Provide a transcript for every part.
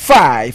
5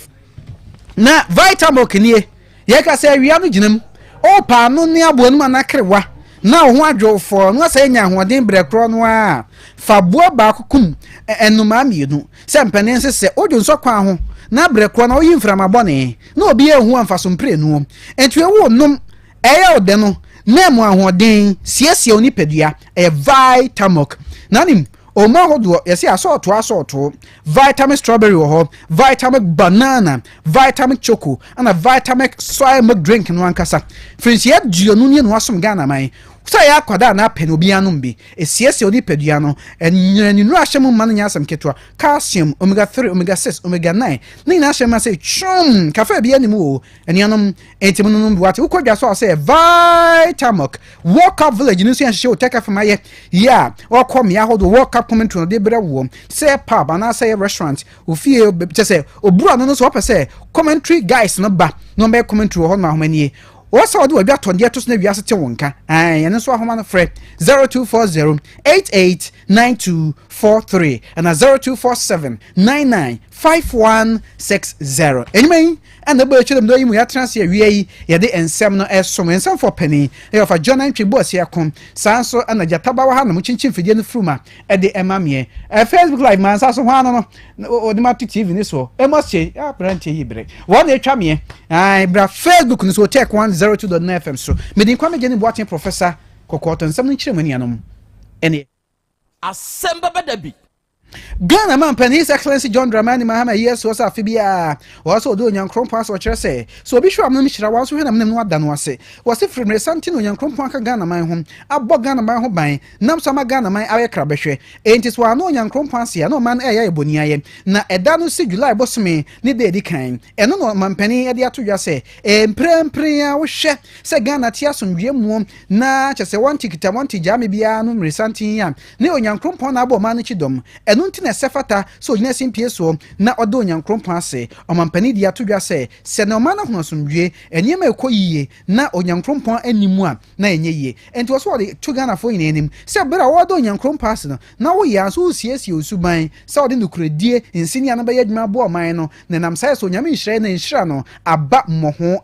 na vitamin knie ye ka say wia no ginam o pa no ne abo no anakrewa na ho adwofo no say nya hoden brekro no a fa boa ba kokum enuma mienu se mpanense se odwonso kwa ho na brekro na oyi mframa bone na obi ehu amfaso mpre nu entu ewu nom eye ode no na mu ahoden siesie oni padua vitamok nanim o ma hodo yesi asoto vitamin strawberry ho vitamin banana vitamin choco and vitamin soy milk drink no ankasa frinsi ya duonu ne no asom Ghana man so ya kwada na pen obi anum bi esiese oni padua no enwanu ahyem man nya asem ketwa calcium omega 3 omega 6 omega 9 ni na ahyem say chum kafa bi anim o enianom entimunum bi wate ukodwa so say vitamok walk up village ni so ya hye Otec FM aye ya okom ya hodo walk up comment no de bere wo say pub and say restaurant ofie je say obura no so opese commentary guys no ba no be commentary ho ma homanie What's all do a bit on the atos na wiase wonka and so ahoma no frɛ 0240889243 and 0247995160 anyway and the boy children do you transfer we ye de ensem no esom ensem for penny e of a John entry boss here come sanso and ajataba wa ha no chinchin fidie no fruma e de emamie Facebook live man sanso ho ano no odimati TV ni so e must che ya branche yibre one e twa me bra Facebook ni so Otec 1029Fm so medin kwa me geni boaten professor kokoto nsem no chire mani anom ene Asem Beba Dabi Ghana man pen His Excellency John Dramani Mahama yes was afibia was odo nyankron pass or say so obi hwa am mishira was hwe nam no ada no ase was free resante no nyankron aka Ghana man ho abọ Ghana man ho ban nam so ma Ghana man awe kra behwe enti so ano nyankron pass ya no man eya eboni aye na eda no si July bosome ne de edi kan eno no man pen e de atodwa se emprempren a wo hwe se Ghana tia somdwe mu na chese wanti kita wanti jame bia no resante ya ne onyankron pon na abọ man no chidom nti na sefata so nyina simpie so na odo nyankrompon ase omampani dia todwa se no ma na honosomdwe eniyema ekoyiye na onyankrompon animu a na enye yiye enti wo so de tugana fo yin enim se bera wo odo nyankrompon ase no na wo ya so siesie osuban se ode nukuredie nsini ana ba yadwuma bo oman no na nam sai so nyame nhire na nhira no aba mmoho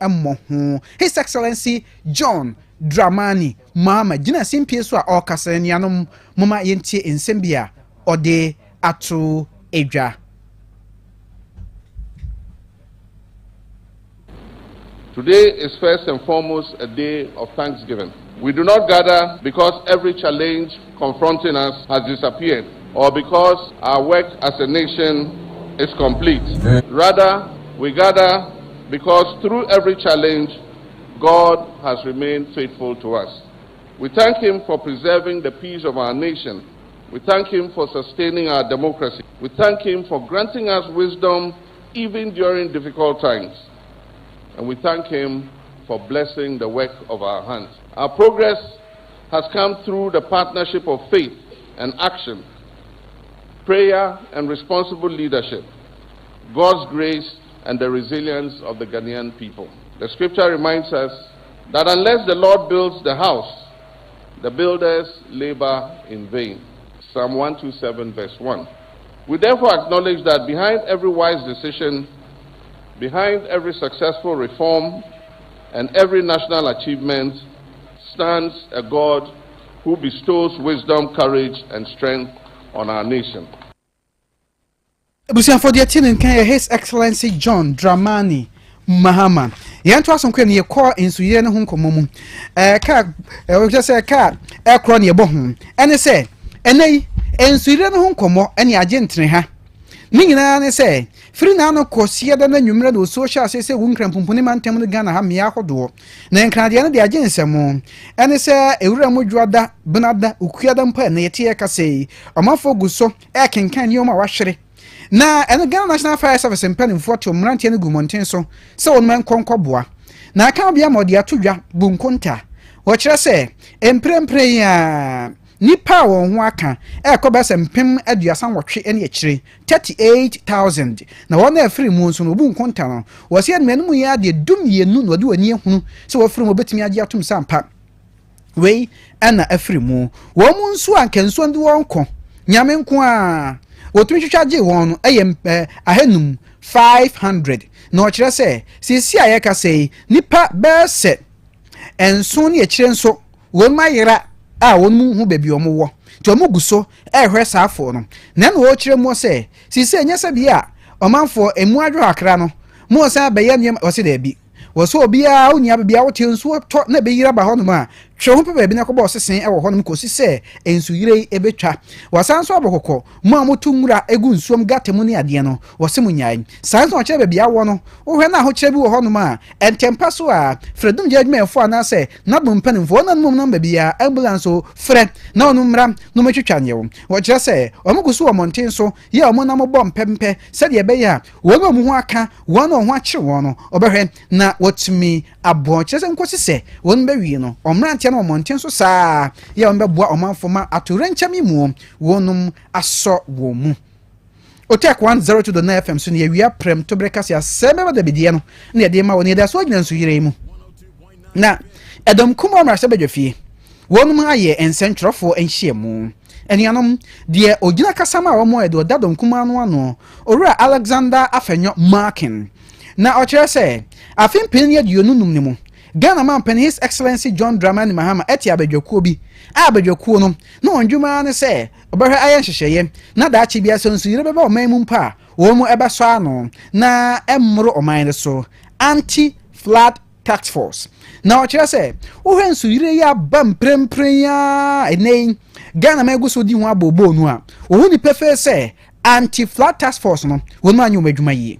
His Excellency John Dramani Mahama gina simpie so a okasa nianom moma yentie ensembia ode atu edwa. Today is first and foremost a day of thanksgiving. We do not gather because every challenge confronting us has disappeared or because our work as a nation is complete. Rather, we gather because through every challenge, God has remained faithful to us. We thank Him for preserving the peace of our nation. We thank Him for sustaining our democracy. We thank Him for granting us wisdom even during difficult times. And we thank Him for blessing the work of our hands. Our progress has come through the partnership of faith and action, prayer and responsible leadership, God's grace and the resilience of the Ghanaian people. The scripture reminds us that unless the Lord builds the house, the builders labor in vain. Psalm 127 verse 1. We therefore acknowledge that behind every wise decision, behind every successful reform, and every national achievement stands a God who bestows wisdom, courage, and strength on our nation. For the attendant, His Excellency John Dramani Mahama. Yanto asonkwe ne yekọ ensuyire ne ho nkomomu. We just say ka ekro ne yebo ho. Ene se enei ensuyire ne ho nkomo ene agentre ha. Ni nyina ne se firi na no kosie da na nwumre do social se wunkran pumpuni mantem no Ghana ha me ahodo. Na nkrade ne de agensemo. Ene se ewura modwada benada ukuada mpa na yete ye kasei. Omafo guso kenkan ne o ma wahwere. Na eno Ghana National Fire Service mpani mfoto mrantie ne gumonten so se wonman konkoboa na aka bia mode atodwa bunkonta wo kire se emprempren ya nipa won ho aka ekobese mpem aduasan wotwe ene akire 38000 na wona afiri mu nso no bunkonta no wo se ene mu ya de dumienu no de wani ehunu se wo afiri mu betimi age atum sampa wei ana afiri mu wo mu nso ankenso ndi wonko nyame nko a wotumi twitwaje won ahem 500 na ɔkyerɛ sɛ sisi a yɛka sɛ nipa bɛsɛ enso ne ekyire nso wɔn mayera a wɔn mu hu baabi wɔn wɔ nti wɔn gu so ɛhwɛ saafo no na wɔkyerɛ mu sɛ sisi nyɛ sɛ bi a ɔmanfo emu adwo akra no mo san bɛyɛ nneɛma wɔsi daabi wɔso obiara onia bia wote nsuo tɔ na bɛyira ba hɔ nom a hwɛ ho pɛ bi na kɔbɔ sesen ɛwɔ hɔ nom kɔsi sɛ nsuyire ebetwa wasan so abɔkɔkɔ mo a motu nwura egu nsuom gatemu ne adeɛ no wɔse mo nyae san so ɔkyerɛ baabi awɔ no wohwɛ na ahokyerɛ bi wɔ hɔ nom a ɛntɛmpa so a fredum judgment na sɛ na dum mpanimfo na nom namba bia ambulance o frɛ na ɔno mmra no metwitwa nyew wɔkyerɛ sɛ ɔmo gu so wɔ mɔnten so yɛ ɔmo na mo bɔ mpɛmpɛ sɛdeɛ ɛbɛyɛ a wɔn a mo ho aka wɔn a ho akyere wɔn no ɔbɛhwɛ na wɔtumi abɔ kyerɛ sɛ nkosi sɛ wɔn bɛwie no ɔmranteɛ no ɔmɔnten so saa yɛ wɔn bɛboa ɔmanfo ma atorenkyɛm mu wɔnom asɔ wɔn mu Otec 1029Fm so ne yɛwia prem to breka se Asem Beba Dabi die no na yɛde ma wɔn yɛda so gyina nso yire mu na ɛdɔm kuma ɔmra sɛ bɛdwafie wɔnom ayɛ nsɛntwerɛfo nhyiɛ mu ɛnianom deɛ ogyina kasama a wɔn yɛde ɔdadɔm kuma no ano owura Alexander Afenyo Markin na ɔkyerɛ sɛ afin pin yɛ duonu num ne mu Ghana man pen His Excellency John Dramani Mahama eti abadwakuo bi abadwakuo no na ondwuma ne sɛ ɔbɛhwɛ ayɛ nhyehyɛeɛ na daakye bia sɛ nso yire bɛba ɔman mu mpa wɔn mu ɛbɛsɔ ano na ɛmmoro ɔman ne so anti-flood task force na ɔkyerɛ sɛ wohwɛ nso yire yɛ aba mprempren ya ɛnɛn Ghana ma egu so di ho abɔbɔ nu a wɔn nipa fɛ sɛ anti-flood task force no wɔn mu anyo adwuma yie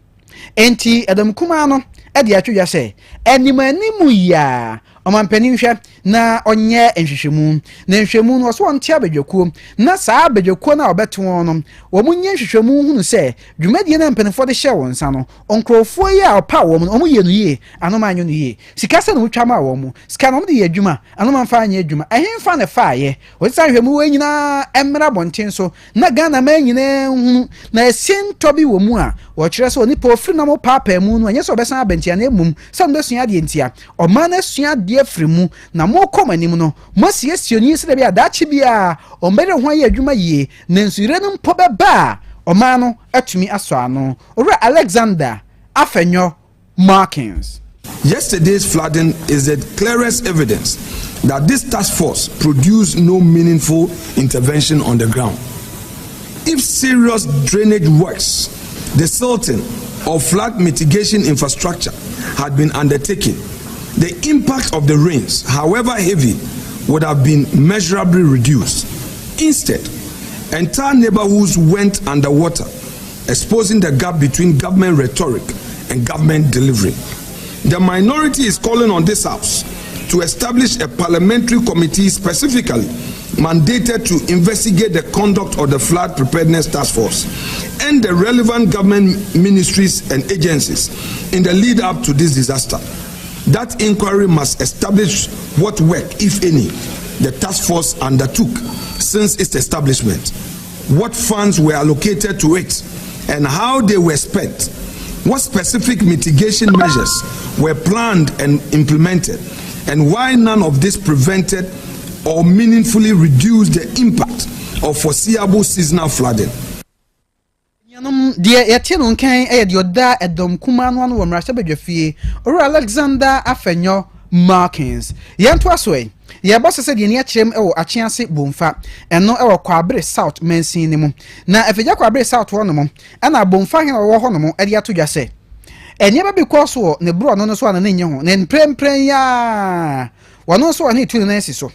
enti adam kuma no ɛde atwedwa sɛ animanimu ya ɔmampanin hwɛ na ɔnyɛ nhwehwɛmu na nhwehwɛmu no ɔso ɔnte abadwakuo na saa abadwakuo na ɔbɛto wɔn no wɔn nyɛ nhwehwɛmu hunu sɛ dwumadie na mpanimfoɔ de hyɛ wɔn nsa no nkurɔfoɔ yi a ɔpa wɔn no wɔn yɛ no yie anoma anyo no yie sika sɛ na wɔtwa ma wɔn sika na wɔn de yɛ adwuma anoma mfa anyɛ adwuma ɛhenfa na faayɛ wɔde saa nhwehwɛmu wɔn nyinaa ɛmmra bɔnten so na Ghana man nyinaa hunu na ɛsentɔ bi wɔ mu a wɔkyerɛ sɛ onipa ofiri na mo paapaa mu no ɛnyɛ sɛ ɔbɛsan abɛntia na emum sɛ ɔbɛsua adeɛ ntia ɔman na sua adeɛ firi mu na mo kɔm anim no mo siesie ni sɛ bia daakye bia ɔmbɛre ho ayɛ adwuma yie na nsuyire no mpo bɛba ɔman no atumi asɔ ano owura Alexander Afenyo Markins. Yesterday's flooding is the clearest evidence that this task force produced no meaningful intervention on the ground. If serious drainage works, the silting or flood mitigation infrastructure had been undertaken, the impact of the rains, however heavy, would have been measurably reduced. Instead, entire neighborhoods went underwater, exposing the gap between government rhetoric and government delivery. The minority is calling on this House to establish a parliamentary committee specifically mandated to investigate the conduct of the flood preparedness task force and the relevant government ministries and agencies in the lead up to this disaster. That inquiry must establish what work, if any, the task force undertook since its establishment, what funds were allocated to it, and how they were spent, what specific mitigation measures were planned and implemented, and why none of this prevented or meaningfully reduced the impact of foreseeable seasonal flooding. Dear Etienne Uncan, Yoda, a dom kuman one woman, Rabajafie, or Alexander Afenyo Markins. Yantwasway, your boss said in Yachem or a chance boomfa, and no our quabre south men seen him. Now, if a quabre south one, and a boomfa or honomo, at Yatuja say. And never because war, ne bro no so an in then prem ya. One also I need to the so.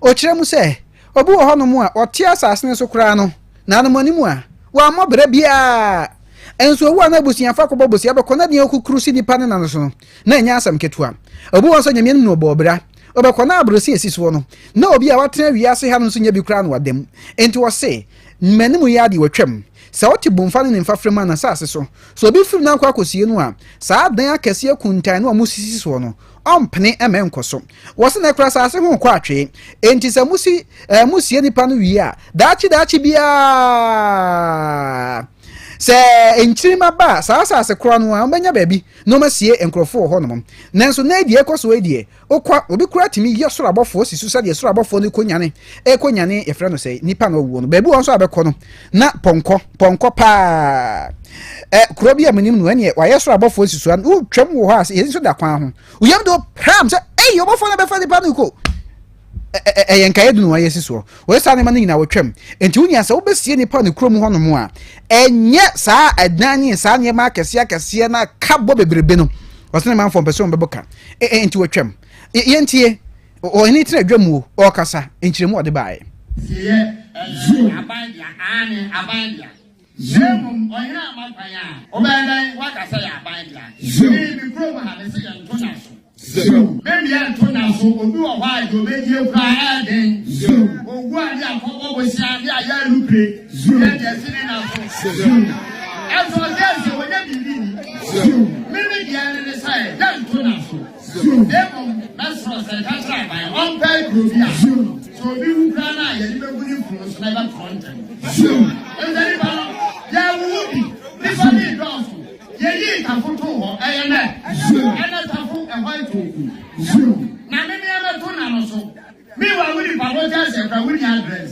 O Chemu say, Obu honomo, or tears as so crano, none money more. Wa mo brebia enso wo na busia fa kobo busia be kona de okukurusi di pane na so na nya asam ketua obu won so nyame no bo bra obe kona abrosi esiso no na obi a watena wiase ha no so nya bi kra no wadem enti wo se mmanimu ya de watwam sa oti bomfa ne mfafrema na sase so obi firi na kwa kosie no a sa dan akese kuntan no musisi so no ompene emenkoso wo se na kra sase ho kwa atwe enti sa musie nipa no wi a daachi bia se enchirima ba sase kra no a obenya baabi no masie enkrofo ho no nanso na die ekoso edie okwa obi kra timi ye soro abofo sisu sa de soro abofo no konyane ekonyane efre no se nipa no wo no baabi won so abekọ no na ponko pa Krobea minim no ene wa yeso abofo sisu an wo twam wo ha ye so da kwan ho wo yam do pram say eh obofo na be fa de pa no ko yenka yedu no wa yesiso wo sa ne ma nyina wo twam enti wunya sa wo besie ni pa no krom ho no mo a enye sa adanyi sa ne ma akese na kabo bebrebe no wo se ne man fo person beboka enti wo twam yentie o ni tira dwamu o kasa enchiremu ode bae ye abandia ane abandia Zemum oyina mapaya obeda wakasa ya abandia ni program ha se ya ntona so maybe ya ntona so obi wo hwa jo beji ekwa aden ogu ade akoko bo si ade aya lupre ye je sini na so eso je wo je bibi mimi dia ne sai ya ntona so zemum nasro se ka tra ba on pay Krobea so bi wu kana ya ni be gudi fun so na ba content ezeri ba ya wudi ni so ni don so ye yi ka foto ho eyene ena ta fu e hwa to na me me to na no so mi wa wudi ba wo ja se ka wudi address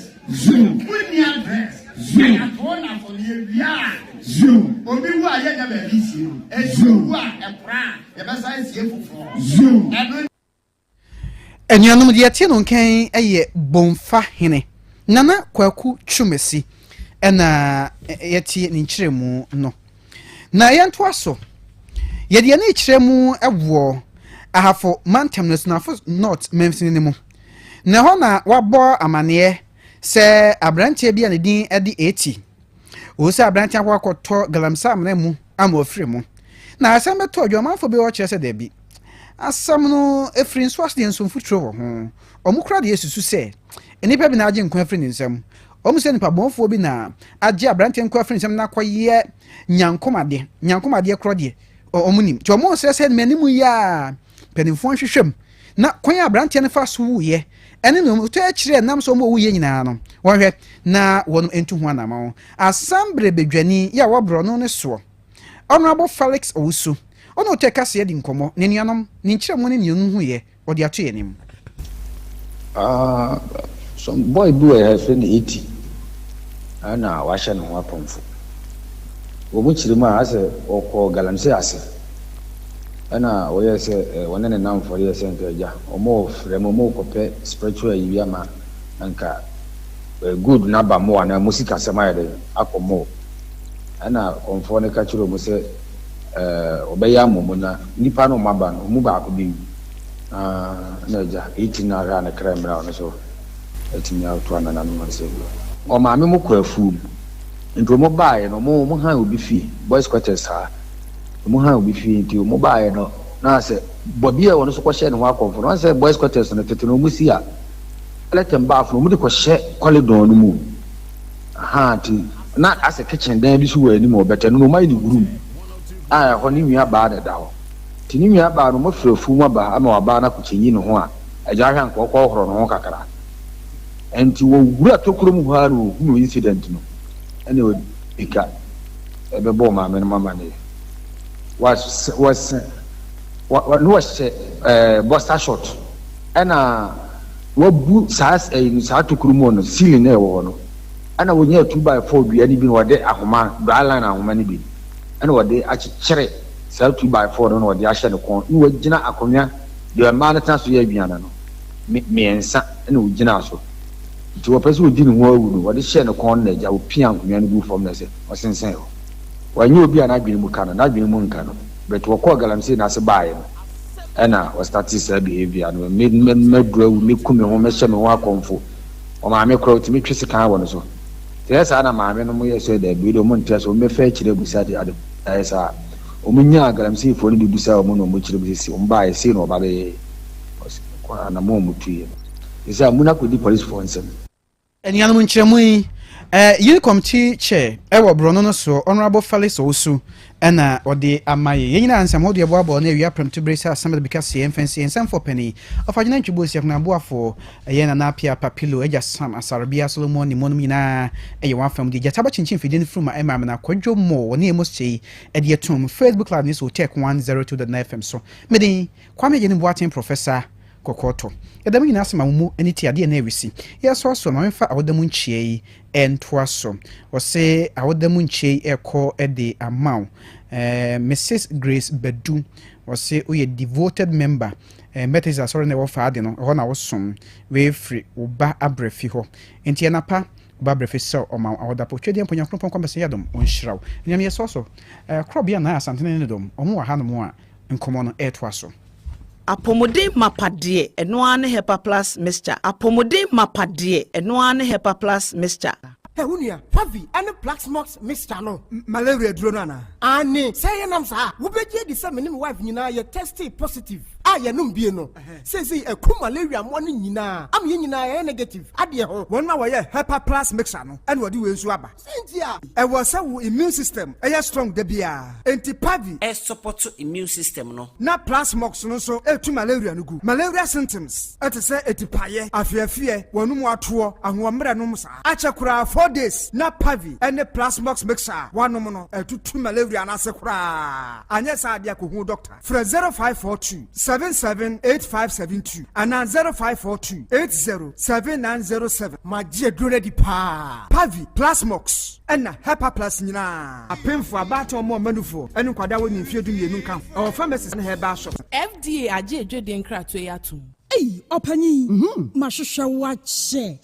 ya to na fo ni bia obi wa ye ja ba bi si e wa e pra e ba sai si fufo enuanom de tie no nkan eye bomfa hene nana kwaku twumesi ena yetie ni nkyeremu no na yento aso ye de ni kyeremu ewo ahafo mantemnes na fo north memphis ni mu na ho na wabo amane se abrantie bia ne din edi 80 o se abrantie akwakoto galamsa amna mu amofre mu na asem beto adwamanfo be wo kyerɛ sɛ da bi asam no efrin so asde nso futuro wo ho omukura de yesusu se enipa bi na age nkwa efrin nsam omuse nipa bonfo bi na age abrante nkwa efrin nsam na kwaye nyankomade kro de omunim ti omo se manimu ya penifo hwehwem na kwan abrante ne fa so wuye ene no to akire nam so mo wuye nyina no wohwe na wonu entu ho anama asam brebedwani ya wobro no ne so honorable Felix Owusu ono te kase di nkomo ne nuanom ne nkyeremu ne nyunu hu ye odi ato yenim some boy do a friend 80 ana wa hye no ho apomfo wo mu kyeremu a ase okọ galamse ase ana wo ye se wona ne nam for ye se nkaja omo frem omo kope spiritual yi ama anka good na ba mo ana musika sema ye akomo ana konfo ne ka kyero mu se obeya momo na nipa no maba no mu ba ko bi na ja 18 na ra na kremra no so etimi auto na no se o ma me mo kwafu nto mo baaye no mo ha obi fi boys quarters ha mo ha obi fi nti mo baaye no na se bobia wono so ko hye ne ho akonfo no se boys quarters no tete no mu si a letem baaf no mu de ko hye corridor no mu ti na ase kitchen dan bi so wa ni mo bete no mai ni guru honi nwa ba da ho tini nwa ba no mo frefu mo ba ama wa ba na ko chenyi no ho a agya hwan ko ko horo no ho kakara enti wo wura tokuro mu ha no hu incident no ene o bika ebe bo ma me no mama ne was no se bosta shot ana wo bu sas sa tokuro mu no ceiling na e wo no ana wo nya 2x4 dua ni bi no de ahoma dala na ahoma ni bi ana wode akyekyere sel 2x4 no wode ahye ne kon ni wagina akonya de ma na tan so ya aduana no miensa na wogina so ti wo pese odi ne ho awu no wode hye ne kon na ja wo pia akonya no bu fom na se osensen ho wanyi obi ana adwene mu kana na adwene mu nka no but wo ko galamse na se baaye no ana wo start say behavior no me dro me kumi ho me hye me ho akonfo o ma me kro ti me twese kan wo no so tesa na ma me no mo yeso da bi do mo nteso me fa kire busa de ade tesa o munya galamse fo ni busa o mo no mo kire busa o mba ese no ba be kwa na mo mutuye isa muna ko di police for nsem enianu nkyeremu yi committee chair ewo brono no so honorable Felix Owusu ena ode amaye yenyina ansam ho de boabo na ewia prem to brace Asem Beba CMFNC ensam for penny of agina ntwibosi na boafo yena na apia papilo eja sam asarabia Solomon ni monum ina eye wan fam de jataba chinchin fidin fruma ema na kwadwo mo ne emosi e de etum Facebook live ni so Otec 1029Fm so meden kwame yeni boaten professor kokoto edam nyina asema mu ani ti ade na ewisi yeso so ma mfa awodam nchie entoa so o se awodam nchie ekọ ede amaw Mrs Grace Bedu o se o ye devoted member Methodist asori na wo fa ade no ho na wo som we free uba abrefi ho enti enapa uba abrefi so o ma awodapo twede emponya kronpon kwambese yadom on hiraw nyam yeso so Krobea na Asante ne dom omo wa hanom a nkomo no etoa so apomode mapade eno ane hepa plus mixture apomode mapade eno ane hepa plus mixture Unia, Pavi, and a Plaxmox Mr. No, malaria dronana. Annie, say an answer. Who bet ye the same wife, you know, you're tested positive. I am no. Says he a coup malaria one in Yina. I'm Yina negative. Adia, 1 hour, Hepa Plus Mixano, and what do you swabba? Cynthia, I was so immune system, a strong debia. Anti Pavi, a support to immune system, no. Not Plasmox, no so, to malaria no good. Malaria symptoms, at a say, a tipaye, a fear, one more tour, and 1 meranomsa. Achakura 4 days, not Pavi, and the Plasmox Mixer, 1 nominal, 2 malaria and asakura. And yes, I diaku doctor. For 0542 778572 and 0542 807907. My dear Grady Pa Pavi Plasmox and Hepa Plus Nina. A pen for about or more manufo and Quadawan in Field in Nunca. Our pharmacist and her bar shop. FDA ajeje den kratwe yatum. Hey, opani. Mashusha wache.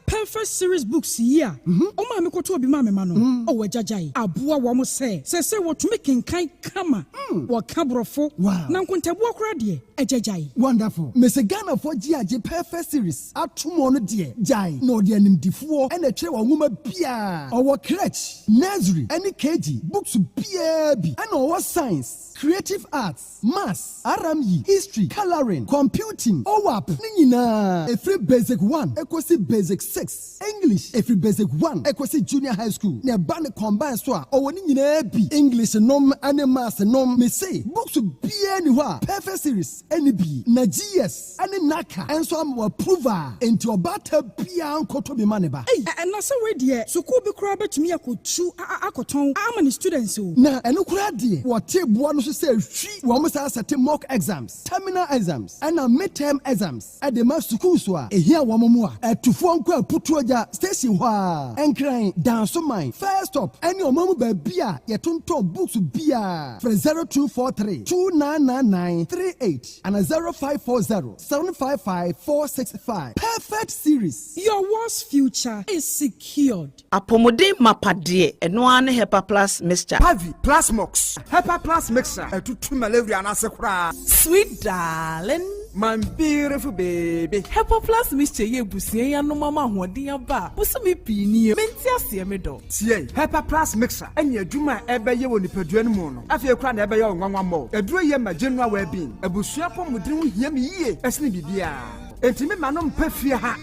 Perfect series books here. Oma me koto obi ma me ma no. O wajajai. Aboa wo mo se wo to make kan kama. Wo kabrofo. Na nkontabu akura de ejajai. Wonderful. Mese Ghana for GAJ perfect series. Atumo no de jai. No de animdifo e na kire wo nwoma bia. Owo crèche, nursery, any KG, books bia bi. And owo science, creative arts, maths, RME, history, coloring, computing, OWAP. Ni nyina. E free basic 1, ekosi basic 6, English every basic 1 equasi junior high school na ba ne combine so a owoni nyina bi English nom ane maths nom me say books bia ni ho a perfect series any bi na GS ane naka enso am approval enti obata bia nkoto bi ma ne ba na se we de school bi kura betumi akotu akoton am ni students o na eno kura de what table no so say hwi wo mo sa set mock exams terminal exams and midterm exams at the mass school so a ehia wo mo a atufo nko putuoja station wa enkran danso mine first stop any omamu ba bia yetonto books bia for 0243 299938 and 0540 755 465 perfect series. Your world's future is secured. Apomode mapade eno ane Hepa Plus mixture. Pavi Plasmox Hepa Plus mixer to malaria and asakura. Sweet darling, my beautiful baby. Hepa Plus mixture ye busie ya no mama hoden aba. Busumi pini menti ase me do. Tie Hepa Plus mixer enya adwuma ebe ye woni padua no mu no. Afie kra na ebe ye onwanwa mo. Aduro ye ma general well-being. Abusua pomudin hu hia me yie. Esne bibia. Enti me ma no mpa fie ha.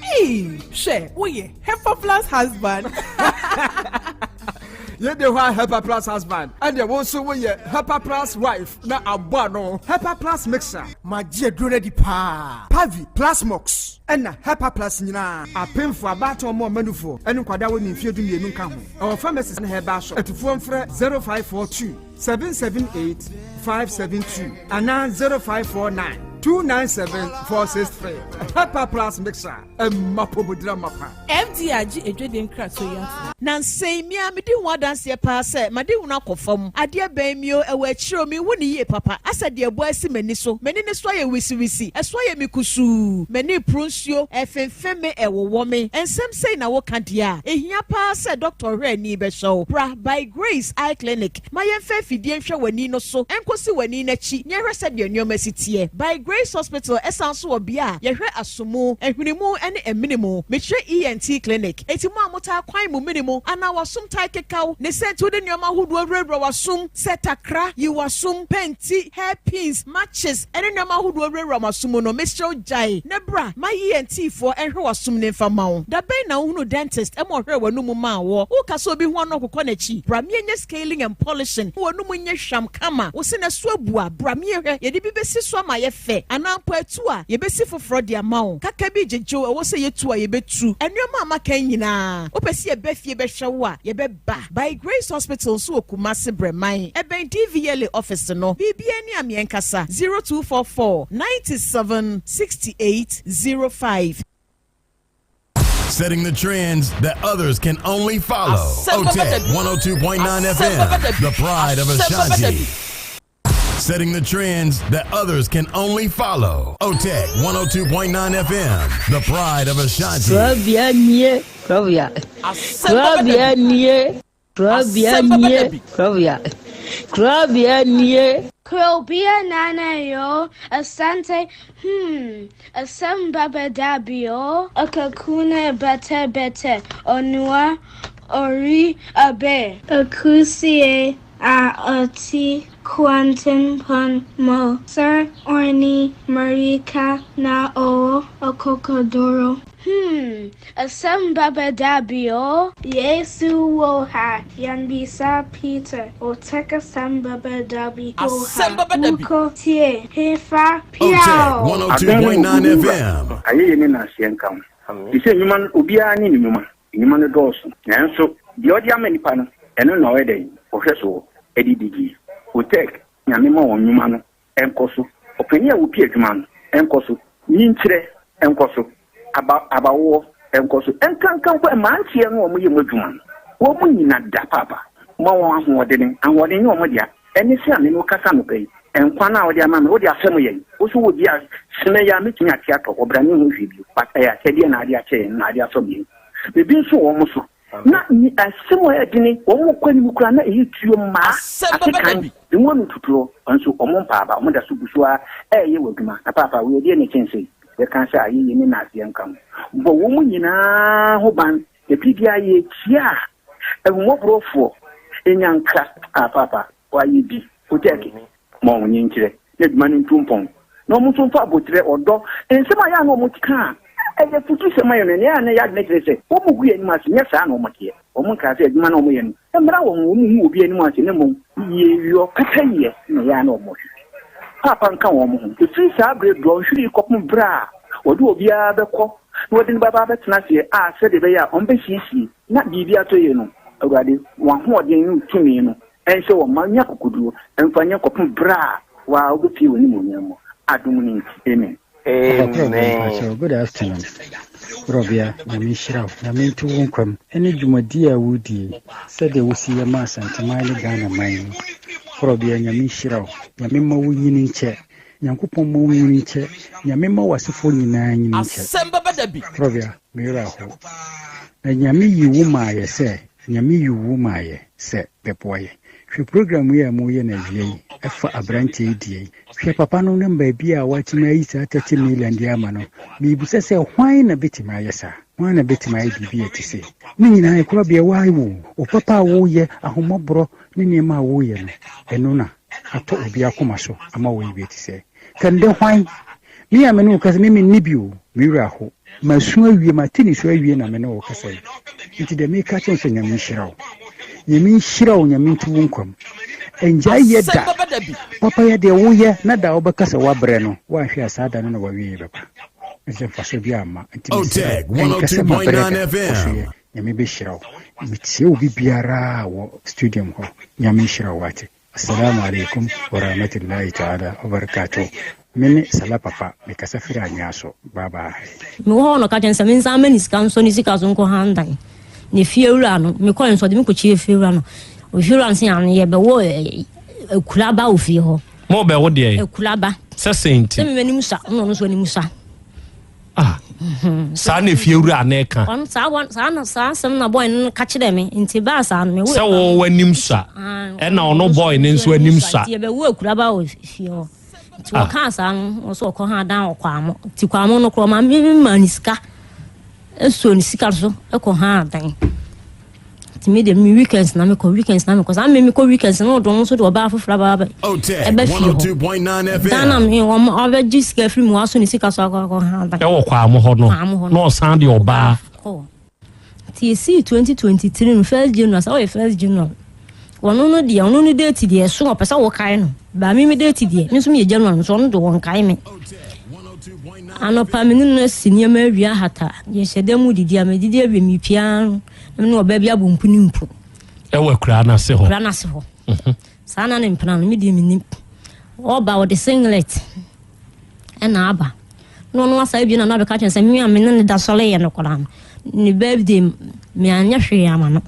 She wo ye Hepa Plus husband. Ye de wa Hepa Plus husband and ye won so we ye Hepa Plus wife na abo no. Hepa Plus mixer ma je dure di pa Pavi Plasmox and Hepa Plus nyina apemfo abato mo manufo enu kwada woni mfie du mienu nka ho our pharmacist na herba shop atufo mfre 0542 778 572 and 0549 297-463. Hepa Plus mixer. Mapobudra mapa. FDG edweden krato ya. Nansei mi amedi ho danse pa se made hu na kofam. Ade ban mi o ewa chiro mi woni ye papa. Asa de ebo asi mani so. Mani ne so ye wisi. Eso ye mikusu. Mani prunsuo efemfeme ewowo me. Ensem sei na wo kandia. Ehia pa se Dr. Reni be show. Bra by Grace Eye Clinic. Mayemfe fidie nhwe wani no so. Enkosi wani na chi. Nyere se de nyoma sitie. By Grace Hospital esanso obia yehwe asomo ehwinimu ene eminimu mehwe ENT clinic etimu amota kwan mu minimu ana wasum tai kekau ne sentu de nyoma hodo awrewra wasum setakra yi wasum penti hairpins matches ene nyoma hodo awrewra wasum no Mr. Jai ne bra my ENT for ehwe wasum ne famawo da ben na hunu dentist emo hwe wanum ma wo ukaso obi ho no kokọ na chi bra mienye scaling and polishing wanum nye hwam kama wo se na so abua bra miehwe ye de bi besi so ma ye fe anampo etu a yebesi foforo de amawo kaka bi jejo ewo se yetu a yebetu enwema amaka nyina opesi yebefie behwewo a yebeba by Grace Hospital so Kumasi Breman eben DVLA office no bibia ni amienkasa 0244 97 6805. Setting the trends that others can only follow. Otec 1029 FM, the pride of Ashanti. Setting the trends that others can only follow. Otec 1029 FM, the pride of Ashanti. Krobea nana yo asante Asem Beba Dabi akakune bete onua ori abe akusie oti quantum pon mo sir orni marika na o okokodoro Asem Beba Dabi Yesu wo ha yanbisa Peter Otec Asem Beba Dabi uko tie hefa piao Otec 1029 FM. Aye ni na sienka ise nyuma obia ni nyuma no doso nanso de odi amanipa no eno na oyede ohweso edidigi Otec nyame ma won nyuma no enkoso opani a wo pie adwuma no enkoso nyinkyire enkoso abawo enkoso enkankan kwa mantie no omo yemu adwuma wo mu nyina da papa ma won ahoɔden ni omo dia eni se ame no kasa no pɛ enkwa na odi ama me odi asɛm yɛ wo so wo dia sene ya metumi ate atɔ obrani ho hwebio pata ya kɛde na ade akyɛ na ade asɔ bi bebi nso wo mo so na ni asɛm yɛ dini wo mo kwani mu kura na eyi tuo ma atekan de mo no tuturo nso omo mpa aba omo da so busua ɛyɛ waduma na papa wo yɛ ne kyɛnse yɛ kan sɛ ayi ni na ase nkam bo wo mu nyina ho ban de bibia yɛ tia ehumɔborofo enyanka papa wa yi bi Otec mo nyinkire ne dmani ntumpon no mo tumfa abotre odo ensema ya no mo tika eye futu sema yo ne ya ne ya ne kire o mo gu ani mase nya sa na o make o mo ka se adwuma na o mo ye no emra wo mu obi ani mase ne mo ye yo kataye ne ya na o mo papa nka wo mo ho ti sa bre do hwiri kopum bra o do obi a bekɔ no de baba betena se a se de be ya on be hisi na bibia to ye no awurade wa ho ɔden no tumi no ense wo manya kokoduo emfanya kopum bra wa obi woni mo nyamo adum ni amen. So good afternoon. Krobea na mi shiraw na mi tu wonkwam ene dwumadi a wudi said de wosi ya ma santamale Ghana man. Krobea nya mi shiraw na mi ma wunyini nche Nyankopɔn ma wunyini nche nya mi ma wasefo nyina nyini nche Asem Beba Dabi. Krobea mi ra ho na nya mi yiwu ma ye se nya mi yiwu ma ye se pepoye hwe program yi amu ye na wie efa abranche die hwe papa no namba bia watima yi sa 30 million dia ma no mi bu se hwan na betima yesa hwan na betima yi bibia tise ni nyina e Krobea wai wo o papa wo ye ahomobro ni ne ma wo ye no eno na ato obi akoma so ama wo yi tise kan de hwan mi amenu kase mi nibio mi ra ho masu awie matini so awie na me no kase nti de me ka chen so nyame hirawo Yamin shiraw nyamin tuwunkwam enja yeda papa ya de woye na da obakasa wabre no wa hwe asada no wa wie baba nse faso bi ama Otec 1029 FM nyame be shiraw mitie obi biara wo studium ho nyame shiraw wate assalamu alaikum wa rahmatullahi ta'ala wa barakatuh mene sala papa me kasafira nyaso baba me wo no ka chen se min sa manis kan so ni sika so nko handan ne fiewura no me kɔ nso de me kɔchie fiewura no o fiewura nse an ye be wo ekulaba o fie ho mo be wo de ekulaba sesenti se me nim sa no so nim sa sa ne fiewura na ka on sa na sa sem na boy no ka kire me nti ba sa no me wo se wo wanim sa e na ono boy ne nso anim sa ye be wo ekulaba o fie ho ti wo ka sa no so ko ha dan o kwamo ti kwamo no kro ma me maniska eso ni sika so e ko ha dan ti me de mi weekends na me ko cause am me ko weekends no don so de oba afofra ba Otec 1029 FM dan am o ma aba jiska free mu aso ni sika so ko ha dan e wo kwa mo ho no san de oba ti see 2023 no first January so first January Ono no dia ono no date dia so opesa wo kai no ba me date dia me so me January so no do won kai me anopa me no sinia ma awia hata ye hyedam didi a me didi awie mi pia me no oba bia bompu ni mpu e wa kura na se ho sana ne mpana no me di me oba wo de singlet e na aba no asa bi na na be ka chen se me ne da sole ye no kola ni birthday me anya hwe ama no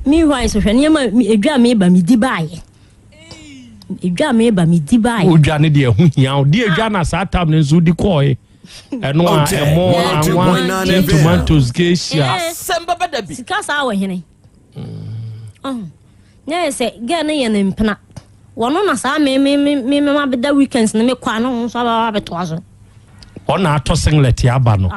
me why so hwe ne ma edwa me ba me di baaye edwa me ba me di baaye odwa ne de hu hia o de edwa na sa tam ne nso di koe eno a emo anwa tomatoes geisha Asem Beba Dabi sika sa wa hene nya se ga ne ye ne mpena wono na sa me ma be da weekends ne me kwa no so ba beto aso ona ato singlet ya ba no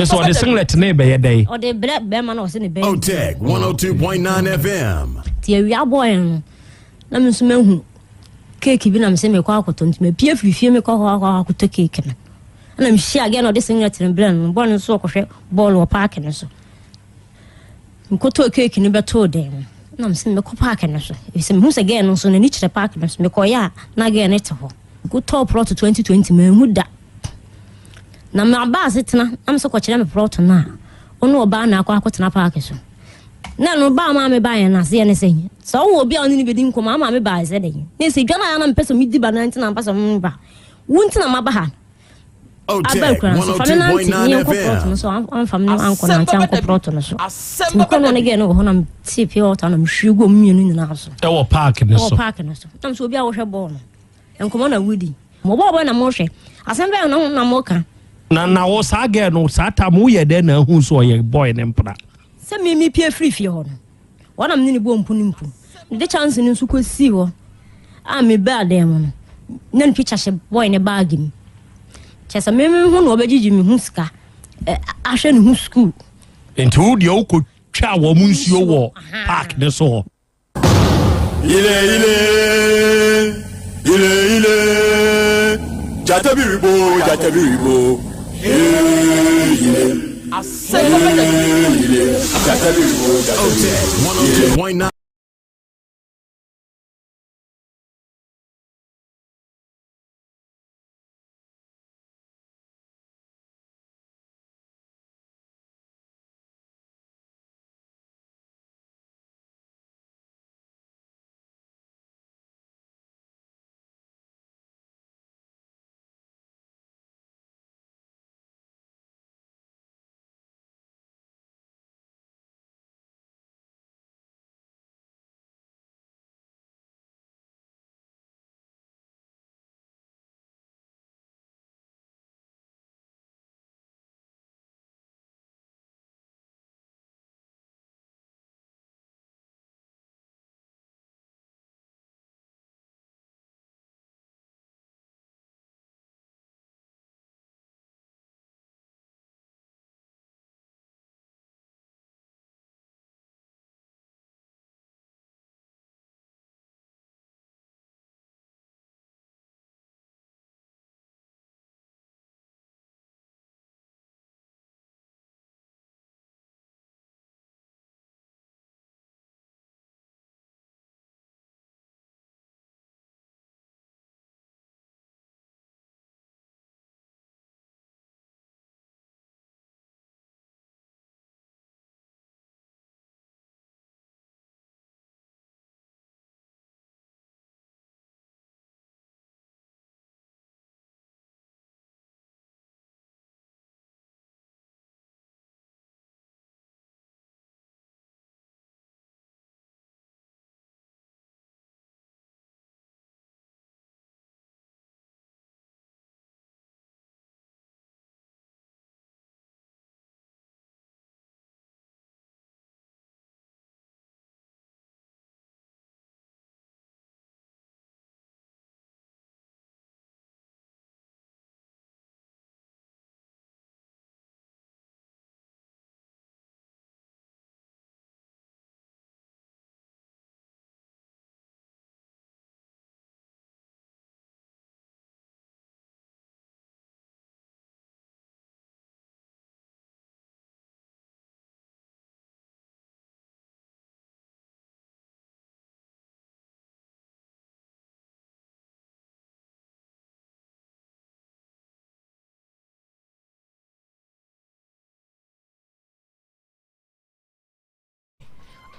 so the singlet ne be ye dey o de be ma no se ne be Otec 1029 FM ti awia boy no na me so mahu cake bi na me se me kwa akoto ntime pie frifie me kwa akoto cake na me hia again no de singlet ne brand no bon so kohwe ball wo park ne so nkoto cake ne beto dem na me se me ko park ne so e se me hu se again no so na ni kire park ne so me ko ya na again ne te ho go top plot 2020 me hu da na me aba asetena am so ko kire me plot na ono oba na akwa akotena park so na no ba ma me ba ye na se ne se so wo bia oni ni bedi nko ma me ba se de ne se dwana ya na me pese me di ba na ntina ba so me ba wuntina ma ba ha Otec 1029 FM so am fam no anko na ntia anko plot no so ko no ne ge no ho na ti pie water na me hwigo mienu nyina so e wo park ne so tam so bia wo hwe ball no enko mo na wudi mo bo na mo hwe asem be no na mo ka na wo sa ge no sa tam wo ye de na hu so ye boy ne mpra se mi pie free fie ho no wona me ni bo mpu ni mpu de chance ni nso ko si ho a me ba dem no na picture she boy ne bag mi chesa me hu no obejiji mi hu sika ahwe ni hu school enti wo de wo ko twa wo mu nsuo wo park ne so ile jatabiribo ile Asem Beba Dabi jatabiribo Otec 102.9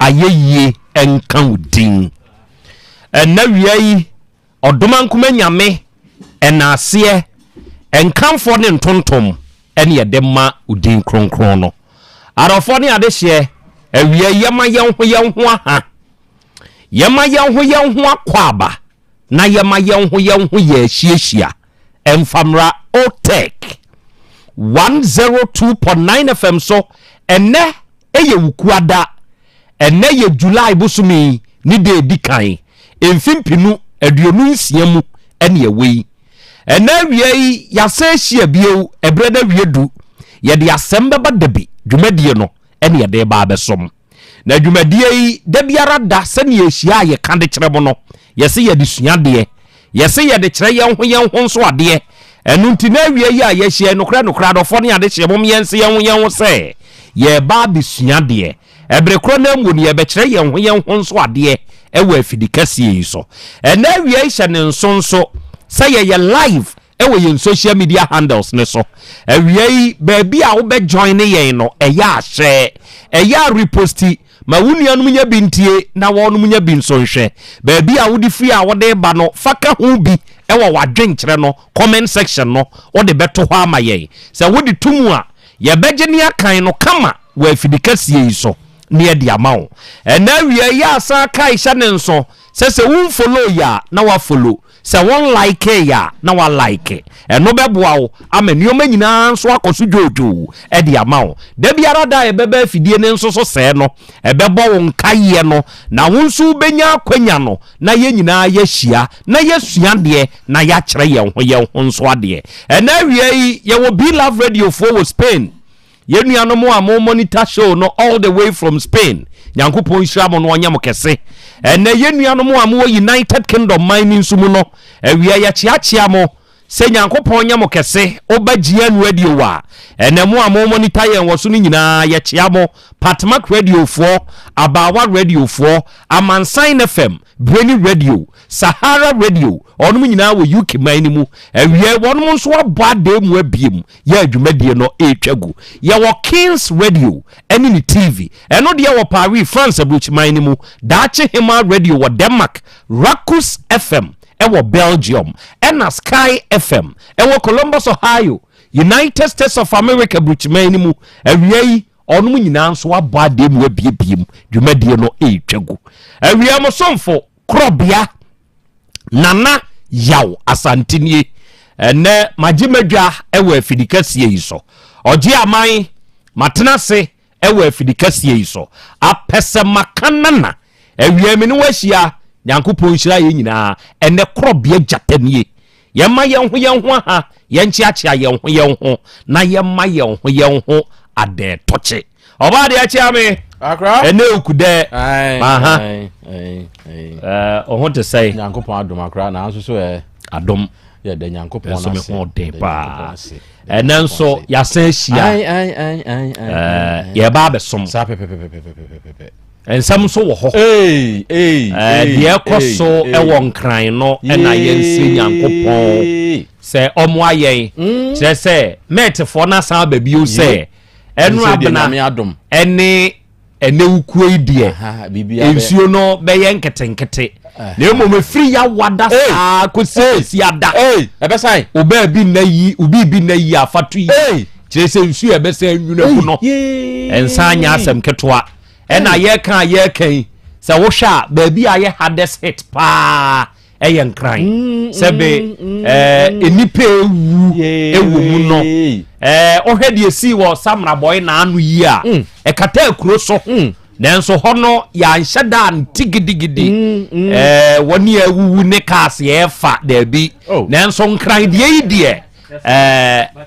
ayeye enka udin na wiai odomankuma nyame enase enkamfo ne ntontom ene yedema udin kronkron no arofo ne adehye awiai yema yenho aha yema yenho akwaba na yema yenho ye hyiehia emfamra Otec 1029 FM so ene eye wukuada ene ye July busumi ni de dikan emfimpinu aduonu nsiamu ene ye wei ene wiei yasehia bio ebreda wiedu ye de Asem Beba Dabi dwumadie no ene ye de ba abesom na dwumadie yi da biara da se ne ehia ye kande kyeremo no ye se ye de suade ye se ye de kyere ye ho nso ade enu ntina wiei a ye hia nokra dofo ne ade hye mom yense ye ho se ye ba bi suade ebre kro na mu ne ye be kyere ye ho nso ade ewa afidikasie yi so ena wiei hye ne nsonso say ye live ewe yin social media handles ne so awiei baabi a wo be join ye no eya ahye eya reposti ma wunuanum nya bintie na wonum nya binso nhwe baabi a wo di free a wo de ba no faka hu bi ewa wadwen kire no comment section no wo de beto ho ama ye say wo di tumu a ye beje ne akan no kama wa afidikasie yi so ne de amawo ena wiei ya asa kai hye ne nso se wo follow ya na wa follow se won like ya na wa like eno beboa wo amanioma nyina nso akoso jojo e de amawo da biara da e beba afidie ne nso so se no e bebo wo nkaye no na wo nso benya akwanya no na ye nyina ya hia na ye suade na ya kyere ye ho nso ade ena wiei ye wo Be Love Radio for Spain ye nuanom a mo monitor show no all the way from Spain nyankopon hira no onyam kese ene ye nuanom a mo United Kingdom mining sumu no awia ya chiachia mo se nyankopon onyam kese obagye anu radio wa ene mo a mo monitor ye woso no nyina ya chia mo Patmak Radio 4 Abawa Radio 4 Amansan FM Breni Radio Sahara Radio onum nyina wo UK man mu awie wonum nso abade mu abiem ya adwumadie no etwagu ya wo Kings Radio eni ni TV eno de wo Paris France abrochi man mu Dache Hima Radio wo Denmark Rakus FM ewo Belgium ena Sky FM ewo Columbus Ohio United States of America abrochi man mu awie onum nyina nso abade mu abiem dwumadie no etwagu awie mo somfo Krobea Nana Yaw Asante nie ene majimadwa ewa afidikasie yi so oje aman matenase ewa afidikasie yi so apese makanana awiame ne wahia nyankopon hira ye nyina ene Krobea jatanie yema ye ho ha ye nchiachia ye ho na yema ye ho ade toche oba de achia me akra ene okude aha ohun to say nyankopon adom akra na anso so adom ye de nyankopon na so me ho den pa enenso ya san hia ye ba besom sa pe ensam so wo ho de ekoso e won kran no e na ye nsi nyankopon se omo ayen kire se metefo na san ba bio se enu abena ene wukuo idie ensuo no beye nketenkete na emo me free ya wada sa kosisi ada ebesai oba bi na yi obi bi na yi afatu yi kire se ensuo ebesa nwunaku no ensa anya asem ketwa ena ye kan se wo hwa ba bi aye hardest hit pa eyen kran sebe enipa ewu mu no ohwede esi wo samra boy na anu yi a ekata akuro so nanso hono ya nhyeda antigidigidi woni awuwu ne kas ye fa da bi nanso nkran de yi de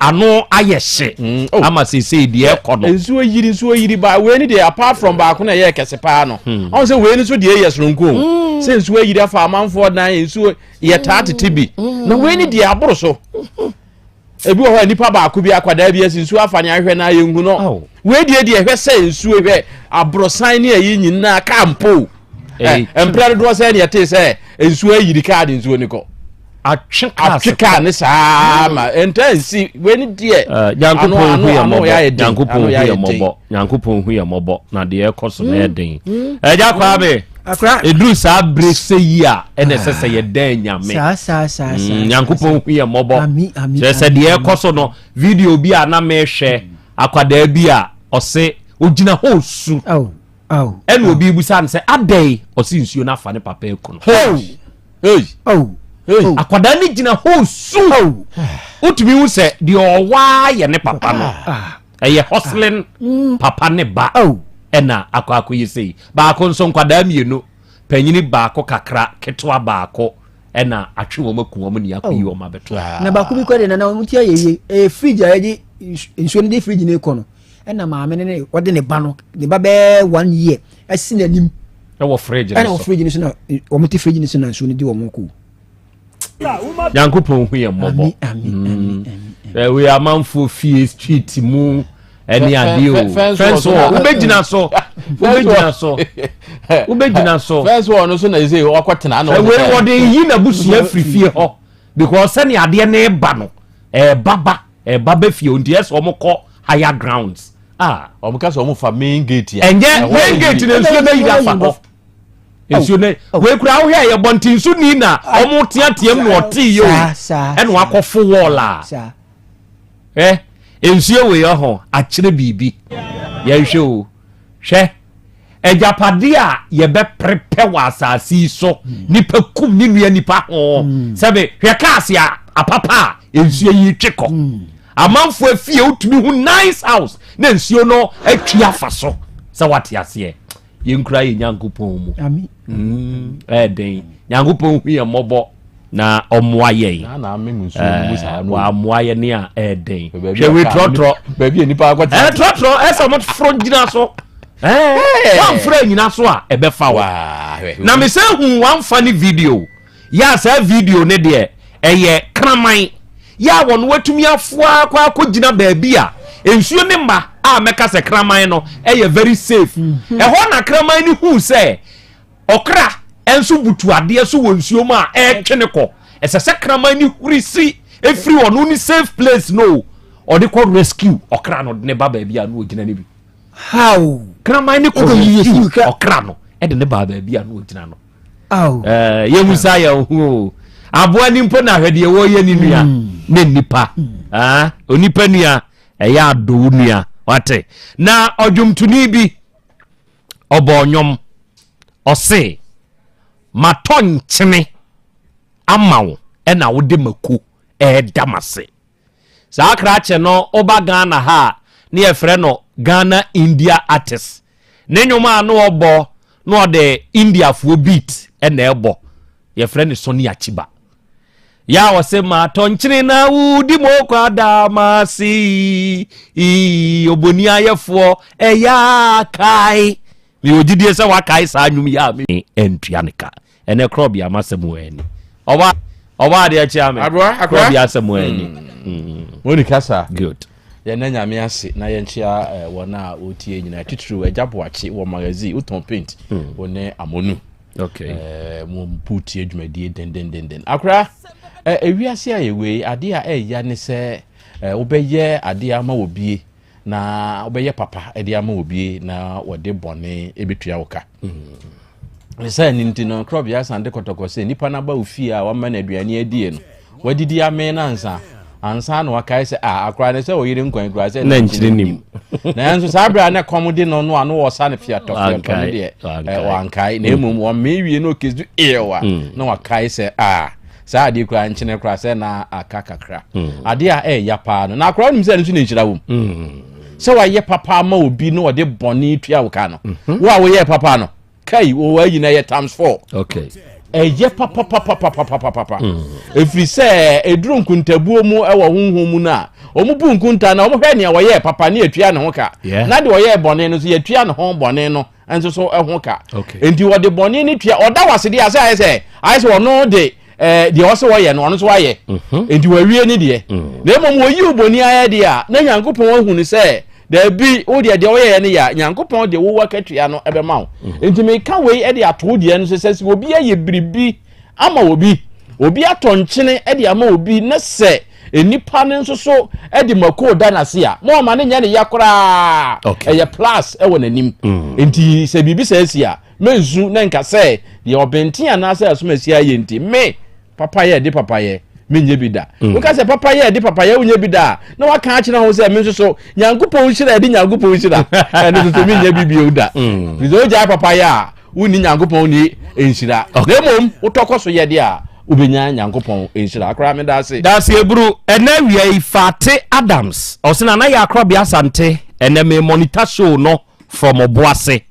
ano ayehye ama sese de ekono ensuo yiri ba we ni de apart from ba ko na ye kese pa no on se we ni so de ye soronko se ensuo yiri afa amanfo dan ensuo ye taatete bi na we ni de aboro so ebi wo nipa ba ko bi akwada bi ensuo afa ne ahwe na ye ngu no we de ehwe se ensuo hwe aborosan ne ayi nyina kampo emprado do se ne yete se ensuo yiri ka de ensuo ni ko atweka ne saa ma entansi weni die Nyankopɔn hu yɛ mɔbɔ na de ekoso na eden eja kwa be edru saa brese yi a ene sese ye den nyame Nyankopɔn hu yɛ mɔbɔ se de ekoso no video bi a na me hwɛ akwada bi a ɔse ogina ho su ene obi busa ne se adai ɔse nsuo na fa ne papa ekuno akwada ni gina ho su utumi hu se de owa ye ne papa no eye hustling papa ne ba ena akwa yesei ba ko nso nkwada mienu panyini ba ko kakra ketwa ba ko ena atwe wo maku wo ne akoyi wo mabeto na ba ku bi ko de na mutia ye fridge ayi nsuo ne fridge ne ko no ena maame ne wode ne ba no ne ba be 1 year asi nanim e wo fridge ne so na wo meti fridge ne so na nsuo ne di wo mko Nyankopɔn hu yɛ mmɔbɔ we are man for fie street mu any adio fence wall ubegina so fence wall no so na say okotena na we wode yi na busu afrifie ho because sani ade na ba no baba fie onti yes omko higher grounds omka so omfa main gate ya enye main gate na nsuo na yi afa ho nsuo na we kura wo ya bonti nsu ni na omo tiatiam no oti yo ene wakofo wall a nsuo we ho akire bibi ye hwe o hwe ejapade a ye be prepare wa asasi so nipa kum ni nua nipa ho sebe hwe kaase a apapa nsuo yi tweko amanfo afie utumi hu nice house na nsuo no atwi afa so se wate ase ye nkura ye Nyankopɔn mu den Nyankopɔn hu ye mɔbɔ na omoa ye na amengusu musa no wa moa ye ne a den hwe we trotro ba bi nipa akwata trotro esa mo fro gina so wan fro nyina so a ebe fa wa na me se hu wan funny video ya sa video ne de eye kraman ya won watumi afoa kwa gina ba bi a ensuo ne mba a meka se kraman no eye very safe ho na kraman ni hu se okra enso butu ade so wonsuo ma twene ko esese kraman ni hurisi efri ono ni safe place no or they call rescue okra no ne baba bia no ogina ne bi how kraman ni ko rescue okra no e de ne baba bia no ogina no ye musa ya hu aboa ni mpo na hwede wo ye ni nua ne nipa onipa nua ya do nua wate na odwumtuni bi obonyom ose maton chene amawo ena wode maku damase sa krache no oba Ghana ha ne efre no Ghana India artist ne nyoma no obo no de India fo beat ena ebo ye frɛ ne Sony Achiba ya wose maton chene na wudi mokwa damasi oboni ayefo ya kai mi ogidie se wakai sa anwum ya mi entuanika ene Krobea masemu eni oba de achi ame Krobea asemu eni woni kasa good ye na nyame ase na ye nchia wona otie nyina titru ajaboachi wo magazine uton paint woni amonu okay mo puti adwumadie den akra ewiase ayewe ade a ya ne se obeye ade ama obie na obeye papa ade ama obie na wode bone ebetua woka say nintino Krobea Asante kotoko se nipa na ba ofie a wama na aduane adie no wadidi ame na ansa na wakai se akra ne se oyire nkwan kra se na nchire nim na enso sabra na komode no no ano wo sa ne fiato ne de wankai na emum wo mewie no kezu ewa na wakai se sa ade kra nchine kra se na akakakra ade a ya pa no na akra nim se nso na nchira wom se wa ye papa ma obi no wode bone tua wo ka no wo ye papa no kai wo ayi na ye times 4 okay ye papa efri se eduru nkuntabuo mu ewo honhom mu na omubu nkunta na omuhwe ne wo ye papa ne atua ne ho ka na de wo ye bone no so ye tua ne ho bone no enso so ho ka enti wo de bone ne tua oda wase de ase ayese wo no de de wo se wo ye no ono so wa ye enti wo wie ne de na emom wo yi uboni aye de a na Nyankopon wo hu ne se da bi wo de wo ne ya Nyankopon de wo wakatua no ebe ma wo enti me ka we de ato de no se obi aye biribi ama obi obi atonchene e de ama obi na se enipa ne nso so e de mako da na se a mo ma ne nya ne yakora e plus e won anim enti se bibi se asi a menzu na nka se ye obenti ana se asoma asi aye enti me papa ye de papa ye menye bi da nka se papa ye de papa ye unye bi da na waka a kire ho se me nso so nyankopon hira de nyankopon hira ene so menye bi bi uda bizo ja papa ye a woni nyankopon ni enhira na mom utokoso ye de a ubenya nyankopon enhira akra me da se ebru ene wiei Fate Adams osina na ya Krobea Asante ene me monitor show no from Oboase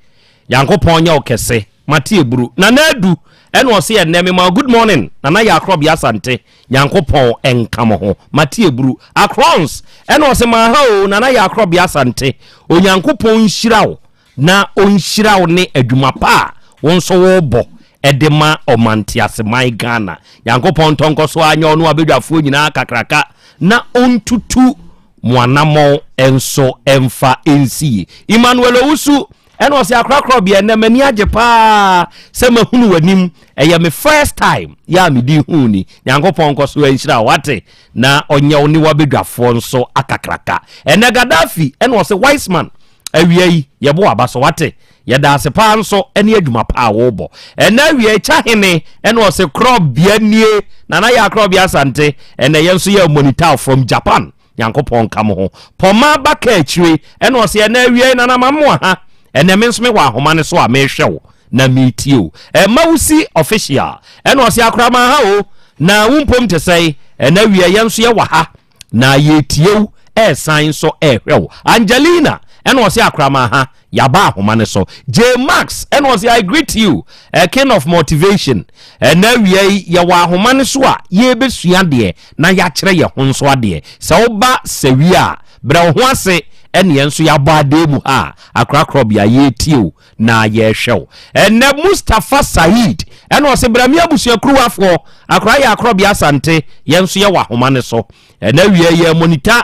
nyankopon nya okese mate ebru na nadu ene o se ene me ma good morning na ya Krobea Asante nyankopon enkamo ho mate ebru acrons ene o se ma ha o na ya Krobea Asante o nyankopon nhirawo na onhirawo ne adwuma pa wonso wo bo edema omantiase my Ghana yankopon tonko so anya onu abedwafuo nyina kakraka na ontutu muanamo enso emfa ensi Emmanuel Owusu eno se akrakro bia na mani age pa se mahunu wanim eye me first time ya me di huni yankopon ko so enhira wate na onya oni wabedwafuo nso akakraka ene Gaddafi eno se wise man awiei yebo abaso wate yada asepa nso ene adwuma pa wobo ene awie chahene ene o se Krobea nie na ya Krobea Asante ene yenso ya monitor from Japan yankopon kam ho poma baka achire ene o se ene awie na mamu ha ene menso me wa ahoma ne so a mehwewo na metio mawusi official ene o se akrama ha o na wumpom te sei ene awie yenso ya wa ha na yetiew sign so hwewo Angelina ene o se akrama ha yaba ahoma so J Max ene o se I greet you a king of motivation na wiei ya wa ahoma so a ye besua de na ya kire ye ho nso ade se oba sewia bra ho ase ene yenso ya ba ade mu ha akra Krobea ye tio na ye hwew ene Mustafa Said ene o se bra mi abusua kruwafo akra ya Krobea Asante yenso ya wa ahoma so ene wiei ye monitor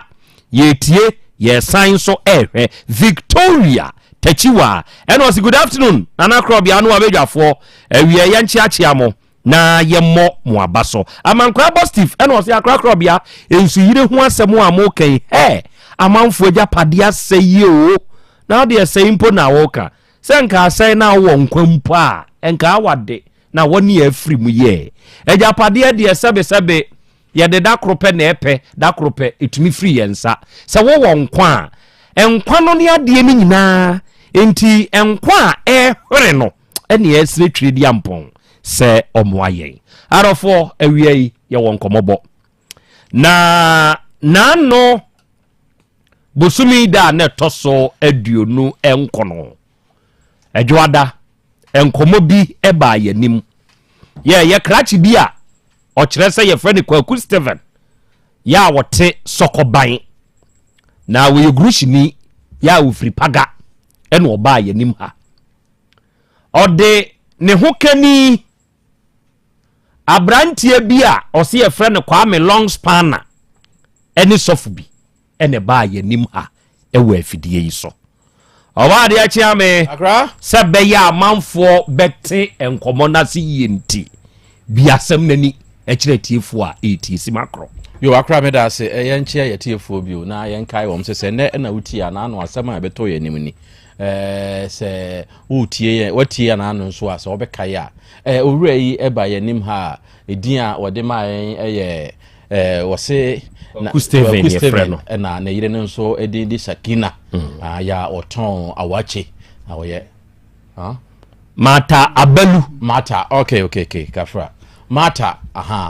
ye tie ye sign so Victoria Techiwa eno si good afternoon nana Krobea anu abedwafo awie ye nchiachiamo na ye mo mo abaso amankwa Steve eno si akra Krobea ensu yire ho asemo amokan amanfo agya pade aseye o na de aseyimpo na woka senka asey na wo nkwampo a enka awade na woni afiri mu ye agya pade de sebe ye de dakrope na epe dakrope etumi free yensa se wo nkwa enkwa no ne ade ni nyina enti enkwa hwere no ene esire twedi ampon se omoaye arofo awie ye won komobo na no bosumi da na toso aduonu enkono adwoada enkomo bi eba yanim ye krachi bi a o kire se ye friend Kwaku Steven ya wote sokoban na we grushini ya ufri paga ene oba yanim ha ode ne hokani abrantie bi a o se ye friend Kwame long spanner ene sofu bi ene ba yanim ha ewa afidie yi so oba de achiame akra se be ya manfo bete enkomo na se yenti biasem nani ekire tiefo a etisi makro yo akra me da se yenchia ye tiefo bio na yenkai wom se ne na uti ya na anu asema beto ye nimni se utie ye watie na anu so ase obekai a owura yi eba ye nim ha edin a wode ma ye wose Steven na yire nso edin di Sakina ya oton awache awoye Mata Abalu Mata okay kafra Mata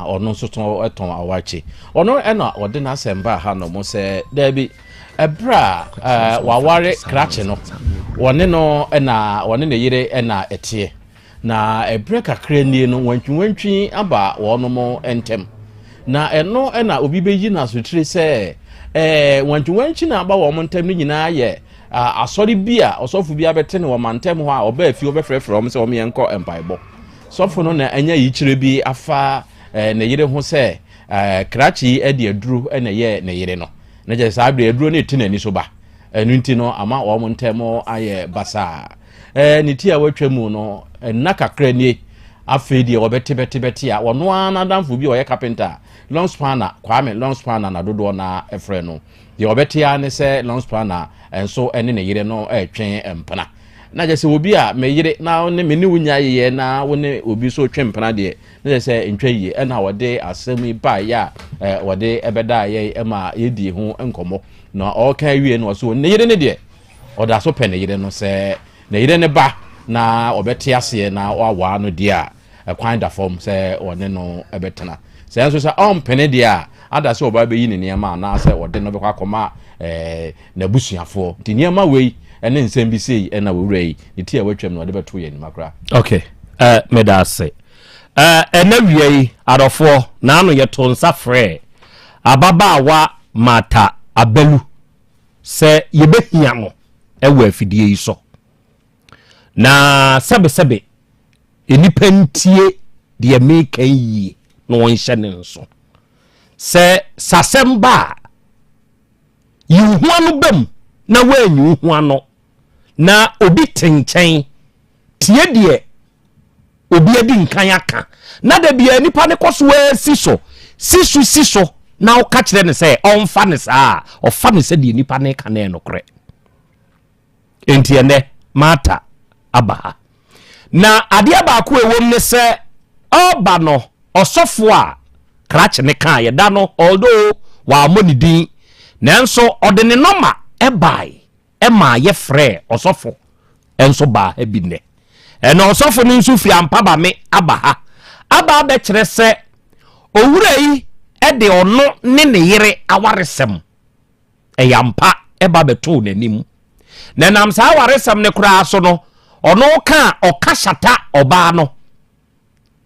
ono so ton awache ono ena ode na semba ha no mo se dabi ebra waware krache no wone no ena wone ne yire ena etie na ebra kakra nie no wantwi aba wono mo entem na eno ena obi beyi na sotire se wantwi na aba wo mo entem ni nyina ye asori bia osofu bia bete ne wo mantem ho a oba afi obefrefre om se om yenko empaibo sofo no na anya yi kire bi afa ne yire ho se krachi edi aduru ene ye ne yire no na je sa abre aduru ne tinani so ba enu nti no ama wo mo ntemo aye basa ne ti a watwa mu no na kakra ni afei deɛ wɔbɛte a wɔno ara n'adamfo bi ɔyɛ carpenter long spanner kwame long spanner na dodoɔ na ɛfrɛ no deɛ wɔbɛte a ne sɛ long spanner nso ɛne ne yere no ɛtwɛn mpena na gye sɛ obi a me yere na ne me ne wonya yɛ na wo ne obi so twɛn mpena deɛ na gye sɛ ntwa yie ɛna wɔde asɛm yi ba ya wɔde ɛbɛda yɛ ɛma yɛdi ho nkɔmmɔ na ɔka wie no so ne yere ne deɛ ɔda so pɛ ne yere no sɛ ne yere ne ba na ɔbɛte aseɛ na wawa no deɛ a kwan da fam sɛ ɔne no ɛbɛtena sɛ nso sɛ ɔmpene deɛ a ada sɛ ɔba bɛyi ne nneɛma anaasɛ ɔde no bɛkɔ akɔma n'abusuafoɔ nti nneɛma wei ɛne nsɛm bi sei ɛna wɔwura yi ne ti a watwam no ɔde bɛto yɛ anim akora okay meda ase ɛna wie yi adɔfoɔ naano yɛto nsa frɛ ababaawa mata abalu sɛ yɛbɛhia no ɛwɔ afidie yi so na sɛbesɛbe enipa ntie deɛ meka yie na wɔnhyɛ ne nso sɛ sasɛm ba yiwhoa no bam na wɔanyiwhoa no na obi tenkyɛn tie deɛ obi adi nkan aka na da bia nipa ne kɔ so si so na ɔka kyerɛ ne sɛ ɔmfa ne saa ɔfa ne sɛ deɛ nipa ne ka ne nokorɛ enti ɛnɛ mata abaha na adeɛ baako ɛwom ne sɛ ɔba no ɔsɔfo a krakye ne ka yɛda no although wɔamɔ ne din nanso ɔde ne nɔma ɛbae ɛma yɛfrɛ ɔsɔfo ɛnso baa ha bi nnɛ ɛna ɔsɔfo no nso fi ampa ba me abaha aba bɛkyerɛ sɛ owura yi ɛde ɔno ne ne yere awaresɛm ɛyɛ ampa ɛba bɛtoo n'anim na nam saa awaresɛm ne koraa so no ɔno ka ɔka hyata ɔbaa no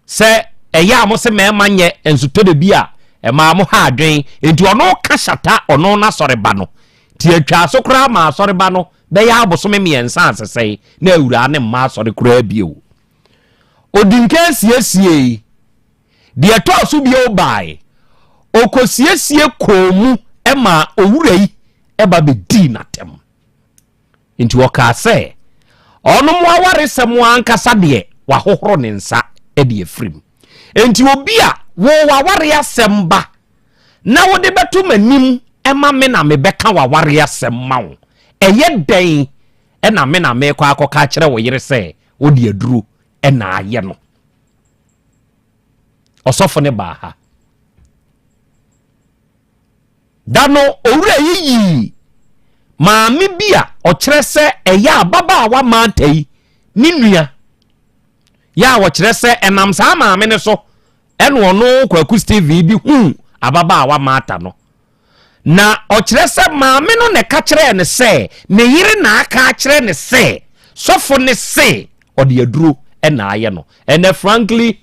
sɛ ɛyɛ a mo sɛ mɛma nyɛ nsutɔ bi a ɛma mo ha adwen enti ɔno ka hyata ɔno na sɔre ba no ti atwa so koraa ma sɔre ba no bɛyɛ abosome mmiɛnsa asesɛe na awura ne mma sɔre koraa bio odinka siesie deɛ tɔɔ so bio bae okosiesie kɔmu ɛma owura yi ɛba bɛdii n'atɛm enti wɔkaa sɛ ɔno mo awaresɛm ankasa deɛ wahohoro ne nsa ɛde afirim enti obi a wo waware asɛm ba na wode bɛto m'anim ɛma me na mebɛka waware asɛm ma wo ɛyɛ dɛn ɛna me na mekɔ akɔka kyerɛ wo yere sɛ wode aduro ɛna ayɛ no ɔsɔfo ne baa ha da no owura yi maame bi a ɔkyerɛ sɛ ɛyɛ ababaawa maata yi ne nua ya wɔkyerɛ sɛ ɛnam saa maame ne so ɛno ɔno kwaku steve bi ababaawa maata no na ɔkyerɛ sɛ maame no ne ka kyerɛ ne sɛ ne yere na aka kyerɛ ne sɛ sɔfo ne se ɔde aduro ɛna ayɛ no ɛnɛ frankly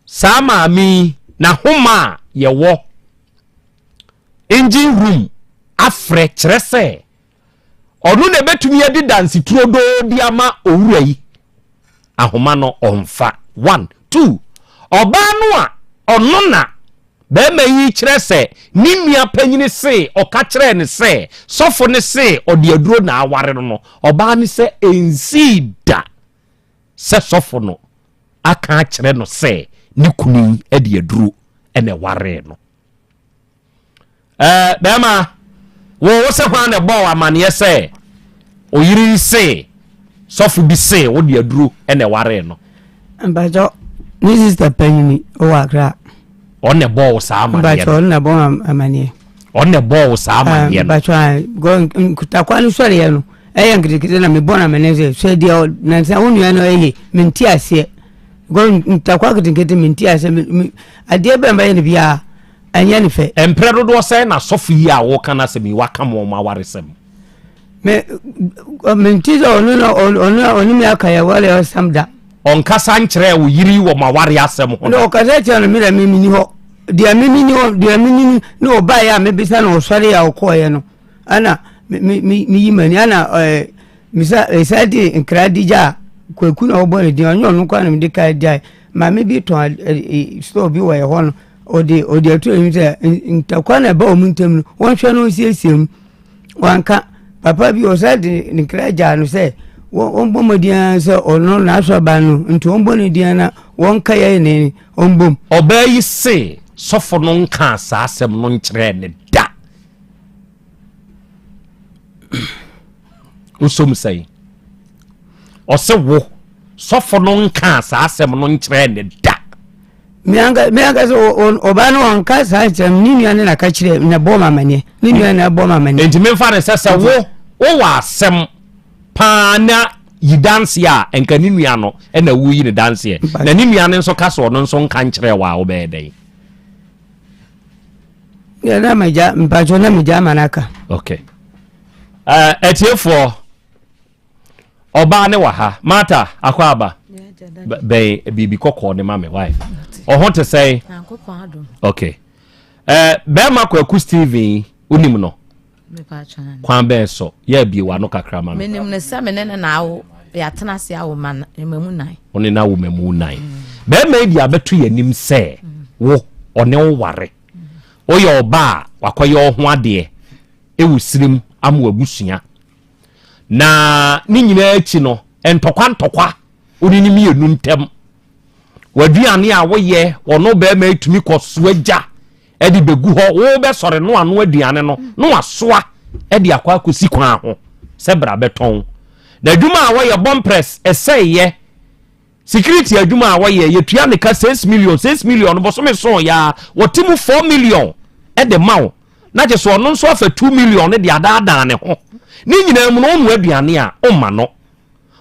saa maame na homa yɛwɔ engine room afrɛ kyerɛ sɛ ɔno na betumi adi dansituro do bi ama owura yi ahoma no ɔmfa 1 2 ɔbaa no a ɔno na bɛɛma yi kyerɛ sɛ ne nua panyini se ɔka kyerɛ ne sɛ sɔfo ne se ɔde aduro na aware no ɔbaa ne sɛ ɛnsii da sɛ sɔfo no aka kyerɛ no sɛ ne kunu ade aduro ɛna ware no bɛɛma wo sɛ hwan na bɔ amaneɛ sɛ oyiri se sɔfo bi se wo de aduro ɛna ware no mbajo ni sister panyini o akra ɔne bɔ wo saa amaneɛ mbajo ɔne bɔ amaneɛ ɔne bɔ wo saa amaneɛ mbajo go nkutakwa no sɔre yɛ no ɛyɛ nkirikiri na me bɔ na mene sɛ deɛ na nsa wo nua no ɛyɛ menti aseɛ go nkutakwa kitikiti menti aseɛ adeɛ bɛn bɛyɛ ne bia ɛnyɛ ne fɛ ɛmprɛ dodoɔ sɛ na sɔfo yi a wɔka na sɛ mi waka mo ma waresɛm menti sɛ ɔno me aka yɛ wale ɔsam da ɔnkasa nkyerɛ wo yiri wɔ ma ware asɛm ho na ɔkasa kyerɛ no mera memini hɔ deɛ memini ne ɔbaeɛ a mebisa na ɔsɔre a ɔkɔɔyɛ no ana meyi mani ana mesa de nkra di gya a kwaku na ɔbɔ ne din ɔnyɛ ɔno kɔ na mede ka gyae maame bi tɔn store bi wɔ yɛ hɔ no ɔde aturo nim sɛ ntakwa na ɛba ɔmu ntam no wɔnhwɛ no nsiesie mu wanka papa bi ɔsa de nkra gyaa no sɛ bom dia se ono na so ba no nti on boni dia na won ka ye ne on bom obayi se sofo no nka sa asem no nkyere ne da usom sai ose wo sofo no nka sa asem no nkyere ne da mianga so oba no anka sa asem ni nuane na ka kire na boma mane ni nuane na boma mane enti memfa ne sese wo wa asem pana yi dance ya enka ni nua no na wu yi ne dance ye na ni nua ne nso kaso no nso nka nkyere wa wo be den ya na maja mpacho na maja manaka okay etiefo oba ne wa ha mata akwaba be bibi kokko ne mame why o to say okay be makwa Steve unim no kwan be so ya bi wa no kakra ma menim ne sa menene na awo ya tena se awo man emamu nan oni na wo memu nan be ma bi abetu yanim se wo one wo ware oye oba wakoye ho ade ewusirim amu abusua na ni nyina achi no ntokwa oni ni mienu ntem waduane a woye ono be ma etumi kosoagya edi begu ho wo be sore no ano aduane no asoa edi akwa kosi kwan ho se bra beton na adwuma a woye bomb press eseye security adwuma a woye yetua ne ka 6 million bo so me so ya wotimu 4 million ede mawo na je so no nso afa 2 million de adaadaa ne ho ni nyina mu no onu aduane a o ma no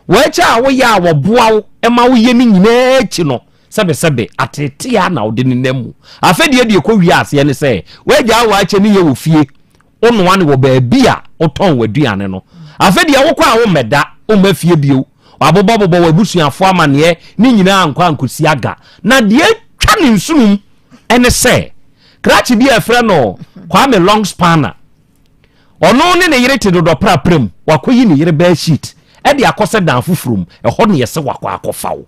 wacha a woye a wo boawo e ma woye ni nyina achi no sebe atete ya na ode ni namu afedie de ko wi ase ne se waja wa ache ni ye wo fie onu wane wo ba bia oton waduane no afedie wo kwa wo meda o ma fie bio abobobo wabusuafo amane ni nyina ankwa ankosi aga na de twa ne nsunum ene se krachi bi afra no kwa me long spanner ono ne yire te dodo praprem wakoyi ne yire ba sheet e de akose dan fufurum e ho ne yese wakwa akofawo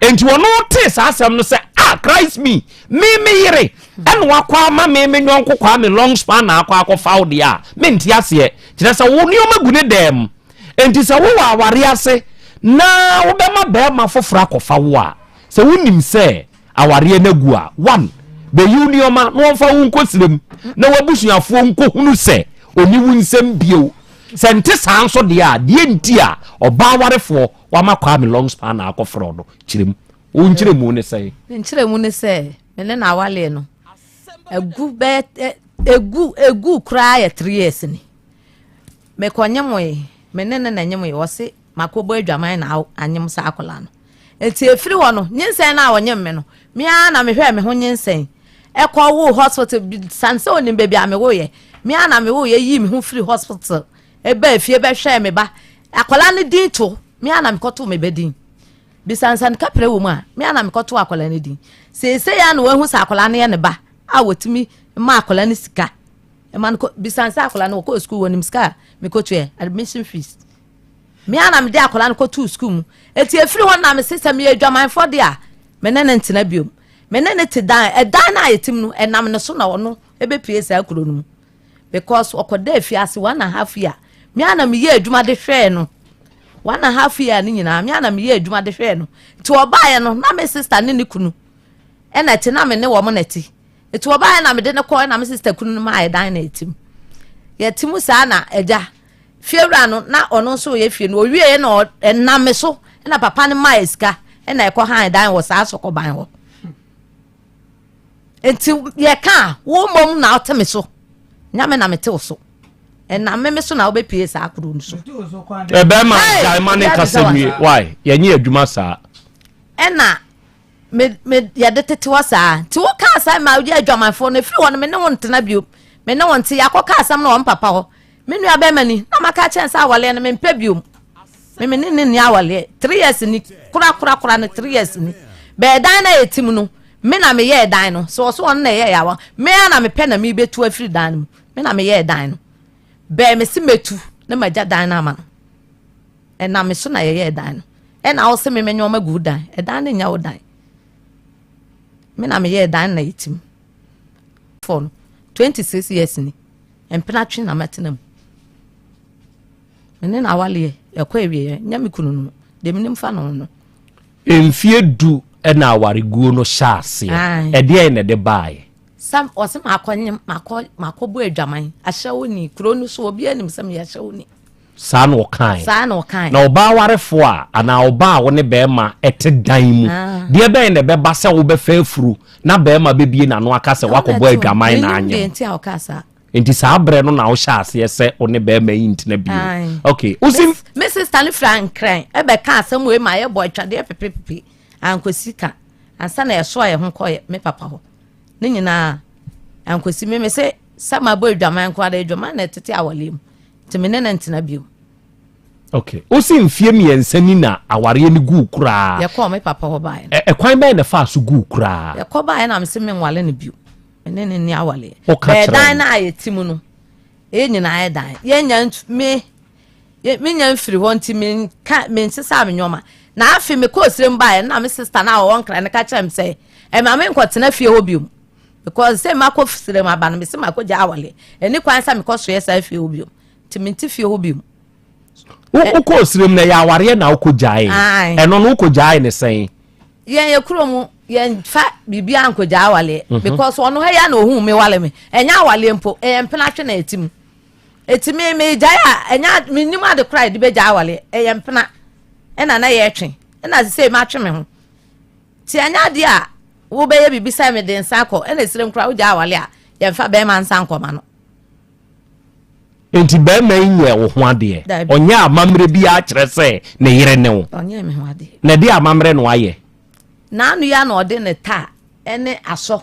enti wono te sa asem no se Christ me yire en wakwa ma me nyonko kwa me long spanner akwa akofawo de a me nti ase kire se wo ne omagune dem enti se wo aware ase na wo be ma be ma fofora akofawo a se wonim se aware na gu a 1 be unioma no fa wo nkosirem na wabusuafo nkohunu se oni wunsem bio sente sanso de a de enti a oba warefo wa makwa me long span akofro do kirem o nkiremu ne sei nkiremu ne sei mele na awale no egu kra ya 3 years ni me konyemoy menene na nyemoy wose makobo adwaman na anyem sa akola no eti efiri ho no nyensen na awonyem me no me a na me hwe me ho nyensen ekọ wo hospital sanse onim baby amewo ye me ana me wo ye yi me ho free hospital ebe afie be hwe me ba akola ne din to me ana me koto me bedin bi sansan kapre wo mu a me ana me koto akola ne din se ya na wo hu sa akola ne ye ne ba a wotimi ma akola ne sika e man ko bi sansa akola ne ko school wonim sika me koto ye admission fees me ana me de akola ne koto school mu eti efiri ho na me system ye adwaman for dia me nene ntina biom menene te dan edan na yetim no enam ne so na wono ebe pie sa akuro no because okoda afiase 1.5 year me ana me ye adwuma de hwe no 1.5 year ni nyina me ana me ye adwuma de hwe no ti obaye no na me sister ne kunu ena te na me ne wo mo neti ti obaye na me de ne ko na me sister kunu no ma edan na yetim sa na eja fiewra no na ono so ye fie no owie na enam so na papa ne ma eska ena ekọ han edan wo sa so ko ban ho enti ye ka wo mom na oteme so nyame na mete so na me so na obepie sa akuru nso e be ma ga ma ne kasemi why ye nyi adwuma sa na me ye de tete wa sa ti wo ka sa ma odi adwamanfo no firi won me ne won tena bio me ne won ti yakoka asam na won papa ho me nua be mani na maka chen sa awale no me mpe bio me ni awale 3 years ni kura ne 3 years ni be dan na yetim no me na me ye dan no so on na ye yawa me na me pe na me betu afiri dan no me na me ye dan no be me si metu na magya dan na ma no na me so na ye dan no na wo se me menyo magu dan dan na nya wo dan me na me ye dan na yitim for 26 years ni empena twi na matenam mene na awale ekwa ewie nya me kunu no de me nimfa no no emfie du na aware guo no shaase e de na de bae sam ose makobo adwaman ahyewo ni kuro no so obi anim sam ya hyewo ni saa no kan na oba warefo ana oba wo ne bema ete dan mu de ben ne beba se wo be fafuru na bema bebie na no aka se wakobo adwaman na anya enti akasa enti saa bre no na wo shaase se one bema yinti na bi okay usim Mrs. Stanley Frank Cran ebe ka asem we ma ye boy twade pepepe ankosika ansa na yeso ye ho koye me papa ho ne nyina ankosi me se sama boy dwaman kwa da dwaman na tete awalem timene na ntina bio okay usim fie miensa ni na aware ni gu kura ye ko me papa ho bae kwan bae na fa so gu kura ye ko bae na me se me nwale ne bio ene ne ni awale be dan na ayetimu no e nyina aye dan ye nya me nya mfiri ho nti men sesa me nyoma na afi me ko sire mbae na me sister na won kra ne ka chem say e ma me nkotena fie ho biom because say ma ko sire ma ba no me se ma ko ja awale eni kwan sa me ko so yesa fie ho biom ti me nti fie ho biom wo ko sire na ya aware na ko jae eno no ko jae ne sen ye kuromu ye fa bibia anko ja awale because ono he ya na ohun me wale me enya awale mpo e mpena twe na etim etime me jaya enya minim ade cry de be ja awale e mpena ena na ye twen ena se ma twe me ho ti anya de a wo be ye bibisa me de nsanko ena sirem kra wo ja awale a ye mfa be ma nsanko ma no enti be ma nwe wo ho ade onya amamre bi a kire se ne yire ne wo onya me ho ade na de amamre no aye na anu ya na ode ne ta ene aso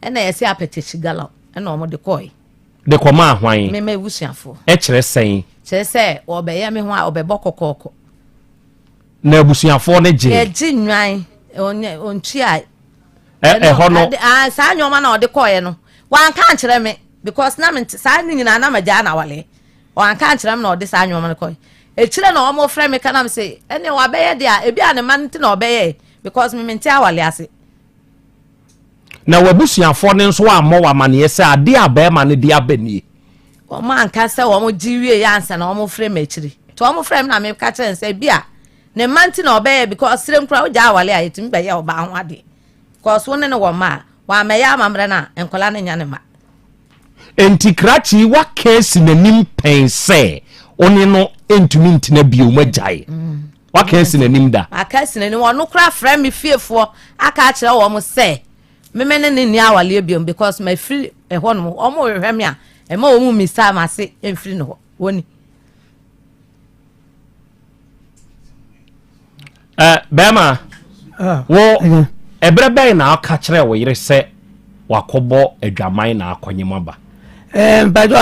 ena ye se apetichi gala ena omo de koi de koma hwan me busuafo e kire sen kire se obeye me ho a obebo kokoko na busuafo ne je e ji nwan onchi a hono sa nyoma na ode koye no wan kan kire me because na me sa nyina na maja na wale wan kan kire me na ode sa nyoma na koye e kire na omo frɛ me kana me se ene wa beye de a ebi ane man ti na obeye because me menti awale ase na wabusuafo ne nso ammo wamane se ade abema ne dia banie o man ka se wo mo jiwie ya ansa na wo mo frɛ machiri to wo mo frɛ me na me ka kire nse bia ne manti na obeye because sirem kra wo ja awale a yetimi be ya oba ho ade because wo ne wo ma wa me ya amamre na enkola ne nya ne ma enti krachi wa case nanim pense oni no entumi ntina bio magyae wa case nanim da akase nanim wo kra frɛ me fiefo aka kire wo mo se memene ne ni awale biom because my free ho no omo hwehwe me a e ma omu misa ma se emfiri no woni bema wo ebrebe na aka kire wo yire se wakobo adwaman na akonyema ba mpajo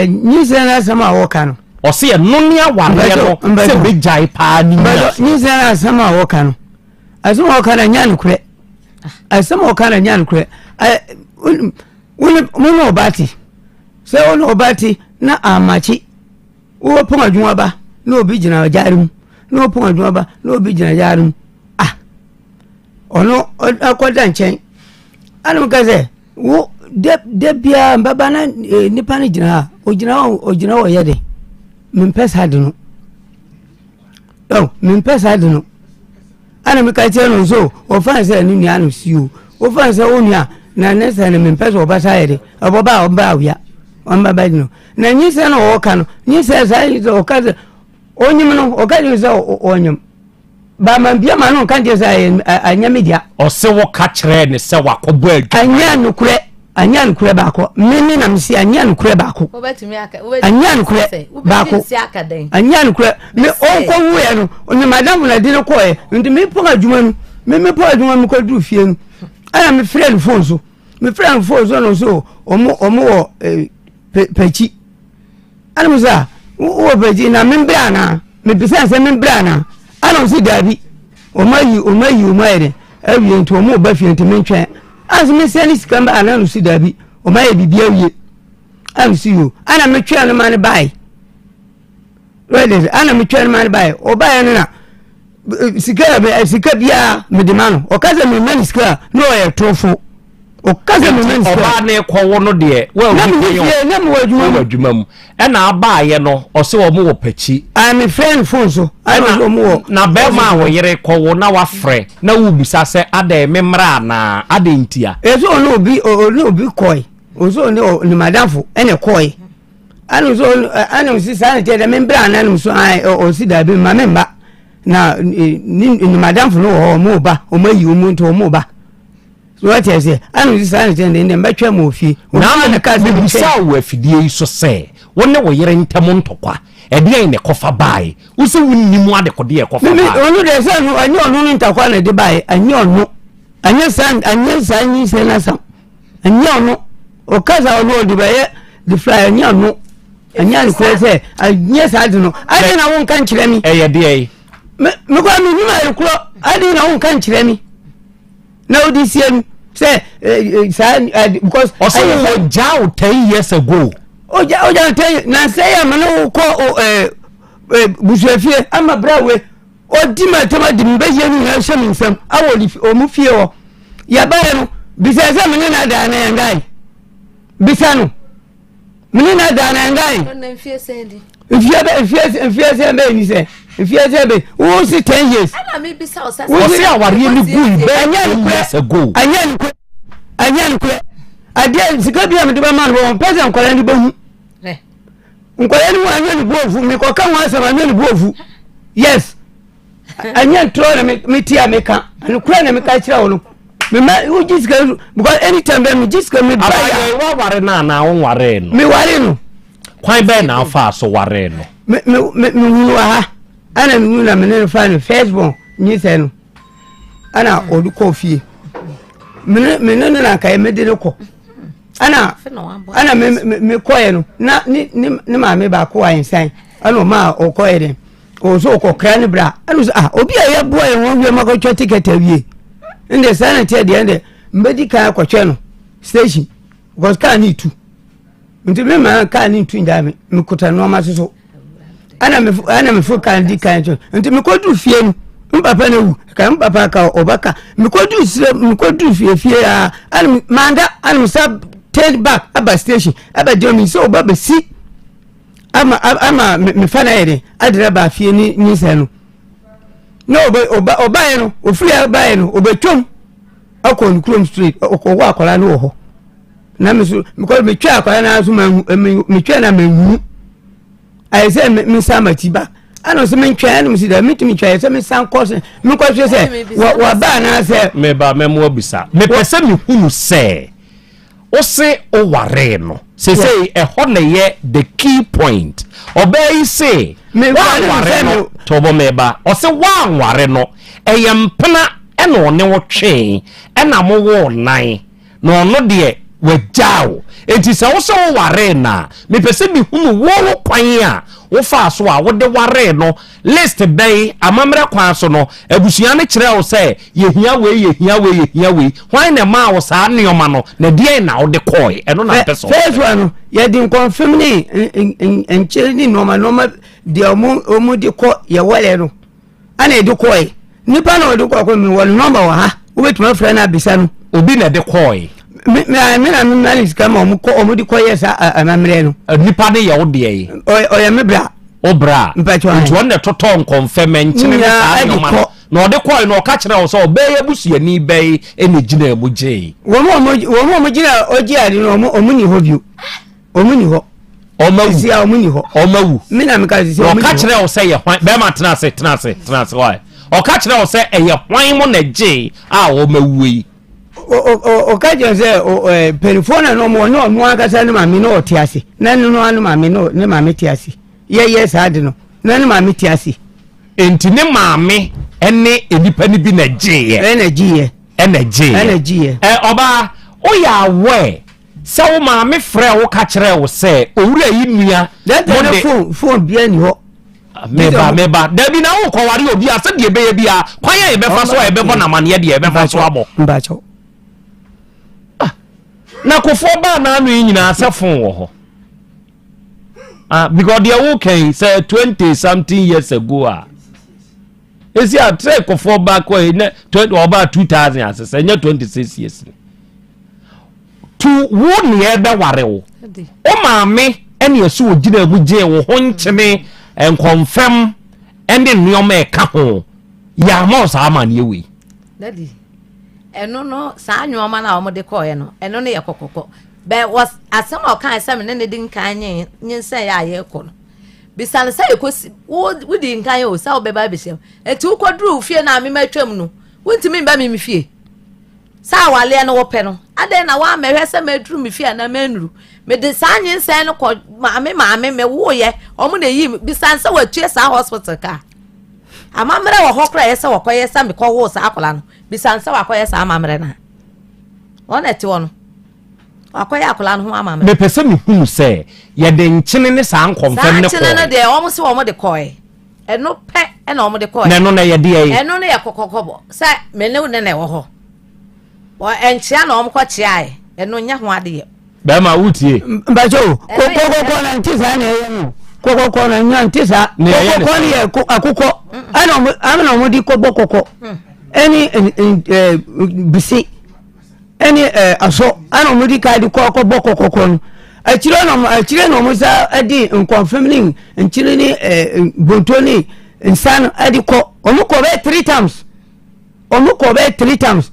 nyise na sama wo kanu o se ye no ne aware no se bejai pa ni nyise na sama wo kanu asoma wo kana nyane kure asema okana nyan kure uno obati se uno obati na amachi wo ponga dwuma ba na obi gina jarum na ponga dwuma ba na obi gina jarum ono akoda nchen anum kaze wo de bia baba na nipa na gina ha ogina wo yede mempesa de no mempesa de no ana me ka tie no so o fan se ni anu siu o fan se onia na nesa na me pese o ba saide oboba awia on ba ba no na nyi se no o ka no nyi se sai o ka onyim no o ka ni se onyim ba man bia ma no kan tie sai anya media o se wo ka kire ne se wakobo adu anya nkure baako mimi na msi anya nkure baako anya nkure baako anya nkure me onko wuye no oni madam na dine ko e ndi me po adwuma no me po adwuma me ko du fie no ana me friend phone so no so omo pechi ana mo sa wo pechi na me bra na me bisa se me bra na ana so dabi o mayi awie nto omo ba fie nti me ntwen as me send scam ana no si dabi o ma ye bibia wie am si you ana me twa no man bai ready ana me twa no man bai o bai no na sika bia me de mano o kaza me man sika no ye trofo o kasa me men oba na ekwo no de we na me wadwuma mu e na aba ye no o se wo mo wo pachi I'm friend phone so I don't know na be ma wo yere kwo na wa frɛ na wo bisa se ada me mra na ada ntia eso no obi koi ozo ni madamfo ene koi anu so anu si sa na de me bra na anu so o si da bi ma me mba na ni madamfo no ho mo ba o mayi o mo nto mo ba so what I say anu si sa na de ne mbetwa mo fi na na ka bi bisa wo afidie so se wonne wo yere ntam ntokwa ede ne kofa bae wo se wonnimu ade kode e kofa bae onu de se no anyi onu ntakwa na de bae anyi onu anya san ni se na sam anyi onu o kaza onu de bae the fly anyi onu anya ni ko se anya sa de no ade na won kan kire mi eye de eye me ko mi ni ma ekuro ade na won kan kire mi na odi sie mi say because also jaw 10 years ago oja tell na say am no ko busuafie ama brawe odi matema di mbeje ni na hye nsam awoli o mu fie ho ya ba no bisa se me na da na ngai bisa no me na da na ngai na fie sendi fie se be ni se fie se be wo si 10 years ana me bisa o sa o se awari ni bu be anya ni kure ade sika bia me de ba man wo pese nkwala ni bahu nkwala ni anya ni bofu me ko kan wa sama anya ni bofu yes anya tro na me tia me kan ani kure na me ka kira wo no me ma wo jisika because anytime be me jisika me buy wa ware na wo ware no me ware no kwan be na afa so ware no me hu ha ana me hu na me ne fa no Facebook ni se no ana odu kofi me na kai me de ko ana me koye no na ni ma me ba ko ansan ana ma o koye de o so ko kra ni bra ana obi a ya boye won hwe ma ko twa ticket awie inde sanity de ende mbedi kan ko twa no station because kan ni tu nti me ma kan ni tu nda me kuta no ma so ana me fu kan di kan twa nti me ko du fie no mpapa na wu ka mpapa ka obaka me ko du fie a ana manda ana sab take back aba station aba jomi so baba si ama me fana yede adira ba fie ni se no no oba ye no ofiri aba ye no obetwom akon Chrome Street okwo akola no ho na me so because me twa akola na so me twa na manwu ai se me sama ti ba ano se me twa na me si da me twa se me san course me ko se wa ba na se me ba me mo bisa me pese me hunu se o se o ware no se say e ho na ye the key point obey say me ware no tobo me ba o se wan ware no e ye mpena e no ne wo twen e na mo wo nan no no de wagyaw enti se wo se wo ware na me pese me hunu wo kwan a wo fa so a wo de ware no list bay amamre kwan so no abusua ne kire wo se ye hia we hwan na ma wo sa neoma no na die na wo de koi eno na pese first one ye din confirm ni enchiri ni normal de omu de ko ye wale no ana de koi nipa na de ko mi wal number wa ha wo betuma fra na bisa no obi na de koi me na kama omu de ko yes amamre no nipa ne ye wo de yi o ye me bra obra nti won ne toton confirm enchine sa no ma no de koi no ka kire wo so obey abusuani bey ene gina emuje wo mo gina oji ari no omu ni ho bio omu ni ho omawu a omu ni ho omawu me na me ka se omu ka kire wo se ye hwan be ma tena se why o ka kire wo se ye hwan mo na je a omawu yi o ka je se perifona no mo no aka sa ne ma me no otiase na no anu ma me no ne ma me tiase yes ade no na ne ma me tiase enti ne ma me ene enipa ni bi na je ye energy oba o ya we se wo ma me frɛ wo ka kire wo se owura yi nua phone bia ni ho meba dabi na wo kwari obi ase de be bia kwan ya be fa so e be bo na mane de e be fa so abo mbacho na kofo ba na anu nyina ase phone wo ho because they are okay say 20 something years ago esi a trek kofo back way 20 about 2000 ase say 26 years to wo ne ebe ware wo o maame ene yeso ogina mu je wo ho ncheme enkonfem ene nneoma e ka ho ya ma o sa ma ne ewi daddy eno no sa nneoma na o de koye no eno ne ye kokoko be was asem o kan se me ne din kan nyense ya ye ko no bisale say ekosi wo di nkan o sa obeba behye eti ukodru fie na me matwam no wontimi mba me fie sa wale no wo pe no ade na wa mehwe se madru me fie na manuru me de sa nyense no ko maame me wo ye omo na yi bisale say watue sa hospital ka amamre wo hokra ye se wo koye sa me ko wo sa akola no bisale say wa koye sa amamre na wona ti wono akoya akola no ho amamre me pese me hunu se ye de nchene ne sa ankonfem ne ko nchene no de omo se omo de koye eno pe ena omo de koye neno na ye de ye eno ne ye kokokobo se me ne ne wo ho wo enchia na omo ko chia eno nya ho ade ye ba ma wutie mbajo kokoko na ntisa na ye no kokoko na nya ntisa kokoko ni akukọ ana omo di kokoko eni bisi eni aso ana omo di ka di kokoko no achire no mo sa adi nkonfamily nchire ni bontoni insano adi ko omo ko be 3 times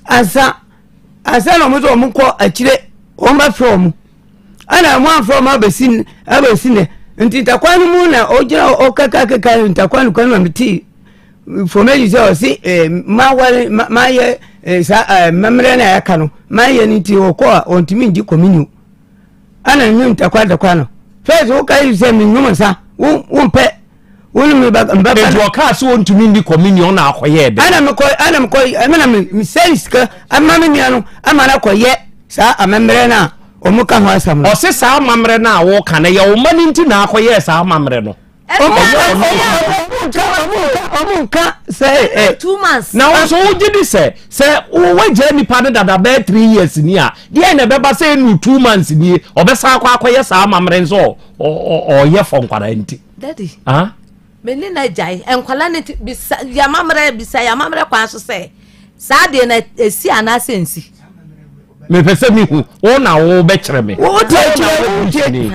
asa no mo so omo ko achire o ma from ana mo from abesin nti takwanu mu na ogira okaka ntakwanu kwanu mti formally so si ma ye sa memre na yaka no ma ye nti okọ ontimi ndi communion ana nyu ntakwada kwano first o kai se mi nyuma sa wo mpe wonu me ba ejo ka so ontimi ndi communion na akoye be ana me sense ka amma me nyano ama na koye sa amemre na omuka ho asam o se sa amamre na wo kana ye o mani nti na akoye sa amamre no omuka say 2 months na wo so ugidi say wo je nipa de dada be 3 years ni a de na beba say nu 2 months ni obesa akoye sa amamre nso o ye fo nkwara nti daddy meni na jai enkwala ne bisa ya mamre kwa so say sa de na esi ana sensi me pese mi hu o na wo be kire me wo tie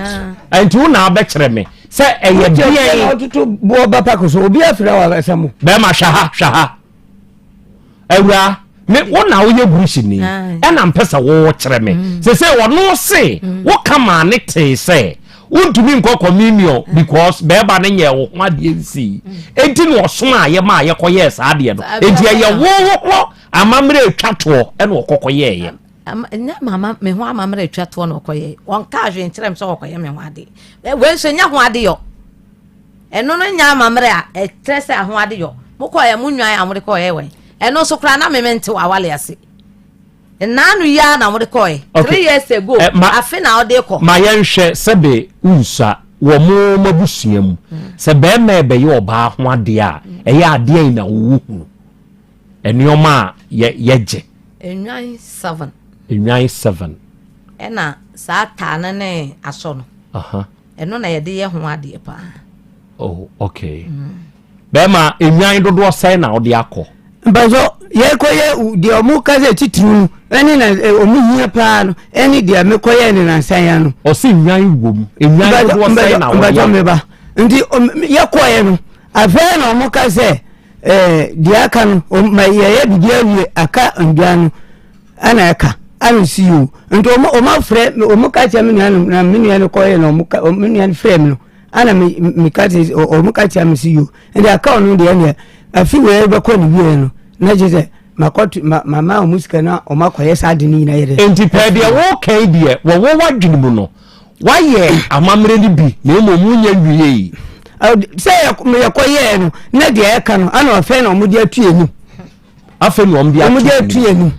antu na be kire me se eye bia otutu bo ba pa so obi afira wa samu be ma shaha awura me wo na wo ye burushi ni e na mpesa wo kire me se wo no se wo kama ne te se untumi nko communion because be ba ne ye wo ade nsi enti no osoma ye ma ye koye sa ade no enti ye wo amamre atwato e no kokoye ye nya mama me ho amamre atwato no koye won ka ahwe nkyerem so koye me ho ade we so nya ho ade yo eno no nya amamre a etrese ho ade yo mo koye munwan amre koye we eno so kra na me mente wa wale ase nanu ya na mo de koye 3 years ago afi na ode ko ma yenhwe sebe unsa wo mo mabusuam se be ma ebe ye oba ho ade a eye ade na wo hu enioma yeje enwan 7 ena sa ta na ne aso no eno na ye de ye ho ade pa oh okay be ma enwan dodo sai na ode akọ bazo ye koye de omu kaze titru eni na omu hia pa no eni de me koye ni na san ya no o si nwan wom enwan dodo sai na bazo me ba ndi ye koye no afa na omu kaze de aka no ma ye bidi awie aka ndwan ana aka anu siyo nto omu frɛ omu kache me na me nua koye no omu nua frɛ me no ana me kache omu kache me siyo ndi aka no de ene afi we be ko ni wie no na jeze makotu mama omusika na o makoye sade ni na yere enti pe de wo kai de wo wadwene mu no waye amamre ni bi na mo munya wie say me koye no na de eka no ana ofe na omudi atuenu afa no omudi atuenu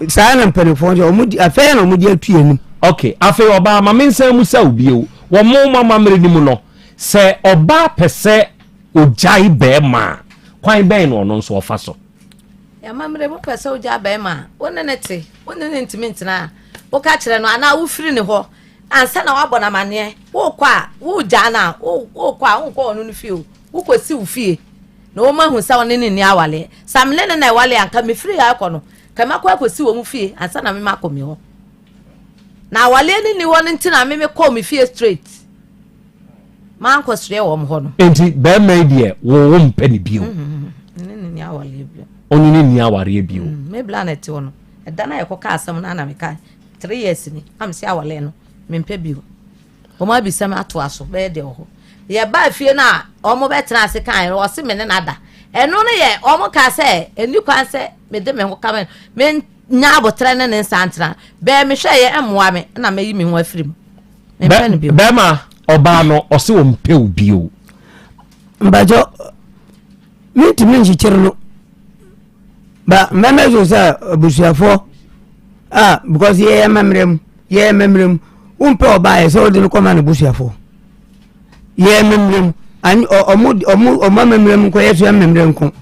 sa na mpelefon je omudi afa na omudi atuenu okay afa oba ma mensa mu sa obie wo mo mamre ni mu no se oba pese ojai be ma kwan ben no no so ofa so ya mamre mo pese ojai be ma wonene intimate na wo ka kire no ana wo firi ne ho ansa na wabọ na mane wo kwa wo jana wo kwa wo onu no fie wo kosi wo fie na wo mahu sa woni ni awale samle na awale anka me firi ya kọ no kama kwa kosi wo mu fie ansa na me makomi ho na wale ni won ntina me call me fie straight man ko sre wo ho no enti be me de wo mpani bio ni awale bio oni ni aware bio me planet wono eda na yeko ka asem na me ka 3 years ni am si awale no me mpe bio o ma bi sem ato aso be de ho ye ba fie na o mo betra ase kan o se me ne nada eno ne ye o mo ka se eni kwan se me de me ho ka me nya abotre ne nsantra be me hwe ye emoa me na me yi me ho afirim me mpe ne bio be ma oba no o se o mpe bio mbajo minti minji cherno ba meme zo sa busuafo because ye memrem umpe oba ye so de ko man busuafo ye memrem an o memrem ko ye so memrem ko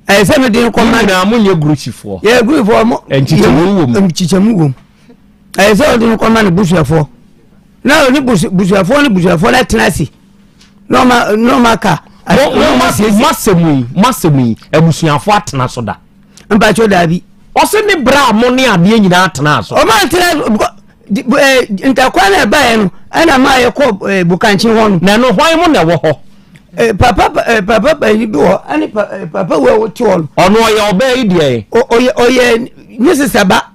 se me de ko man na munye gruchifo ye gruchifo mo enchichemu wom se de ko man busuafo na ni busuafo na tenasi no ma ka masemi ebusuafo atena so da mpacho dabi o se ni bra mo ne ade nyina atena so o ma atena ntakwa na ba ye no ana ma ye ko bukanchi ho no na no hwan mo na wo ho papa ba yi do ani papa wo ti ho ono ye oba yi de oye ni sisaba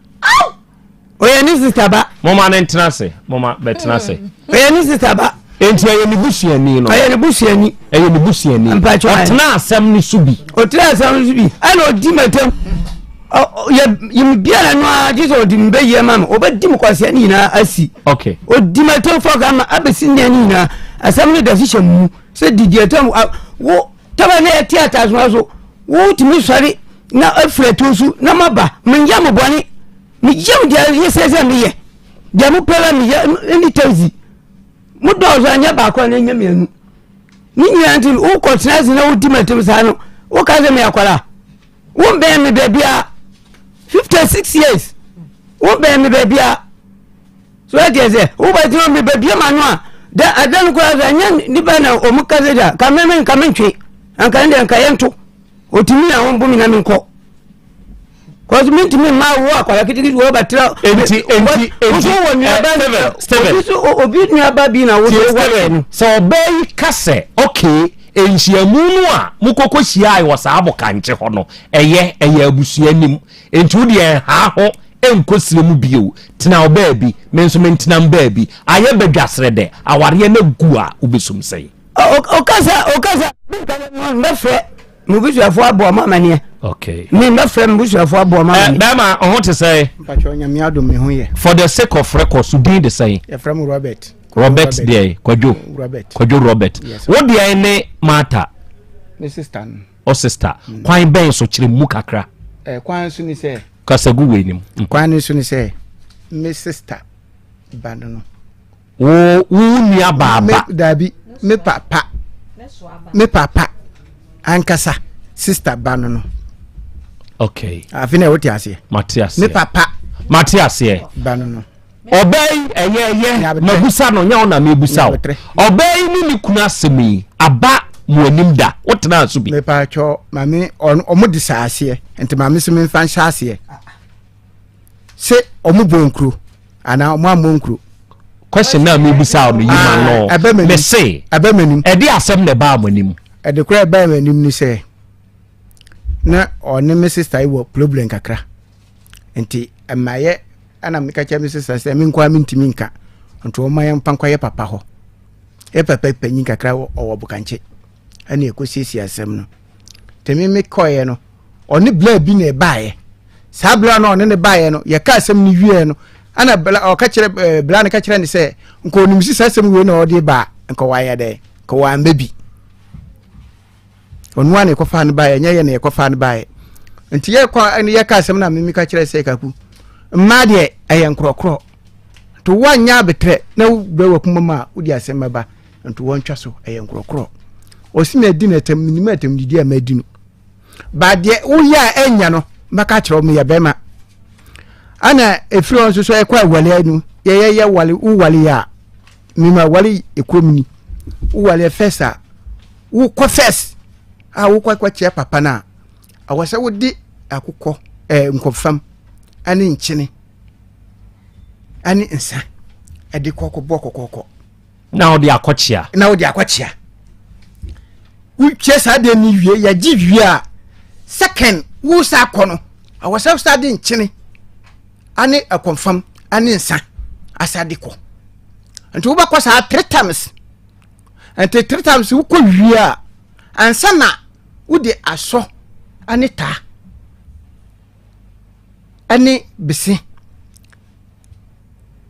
oye ni sisaba mo ma na ntena se mo ma betena se oye ni sisaba enti aye ni busuani no aye ni busuani atena asem ni subi ana odi matem yim biara no a jiso odi mbe ye mam obedi mkwase ni na asi okay odi matem fo ga ma abesi ni na asem ni decision mu se didietam wo taba na theater so wo timi sori na afretusu na maba menja mo boni mi yem dia yesese mi ye dia mu pela mi ye ni tazi mudozo anya ba kwa na nyamianu ni nyanti u ko trazi na u dimatem sa no u ka ze me akwara u be me bebia 56 years u be me bebia so e deze u ba ti me bebia manu a da adan ko za nya ni ba na o mu ka ze da ka me ntwe an ka ndi an ka yento o timi na won bumi na me nko cause me timi ma wo akwara kitiki wo ba tra enti obi ni aba bi na wo so obey kase okay enhyiamu no a mukoko hia ai wo sa abokanche ho no eye abusuanim enti wo de ha ho enkosire mu bio tena oba bi menso mentina mba bi aye badwasre de aware na gu a obesum sei okasa mefre mubusuafo abo amane okay me mefre mubusuafo abo amane dama on to say mpacho nyame adom me ho ye for the sake of record so din the say e from Robert there kwajo Robert what the ene mata my sister sister kwan ben so kire mu kakra kwan so ni say kasagu we nim kwan so ni say my sister banu no wo nia baba dabi me papa ankasa sister banu no okay afina wote ase Matias me papa Matias banu no obey eye mabusa no nya ona mebusa obey ni kuna semi aba muanim da wotena so bi me pa cho mami omo disase enti mami se me fan shase se omo bonkru ana omo amonkru question na mebusa no yima no me say abamanim e di asem ne ba amanim e de kura ba amanim ni say na oni me sister iwo problem kakra enti amaye ana mikacha mi sister say mi nkwa mi ntimi nka nto ma ye mpankwa ye papa ho e papa panyin kakra owo bukanche ani ekosisi asem no temi me koye no oni bla bi na baaye sa bla no oni ne baaye no ye ka asem ni wie no ana bla o ka kire bla ne ka kire ni say nko oni misi asem we na odi ba nko wa ye de ko wa mbebi onwa ne ko fa ne baaye nya ye ne ko fa ne baaye nti ye ko ani ye ka asem na mi ka kire say kaku mma de ayen krokro to wanya betre na be wakuma ma udi asem ba nto wontwa so ayen krokro osime di na tem ni matem didi amadinu ba de uya enya no maka kire mu ya bema ana efiri on so ekwa wale anu ye wale uwale ya mima wale ekomni uwale fesa u confess u kwa che papa na awase wodi akukọ nkofam ani nchine ani nsa ade kokko na odi akochia wuche sa de ni wie ya gi wie a second wo sa kono awasa sta de nchene ani akonfam ani nsa asade ko nti wo ba kwa sa 3 times ante 3 times wo ko wie a ansa na wo de aso ani ta ani bisi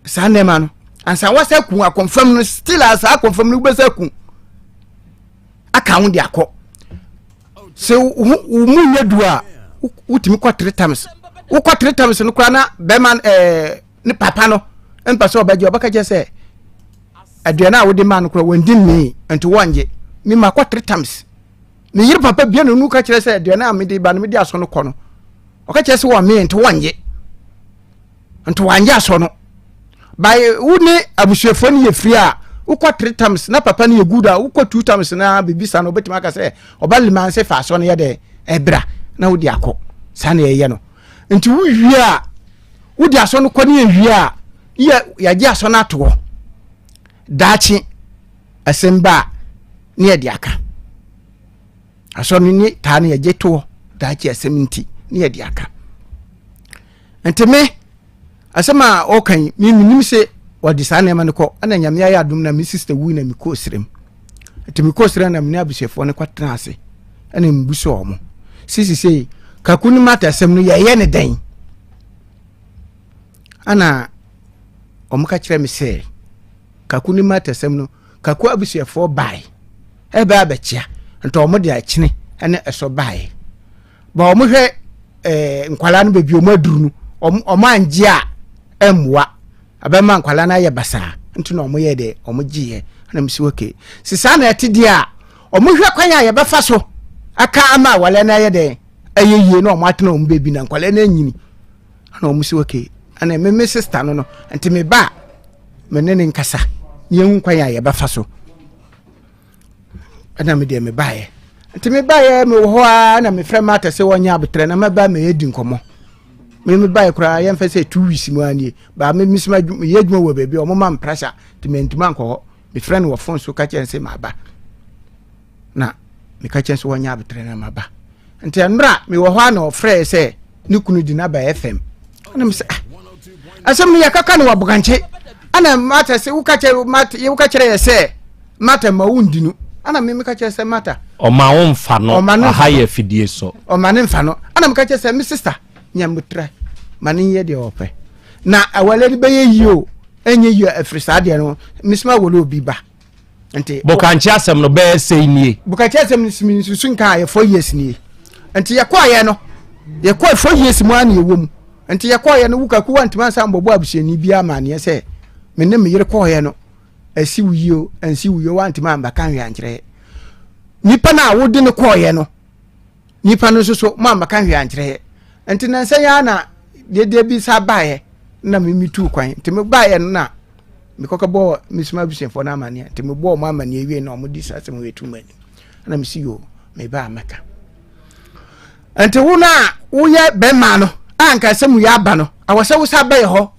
sa nema no ansa wasa ku akonfam no still asa akonfam no besa ku aka wo de akọ se wo mu nyedu a wutimi kwa 3 times wo kwa 3 times no kra na be man ne papa no empa so obaje obaka je se aduana wo de man kra wandi mi enti wonje mi ma kwa 3 times mi yiri papa bia no nu ka kire se aduana me de ba no me de aso no kọ no oka kire se wo mi enti wonje enti wanje aso no by woni abusuefo ni ye free a ukwa 3 times na papa ni ye good a ukwa 2 times na bibisa no betima ka se obali man se fa so no ye de ebra na wodi akọ sa na ye no nti wo hwie a wodi aso no kọ ne hwie a ya gi aso na to dachi asemba ne ye di aka aso ni ta ne ye jeto dachi asemnti ne ye di aka nti me asema okan mi se wadi sana ma ne ko ana nyame ya adum na mi sister wu na mi ko srem ati mi ko srem na mi abusefo ne kwatena ase ana mi buso omo sisi sei kakuni mata asem no ye ne dan ana omo ka kire mi se kakuni mata asem no kaku abusefo bai ebe abechia nto omo de akine ene eso bai ba omo hwe nkwala no bebi omo aduru no omo anje a emwa abema nkwala na ye basa nti no omo ye de omo giye na msi oke sisa na etidi a omo hwe kwanya ye befa so aka ama wale na ye de ayeye no omo atena omo bebi na nkwala na nyini na omo si oke ana me sister no nti me ba menene nkasa ye nkwanya ye befa so ana me de me ba ye nti me ba ye me wo ho a na me frɛ mata se wonya abetre na me ba me yedi nkomo me buy kra yem fa say 2 weeks mu ani ba me misma yedwuma wo bebe o mama pressure timentima nko me friend wo phone so ka chen say ma ba na me ka chen so wonya abetre na ma ba nti anra me wo ho na o frɛ say ni kunu di na ba FM ana me say asem me yakaka na wabukanche ana mata say uka chere mata ye uka chere say mata ma wundinu ana me ka chere say mata o ma wo mfa no aha ye fidie so o ma ne mfa no ana me ka chere say me sister nyamutra mani ye de ope na awale de beye yio enye yio afrisa de no misma wolo obi ba nti bokanchi asem no be sei nie bokanchi asem susu nka ye 4 years nie nti ye kwa ye no ye kwa 4 years mu ani ewom nti ye kwa ye no wuka ku wantima sa mbobo abusheni bia ma ne se me ne me yire kwa ye no asi wuyio ansi wuyo wantima amba kan hwe ankyere nipa na wode ne kwa ye no nipa no so mamba kan hwe ankyere nti na nsa ya na de bi sa bae na me tu kwan nti me bae na me kokabo misuma bisenfo na amane nti me bo mo amane ewie na omo di sasem wetu mani na me si yo me ba amaka nti wo na wo ye be ma no anka semu ya aba no awose wo sa bae ho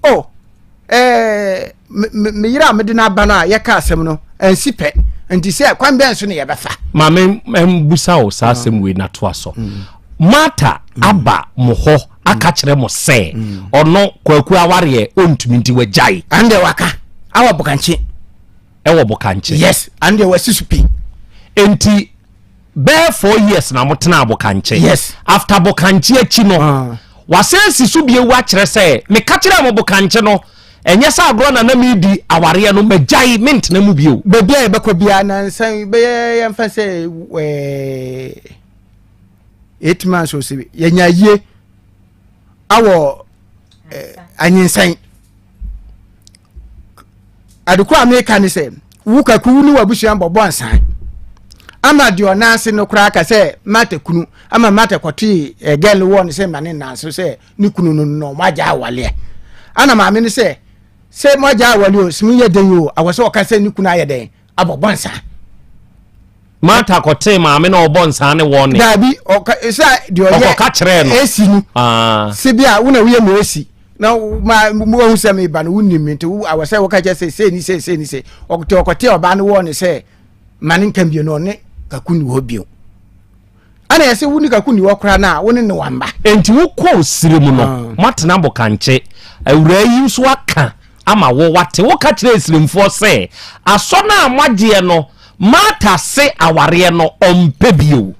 me yira me de na aba no a ye ka asem no ansi pe nti se kwan be nso ne ye befa ma me busa o sasem we na to aso mata aba mo ho aka kire mo se ono kwaku aware ontumi nti wajai ande waka awa bokanche ewo bokanche yes ande wasisupi enti be 4 years na motena bokanche yes after bokanche achi no wasensi so bie wa kire se me ka kire mo bokanche no enye sa agro na mi di aware no majai mint na mu bio bebia e bekọ bia na nsan be ye mfa se 8 months o se yenya ye awo anyinsan adukwa America ni se wuka kunu wabusu ambobo ansan ama dio nanse no kra ka se mata kunu ama mata kwoti girl won se mane nanso se ni kunu no maja awale ana ma me ni se maja awale o simu ye den yo awose o ka se ni kunu ayeden abobo ansan mata kote maame na obo nsa ne won ne dabi o sa dio ye ka kire no esi ni sibia una wiye mo esi Now, my won't say me, but wouldn't mean to. I was say, what I just say, or to a tell Ban one say, Manning can be no ne, Kakuni will be. And I say, wouldn't Kakuni walk around now, wouldn't know one back. And you call Sirimuno, Matanabo canche, a rare use waka, ama what catch this room for say, a sona magiano, Mata say our riano on pebio.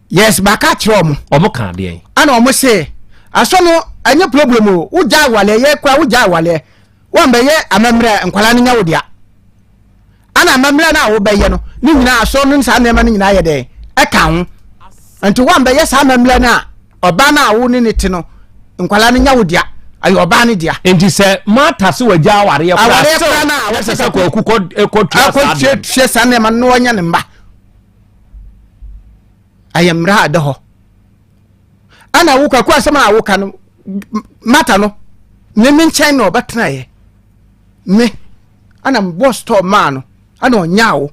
Yes, back at Rom, Omokandi. And almost say, I saw no any problem. Uja wale ye kwa uja wale. Wambe ye amemre nkwala nya wodia. Ana amemre na wo be ye no. Ni nyina aso no nsa na ma ni nyina ye de. E ka ho. Enti wambe ye sa amemre na oba na wo ni ti no. Nkwala nya wodia. Ayo oba ni dia. Enti se mata se waja aware ye kwa. Aware na wo se ko ekotwa sa. Akotwe sa na ma no nya ne mba. Ayemra adaho. Ana wuka kwa sama wuka no mata no ne menchen no betena ye me ana boss store man no ana onyawo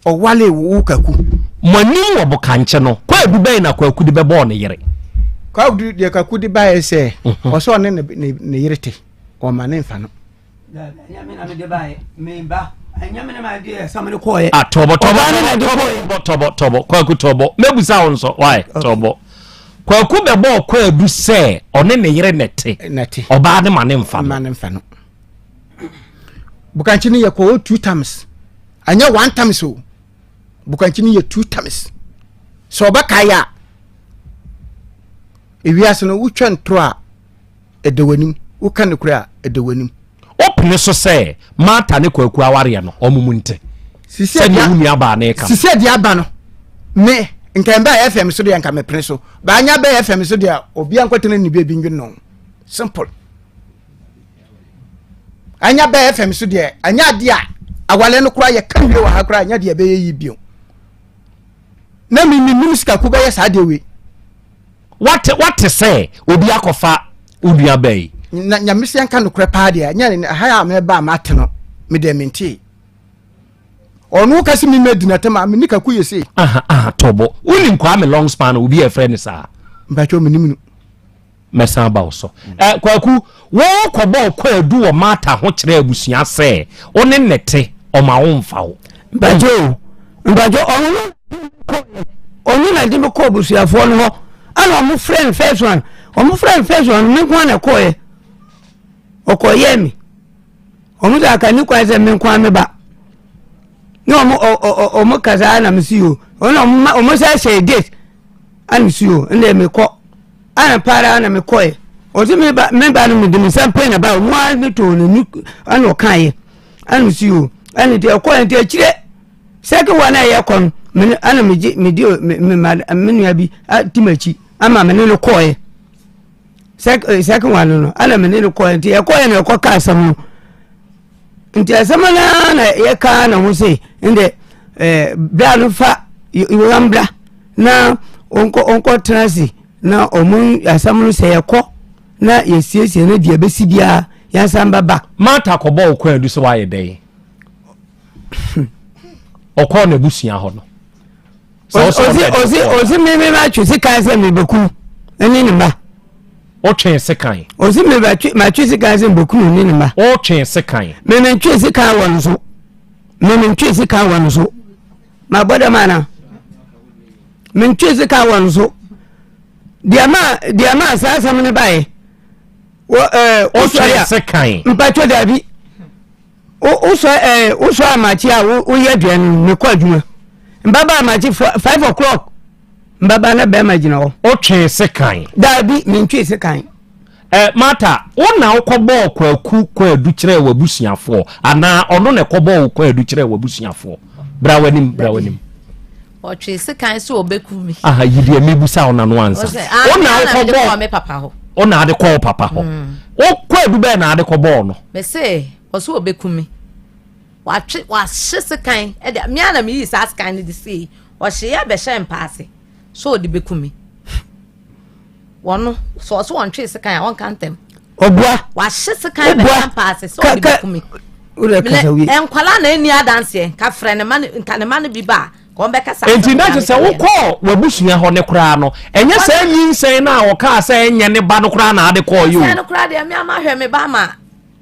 o wale wuka ku mani wo bokanche no kwa edu ben na kwa akudi be bo ne yere kwa edu de ka kudi ba ye se o so ne yere te o ma ne mfa no nya me na me de ba ye me ba anya me na ma de samane ko ye tobo kwa akutobo mebusa won so why tobo kwaku bebo kwa edu se one ne yere nete oba de mane mfa no bukanchi ni ye ko 2 times anya 1 time so bukanchi ni ye 2 times so oba kaya ewiase no wutwa ntro a edewanim wuka ne kura edewanim opne so se mata ne kwaku aware no omumunte sise dia uni aba na eka sise dia aba no me nkamba FM so dia nka me pren so ba anya ba FM so dia obi ankwetene ni be binwi no simple anya ba FM so dia anya dia awale no kura ye kan we wa ha kura anya dia be yi bio na mi sika ku ba ye sa de we what say obi akofa odua bai na nyamisi anka no kura pa dia anya ha me ba mate no me de menti onu kasi mi medina tema me nika ku yesi tobo uni nkwa me long span obi e friend sa mbacho me nimunu mesa ba so kwaku wo kobo kwa edu wo mata ho kire abusua se one nete o ma wo mfa wo mbacho onu na dimi ko abusua fo no ho ana mo friend first one me kwa na ko ye okoye mi onu da ka ni kwa se me kwa me ba no omo kaza na msiyo ona omo say date an msiyo nde me ko ana para na me ko e ozi me ba no me de sample na ba mo me to no an o kan ye an msiyo an de ko en de chire seke wana ye kon me ana me nua bi timachi ama me no ko e seke wana no ana me no ko e de ko e na ko ka asam no nti asamana na ye ka na ho se inde bra no fa iwambra na onko transi na omun asam no se ye ko na yesiesie na dia besi bia ya samba ba mata ko bo ko adu so waye dey okọ na busia ho no ozi me ma twisi kan se me beku eni ni ba o twen sekan ozi me ba ma twisi kan se beku ni ni ba o twen sekan me twisi kan won so me twisi kan won so ma boda mana me twisi kan won so dia ma sa me ne bae o twen sekan mpacho dabi o so amachi a wo ye duan me kwa adwuma mbaba amachi 5 o'clock mbaba na be magina ho o twen sekan dabi me ntwe sekan mata wona ukọbọ kwaku kwa adu kire wabusuafo ana ono na ekọbọ kwa adu kire wabusuafo bra wanim o twe sekan so obekumi yidi emebusa ona no ansa wona ukọbọ me papa ho ona ade kọ papa ho o kwa adu be na ade kọbọ no me say o so obekumi wa sekan e de me ana me yi sa sekan ni de say o hye ya be hye mpaase so de bekumi wono so won twe sekan won kantem obua wa hye sekan be mpaase so de bekumi ure kasa wi enkwala na eni adanse ka frɛ ne man bi ba kombeka sa enti na je se wo ko wabusua ho ne kra no enye sa nyinsen na wo ka sa enye ne ba no kra na ade ko yo no kra de me ama hwe me ba ma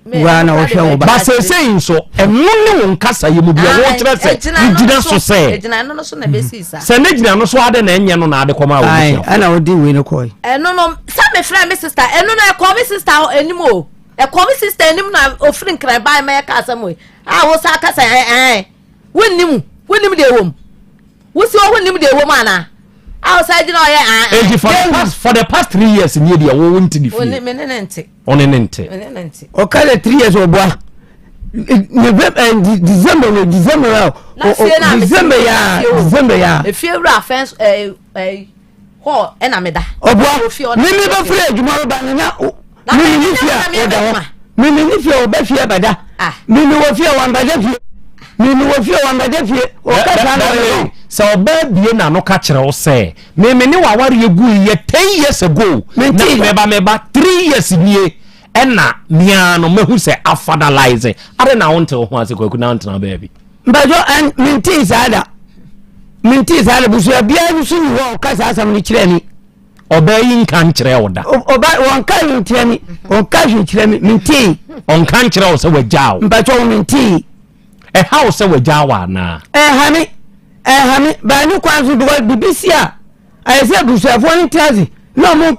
wa na wo hwe wo ba se so enu ne wo nkasa ye mu bia wo kire se gina so se gina no so na besi sa se ne gina no so ade na enye no na ade ko ma wo ai ana wo di we no ko eno no sa me fra me sister eno na ko me sister enimo ko me sister enim na ofrin kran ba me ka asam we wo sa ka sa wonnim de wom wo si wo wonnim de wom ana outside no ye for the past 3 years ni dia wo wonti di fi onenente o kale 3 years oboa December ya efieura fence ho ena meda oboa mimi ba free adwuma ba na mimi ni fie o ba fie bada mimi wo fie wan bada fie mimi wo fie wan bada fie o ka ta na so oba bie na no ka kire wo se mimi ni wa ware egu ye 10 years ago na meba 3 years nie ena mia no mehu se affordalize ade na wonte ho ase kwaku na wonte na baby mbajo an minti sada busu bia busu wo ka sa asam ni kire ni oba yin kan kire wo da oba won ka yin kire ni on ka yin kire mi minti on kan kire wo se wajao mbajo minti how se wajawa na hami ba ni kwanzu do BBC a ayese busu afo ni tazi no mu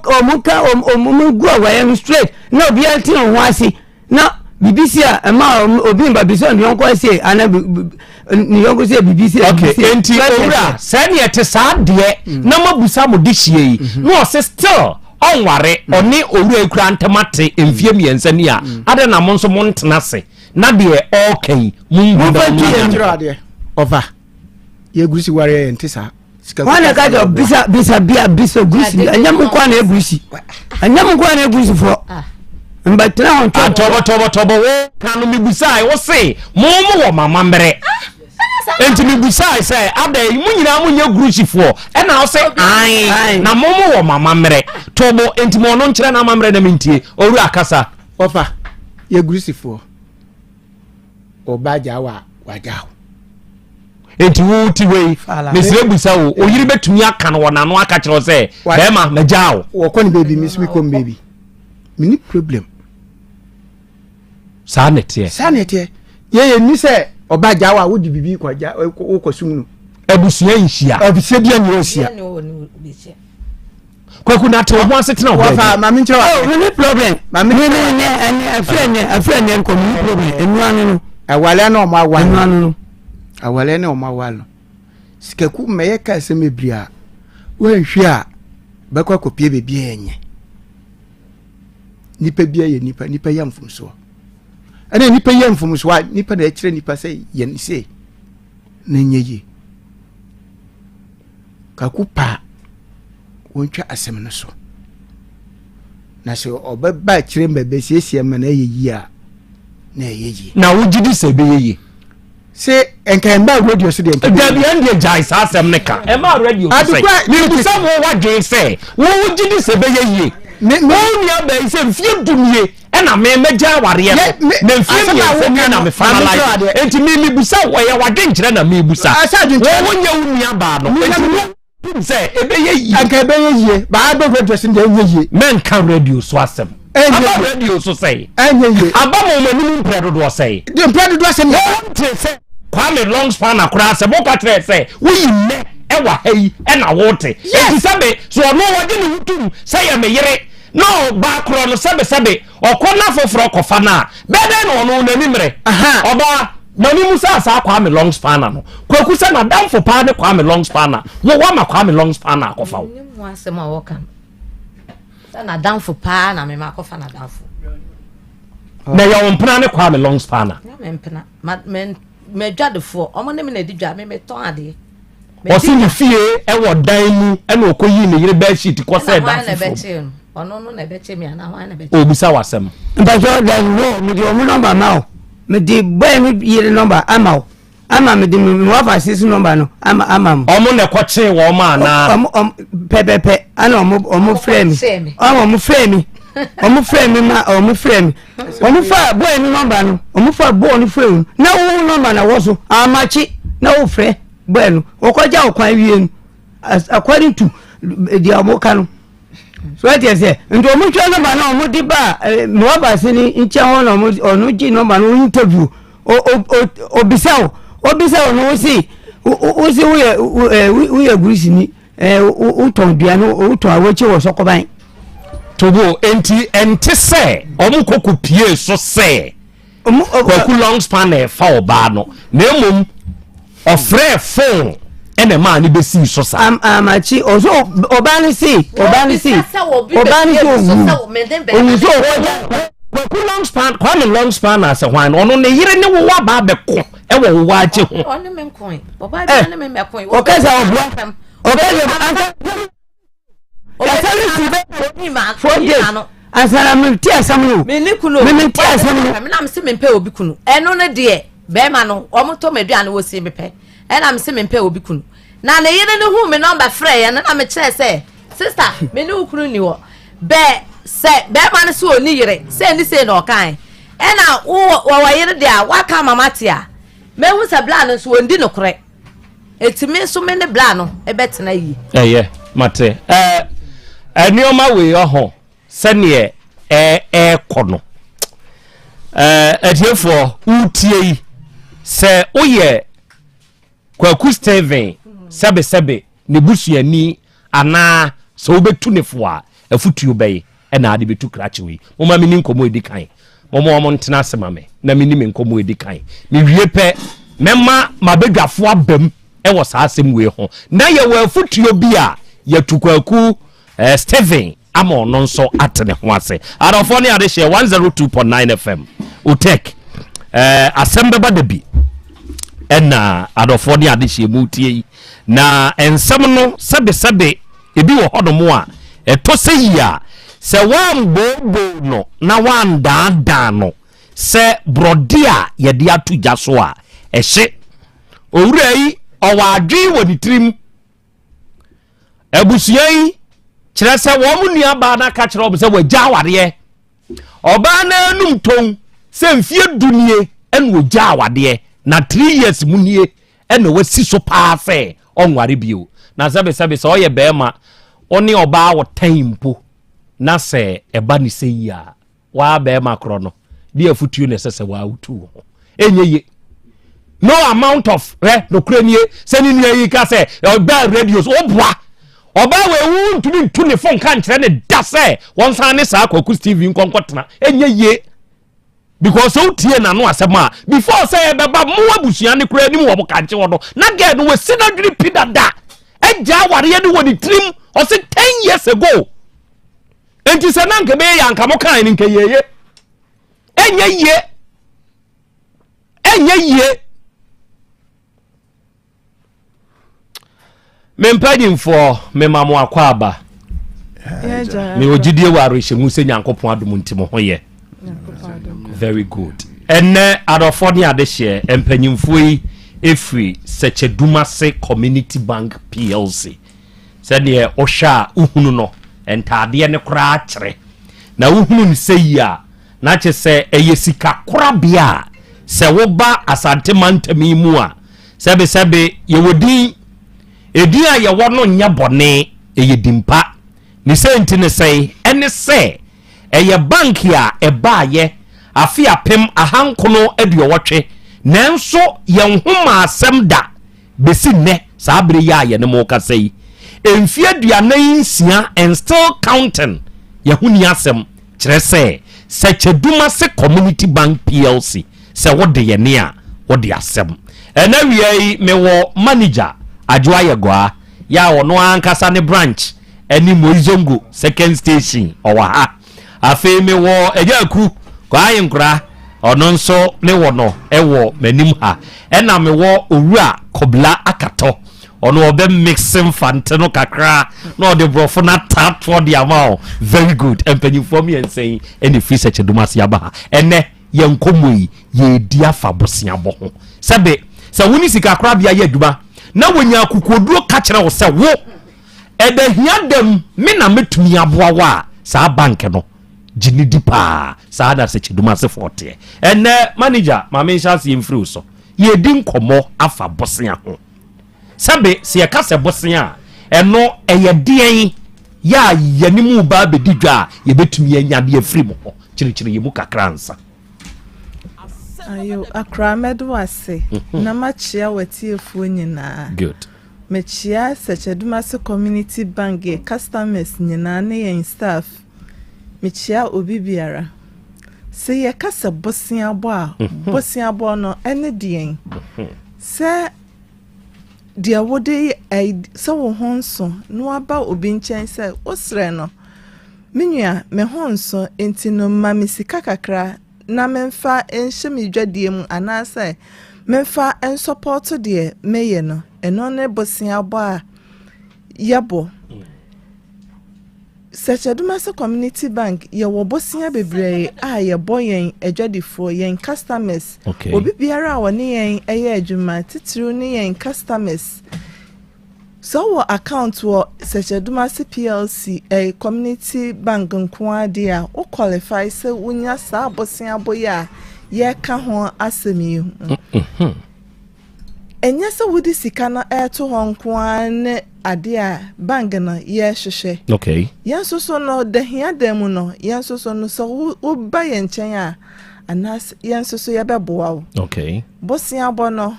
go away straight no be altin on wasi na BBC a ma obi mba bison ni onko say ana ni onko say BBC okay enti owura sani ete saade na mabusa mo dihie no se still onware oni owura ekura ntamate emfie miensa ni a ade na mo nso mo ntena se na de okay mungu da mo over ye gusi ware ntisa wana kajo bisa gusi anyam kwa na egusi fo mbatena on tobo wo kanu mi busai wo se momo wo mama mbere enti mi busai se ade munyina munye gusi fo e na wo se ai na momo wo mama mbere tobo enti mo no nkire na mama mbere na mintie oru akasa ofa ye gusi fo obaja wajao enti wo ti we mesire busa wo oyiri betumi aka no wona no aka kire se be ma majao wo ko ni baby miss we come baby mini problem sanete ye ni se obaja wa wo di bibi kwaja wo kosum no abusua nhia abusua bia ni osia kwaku na te wo asetena wo fa mami nche wa mini problem mami ne afrene ko mini problem enu anu no awale na o ma wa enu anu no awale na o ma wa no sikaku meye ka se mebria wo nhwe a bakwa kopie bebi enye nipa bia ye nipa ya mfumso ana nipa ya mfumso nipa na ekire nipa se ye nse na nyeyi kakupa wontwa asem no so na so obeba kire mbebe siesie ma na yeyi a na yeyi na wugidi se be yeyi se enka mba radio so de enka da bi ande jai sa asem ne ka emba radio so say ni busa mo wadwe se wo wugidi se be yeyi me nya be se fie dumie e na me meja ware na fie mi na me finalize enti mi busa wo ye wadwe nkire na me busa wo nya unia ba no enti se ebe yeyi anka ebe yeyi ba do radio so de yeyi men kan radio so asem aba radio so say aba mo manu mpredo do say de mpredo do say se Kwame long span akura se boka tre se wo yime e wa hai e na wote enti sabe so no wode ne hutum say ya meyere no ba kro no sabe okona foforo kofa na bebe no no na nimre oba mani musa sa Kwame long span no kwaku se na damfo pa ne Kwame long span wo wa ma Kwame long span akofa wo mu asema wo kan na damfo pa na me ma kofa na damfo na ya wompna ne Kwame long span na me mpna me dwadefo omo ne me na didwa me ton ade osi ni fie e wo dan mu e na okoyi ne yire ba sheet ko se da ono no na beche me ana hwan na beche obisa wasem mbajo da no me di omo number ma o me di boy me yire number ama o ama me di me wa fa sis number no ama omo ne ko che wo ma na pepepe ana omo frame omo frame omo frame ma omo frame omo fa boy ni number no omo fa boy ni frame na wo number na wo so amachi na wo frɛ bueno okoja okwan wie according to the amokano so what you say ndo mo twa number na mo di ba mo ba sini nche ho na mo onu ji number no interview obisa no si o si we agree ni o ton bia no o ton awoche wo sokoban tobo enti se omo kokopie so se kwaku long span e fa oba no na emom ofre phone ene ma ni besi so sa amachi ozo obani si obani so kwaku long span kwani long span as hwan ono ne yire ne wo wa ba be ko e wo wa ache ho ono men coin baba bi na me coin okaza obua okaza asara mti asamnu meni kunu mti asamnu me na mse me pɛ obi kunu eno ne de be ma no omoto meduane wo si me pɛ ɛna mse me pɛ obi kunu na ne yene ne hu me number frɛ ya na me kyerɛ sɛ sister me ne kunu ni wo be sɛ be ma ne so oni yere sɛ ni sɛ na ɔkan ɛna wo yere de a waka mama tia me hu sɛ bla no so ondi no korɛ etimi so me ne bla no ebetena yi mate enioma we oho sene kono etiefo utie se oye kwaku Steven sebe ne busuani ana so obetu nefo a afutuo bɛyi na ade betu krachewi moma meni nkomo edikan moma ntena asema me na meni me nkomo edikan me wie pɛ mema mabedwafo abam wo saa asem we ho na ye wa afutuo bi a yatukwaku Steven ama ono nso atene ho ase arafo ne ade hye 102.9 FM Otec Asem Beba Dabi ena arafo ne ade hye mutie na ensem no sebe ebi wo hodomo a eto seyi a se wan bobo no na wan daadaa no se brode a ye de atoja so a ehye owura yi owadwe woni trim ebusuai kire se wo mu nua ba na ka kire obse wagya awade oba na anum ton se mfie dunie en wagya awade na 3 years munie en wasi so pa fe onware bio na sebe se oye bema oni oba wo tempo na se eba ni se ya wa bema kro no dia futuo ne se wa utu enye no amount of no krenie se ni nua yi ka se oba radios obwa oba we wu ntumi ntu ne phone kan kire ne da se won san ne sa kwaku TV nkonkotena enye ye because so tie na no asema before say beba mo abusua ne kura ni mo mo kanche wodo na get no we sinadri pidada eja ware ye ni woni trim o se 10 years ago enti se na nke be ya nka mo kan ni nke ye enye ye mempadin for me mamo akwaba me ogidie waro hyemu se nyankopon adom ntimo ho ye very good enne adofo ne ade hye empanyimfoi efri Sechedumase Community Bank PLC se ne ohwa uhunu no entade ne kura kire na uhunu ne seya na che se eyesika kura bia se wo ba asante mantami mu a sebe yewodi edi a ye wono nya bone eyedimpa ni senti ne sei ene se eye bank ya eba ye afia pem ahankono aduowotwe nanso ye nhoma asem da besi ne sabre ya ye ne mo ka sei emfi aduanan nsia and still counting ye huni asem kire se Sechedumase Community Bank PLC se wode ye ne a wode asem ena wiei mewo manager Ajwaye gwa ya ono ankasa ne branch eni Moizongo second station owa ha afi me wo ejaku kwa yinkura ono nso ne wono ewo manim ha ena me wo owura kobla akato ono obe mixing fanteno kakra no de brofo na tap for the amount very good empany for me and saying any free Sechedumase aba ene yenkomoi ye dia fabosia bo ho sebe se woni sika kra bia ye aduma na wonya kukoduro ka kire wo se wo ede hiadem me na metumi aboa wa sa bank no jinidi pa sa da Sechedumase forte ene manager ma me sha se mfiri so ye di nkomo afa bosia ho sabe se yɛka sɛ bosen a ɛno ɛyɛ deɛn ya yɛnimu ba bɛdi dwa a yɛbɛtumi yɛnya de afiri mu hɔ kyerɛkyerɛ yɛ mu kakra nsa ayo akra medo ase na machia watiefuo nyinaa good mechia Sechedumase community bank customers nyinaa ne yɛn staff mechia obi biara se yɛ kasa bosen abo a bosen abo no ene deɛn se dia wode se wo honso no aba obi nkyɛn sɛ osrɛ no menua me honso enti no ma me sika kakra na memfa enhye me dwadie mu anase memfa en support de meye no eno ne bosen abo a yebo Sechedumase community bank ye wo bosen bebree a ye boyen adwadifo yen customers obi biara a woni yen eye adwuma titiru ni yen customers so wo account wo Sechedumase PLC a community bank nko ade a o qualify se wonya sa bosen aboya ye ka ho asemi enya se wodi sika na eto ho nko ane ade a bank na ye hwehwe okay yan so no de hia dem no yan so no so wo ba ye nchen a anas yan so ye beboa wo okay bosen abo no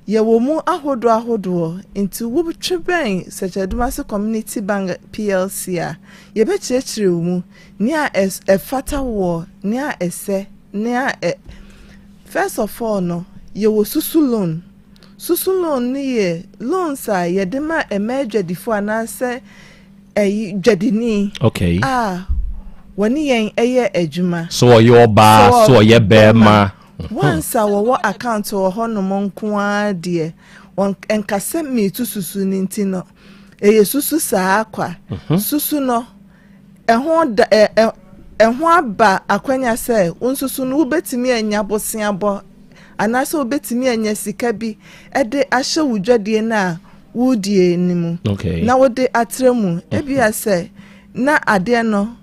ye wo mu ahodo nti wo betwe ben Sechedumase community bank PLC a ye be kyerɛkyerɛ wo mu ni a efata wo ni a ese ni a first of all no ye wo susu loan ni ye loans a ye de ma emergency anase dwadini okay woni yen eye adwuma so ye oba so ye bema once wo account wo hono monko ade won enkase me tu susu ni ntino eye susu saa akwa susu no eho aba akwanya se onsusu no ubetimi anya bosen abo anase obetimi anya sika bi ede ahye wudwadie na wudie nimu na wode atremu ebia se na ade no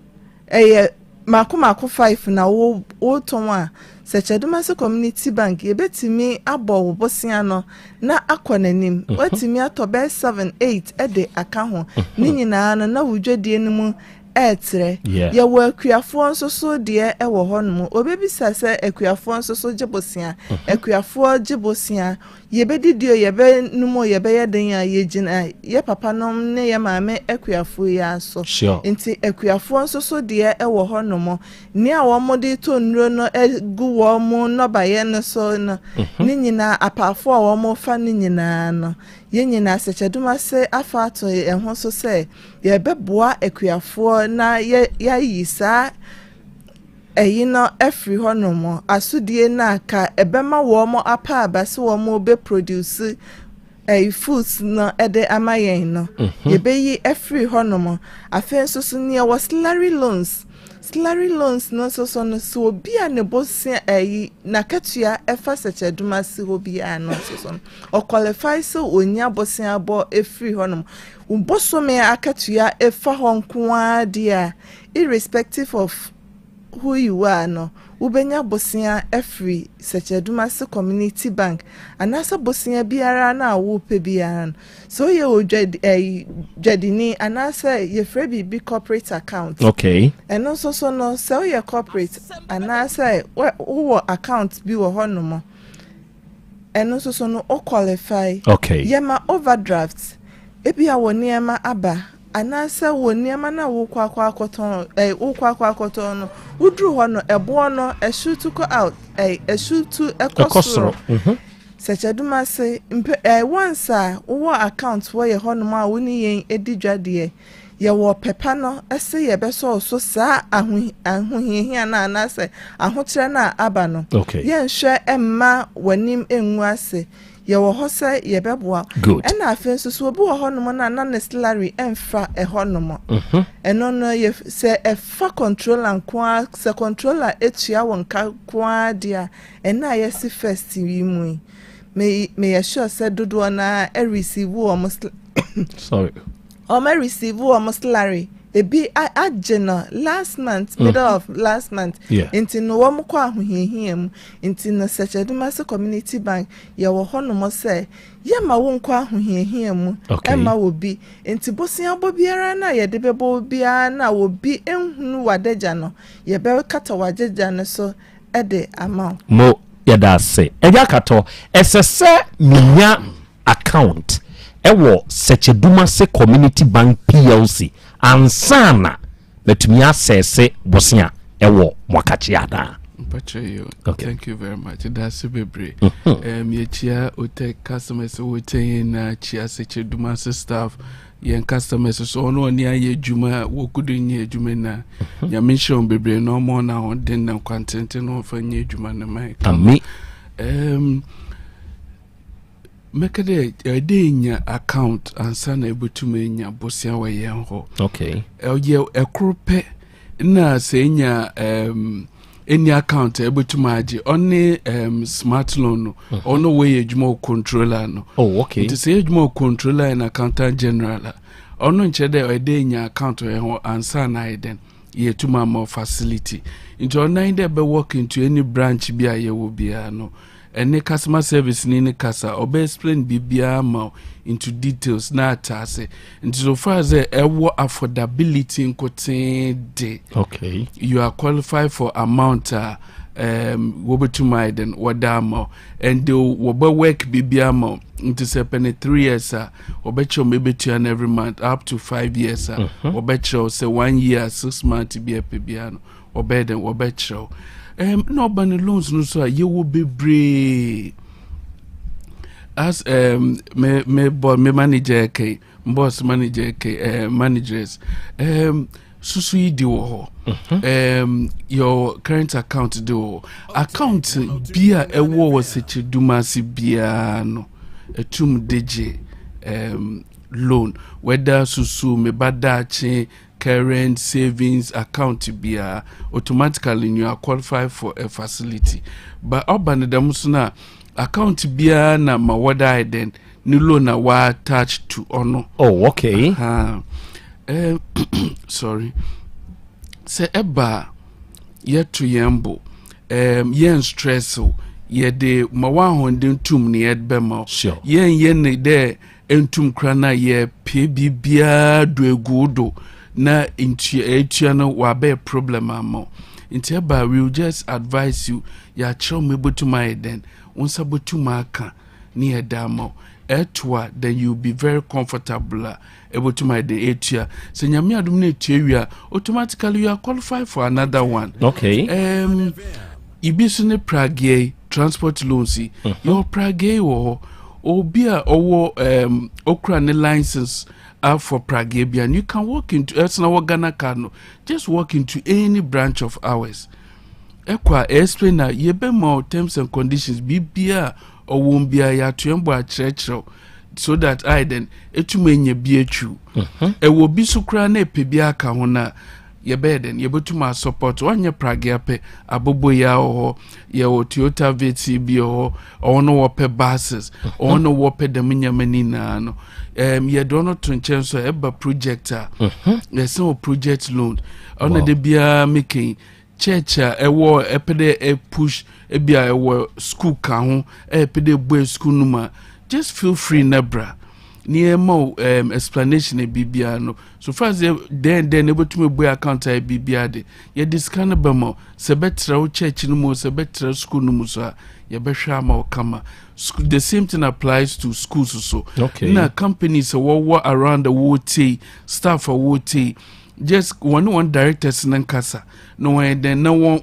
eye mako 5 na wo ton a Sechedumase community bank ebetimi abo wo bosen no na akonanim watimi atobe 7-8 ede aka ho ni nyina na wudwadie nimu etre ye wo akuafo nsoso de e wo honom obebisa se akuafo nsoso gebosia akuafo gebosia ye bedidio ye be numo ye be yeden a ye gina ye papa nom ne ye maame akuafo ya so nti akuafo nsoso de e wo honom ni a wo mode to nro no egu wo mo no ba ye no so no ni nyina apafo a wo mo fa ni nyina no ye nyina Sechedumase afato ehwo so se ye beboa akuafo na ya yisa eyino every honomo asudie na ka ebema wo mo apa abase wo mo be produce foods no ede amayen no ye be yi every honomo afenso so ne was salary loans no so no so obi a ne bosia na katua efa Sechedumase obi a no so o qualify so onya bosia abo every honomo umboso me akatua efa honko adia irrespective of who you are no ubenya bosia every Sechedumase community bank anasa bosia biara na wo pe biara so ye o jadini anasa ye free bi corporate account okay and also so no so ye corporate anasa wo account bi wo hono and also so no o qualify okay ye ma overdraft ebia woni ema aba anasa woni ema na wo kwakwa akoton no udru ho no ebo no eshutu ko out eshutu ekosoro Sechedumase once wo account wo ye hono ma woni yen edidwade ye wo pepa no ese ye beso so saa ahohihia na anase ahokyere na aba no ye nhwe emma wanim enwu ase ye wo hose ye beboa ena afenso so obi wo hono na na salary emfa hono eno no ye se efa controller nko se controller etua wonka kwa dia ena ye si first wi mu me ye sure se dodo na receive o sorry o me receive o salary ebi agena last month middle of last month into no wo mko ahohiahia into no Secheduma se community bank ye wo hono mo se ye ma wo nko ahohiahia mu e ma wo bi into bosia bobiara na ye de bebo bia na wo bi enhunu wadeja no ye be kata wadeja no so e de amount mo yada se eja kato esese minya account ewo Secheduma se community bank PLC ansana betumi asese bosia ewo mwakachi ada. Thank you very much. That's a bebre. Chia Otec customers wote na chia Secheduma staff yen customers so no nia ye juma wo kudu nye juma na ya mention bebre no more na on den na content no fa nye juma na mai. Ami mekade nya account ansana ebutume nya bosia wa yen ho. Okay. Ye ekrope na se nya any account ebutume age only smart loan no ono we ejuma controller no. Oh, okay. It say ejuma controller and accountant general ono nchede nya account we ho ansana iden ye tuma more facility into online dey be work into any branch bia ye wo bia no. Any customer service ni kasa obe explain bibia ma into details na atase into so far as ewo affordability nkotin de. Okay, you are qualified for amount wobetuma den wadamo and do wobe work bibia ma into say 3 years obecho mebetu every month up to 5 years obecho say 1 year 6 months bia pebiano obeden obecho no ban loans no so ye wo bebre as me manager k boss manager k managers susu yi di wo your current account do account bia ewo wo Secheduma si bia no etum deje loan whether susu me badachi current savings account bia automatically you are qualified for a facility but urban damsuna account bia na mawada then ni loan na wa attached to ono. Oh, okay. Sorry se eba yetu yembo yen stress ye de mawa hondin tum ni edbema sure yen ne de entum krana ye pe bibia do egudo na into no wa be problem amo into ba we will just advise you ya chow me botuma then once botuma aka ni edamo etwa then you be very comfortable able to my the etia so nyame adum na etia automatically you are qualified for another one. Okay. Ibisu ne Prague transport loans your Prague or obia owo okra ne license for Prague and you can walk into Esna Ghana Kano just walk into any branch of ours ekwa explain na yebe more terms and conditions bibia owombia ya tuembo a church so that I then etumenye biechu ewo bisukra na epebia ka ho na yebe den yebetuma support wanye Prague ape abobo ya ho ye o Toyota VT bi ho ono wo pe buses ono wo pe demnyamani na no ye dono tunchenso eba projector yes no project loan ono de bia making church ewo epede push ebia ewo school ka ho epede boy school numa just feel free nebra near mo explanation e bibia no so far as then able to me boy account e bibia de ye discount ba mo se betra o church no mo se betra school no mo so ye behwa ma o kama the same thing applies to schools so okay na companies wo around the world staff world just one directors nan kasa no then no one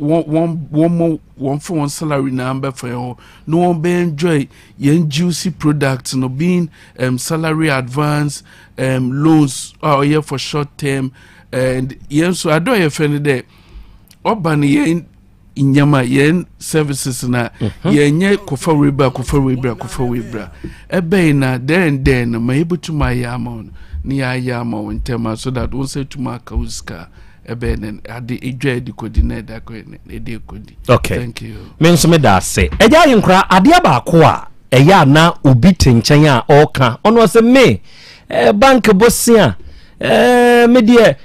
for one salary number for you no one be enjoy yen juicy products no being salary advance loans or yeah for short term and yen so I don't have any there urban yen inyama yen services na yen kofa webra ebe na then ma able to my amount ni ayama wentema so that we say to marka uska ebenen ade edwa di coordinator ko ede kodi. Okay, thank you. Men so me da say eja yenkra ade abaako a eya na obi tenchen a oka ono se me bank bosia me de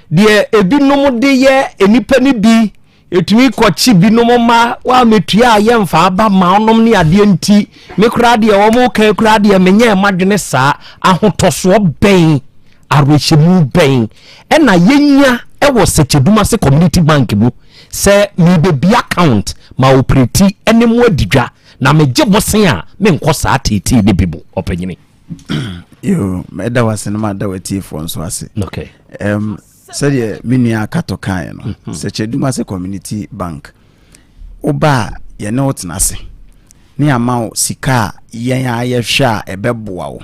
ebinom de ye enipa ni bi etumi kwachi binom ma wa metua ye mfa aba ma onom ne ade nti me kura de wo mo kan kura de menye madwene saa ahotoso ben arwechemu ben na yenya ewo Sekeduma se community bank bu se me be account ma operate enemu adidwa na megye bosen a me nko saa tete de bibu opanyini yo meda wase na mada wati fo nso ase okay sɛ menua akato kan no Sekeduma se community bank oba ye ne wotena ase ne ama sika yen ayehwe a ebeboa wo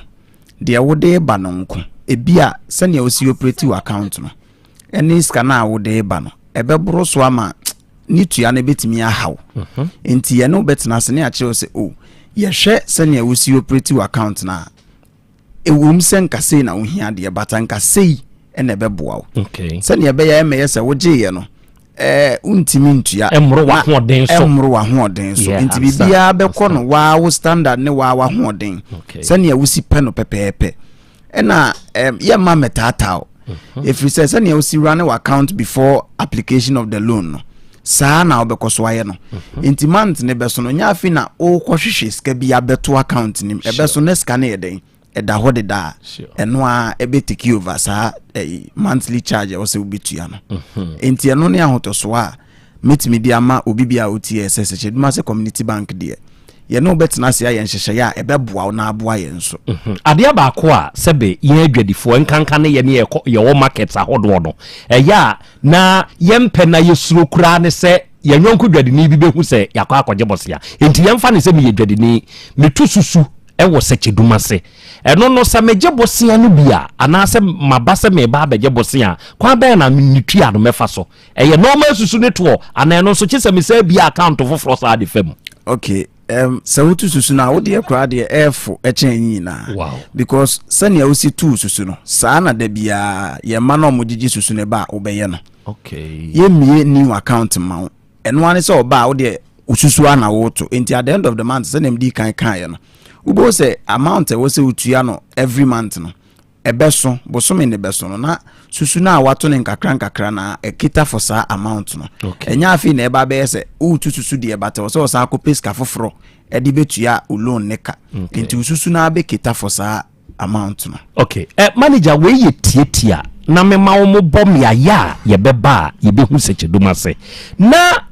de wode ba no nko ebia sɛ ne osi operate account no eni sika na wode ba no ebeboro so ama ni tua na betimi ahaw enti ye no betena ase ne a kire se o ye hwe sɛ ne osi operate account na ewum sɛ nkase na ohia de bata nkase ene beboa wo okay sɛ ne be ya eme ye sɛ woje ye no untimi ntua emro wa hoden so enti bibia bekɔ no wa wo standard ne wa hoden sɛ ne wosi pɛ no pepepe ena ye ma metata if you say sɛ ne wosi run your account before application of the loan no saa na obekɔso aye no enti month ne beso no nya afi na o kɔhwehwe ska bia beto account nim ebeso ne ska ne yeden eda hode da eno a ebetiki over saa monthly charge o se obetua no enti eno ne ahotoso a metimi dia ma obibia ots Sekeduma se community bank de ye no betena se aye nhyehyɛ ya ebeboa na aboa ye nso ade ba ko a sebe ye adwadifo nkanka ne ye ne ye wo market ahodo no ya na ye mpe na ye suro kura ne se ye nyonko dwadini bi behu se yakɔ akɔgye bosia enti ye mfa ne se me ye dwadini metu susu ewo Sekeduma se eno no sa megye bosia no bia anase mabase me ba begye bosia kwa be na nitua no mefa so eye normal susu ne to ana eno so kyese me sa bia account foforo sa de fam okay sawutu susu na wo de kra de efo echenyi na because sani awusi tu susu no saa na da bia ye ma no mogigi susu ne ba obeye no okay ye mie new account ma eno ane se oba wo de ususu ana wo to enti at the end of the month sani mdi kan ye no ubo se amount e wo se utua no every month no ebeso bosome ne beso no na susu na wato ne nkakra na ekita for sa amount no enya afi na eba be se utu susu de eba te so sa akopes ka foforo e di betua loan ne ka enti susu na be kita for sa amount no okay manager we ye tietia na me ma wo mo bom ya ye beba ye behu Sekeduma se na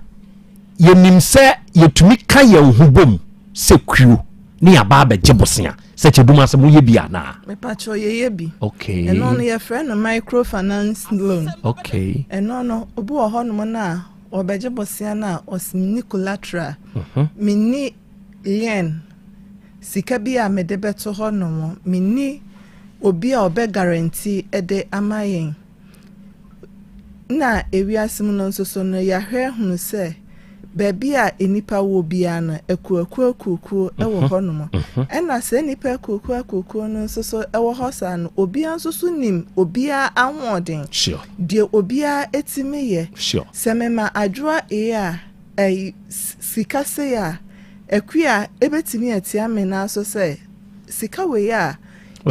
ye nimse ye tumi ka ye hubom se kru ni aba be jebosia Sekeduma se mo ye bia na me pacho ye bi okay eno no ye friend no microfinance loan okay eno no obu ho no na obeje bosia na osini collateral mini yen sika bia me de beto ho no mini obi a obe guarantee ede amayen na ewiasem no nso no ya hwe hunu se baby a enipa wo bia na ekuakuakuku ewo ho no ena se enipa ekuakuakuku no so ewo ho sa no obi anso so nim obi a ahoden sure de obi a etime ye sure se mema adwoa sika se ya ekua ebetimi atia me na so se sika we ya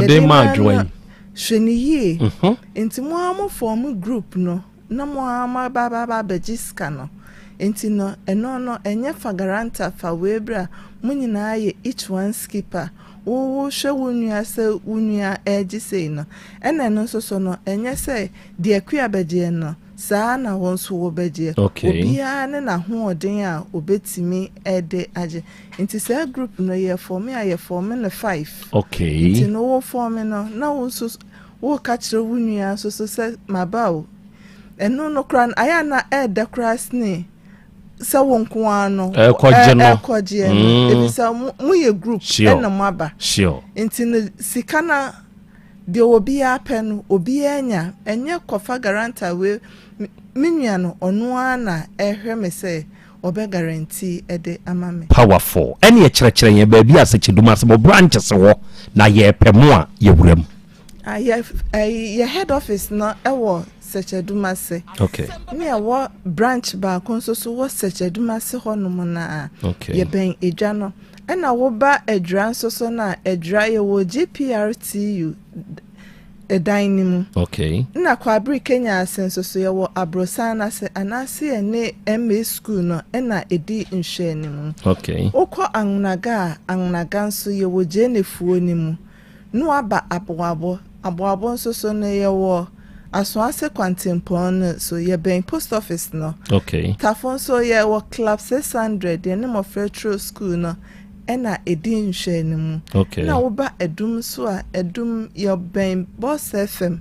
de ma adwoa hweniye ntimo amo form group no na mo ama baba bejiska no enti no eno no enye fa garanta fa webra munyina ye each one skipper wo hwe wonua se wonua ejise no ena no so no enye se de akua beje no saa na wonso wo beje obia ne na ho odin a obetimi ede age enti se group no ye form a ye form no 5 okay enti no wo form no na wonso wo ka kire wonua so se mabawo eno no kran aya na ede krasne sa wonko ano ekoje no ebisa mu ye group na maba sure enti no sika na de obi a pen obi anya enye kofa garanta we menua no ono ana ehwe me se obe guarantee ede amame powerful ene ye kyerɛkyerɛ ye ba bi a Sekeduma se mo branches wo na ye pɛmo a ye wuram ye head office no ewo Sekeduma se okay me awo branch ba konso so wo Sekeduma se honom na ye ben edwa no ena wo ba edra nso so na edra ye wo GPRTU edan ni mu okay na kwabri Kenya asenso so ye wo abrosan na se anase ene MA school no na edi nhwe ni mu okay okọ annaga nso ye wo jenefuo ni mu no aba aboabo nso so no ye wo Aswase Quantimpon so ye ben post office no. Okay. Tafon so ye wo club 600 the name of retro school no. Ena edin hwe ni mu. Okay. Na wo ba edum so a edum ye ben boss FM.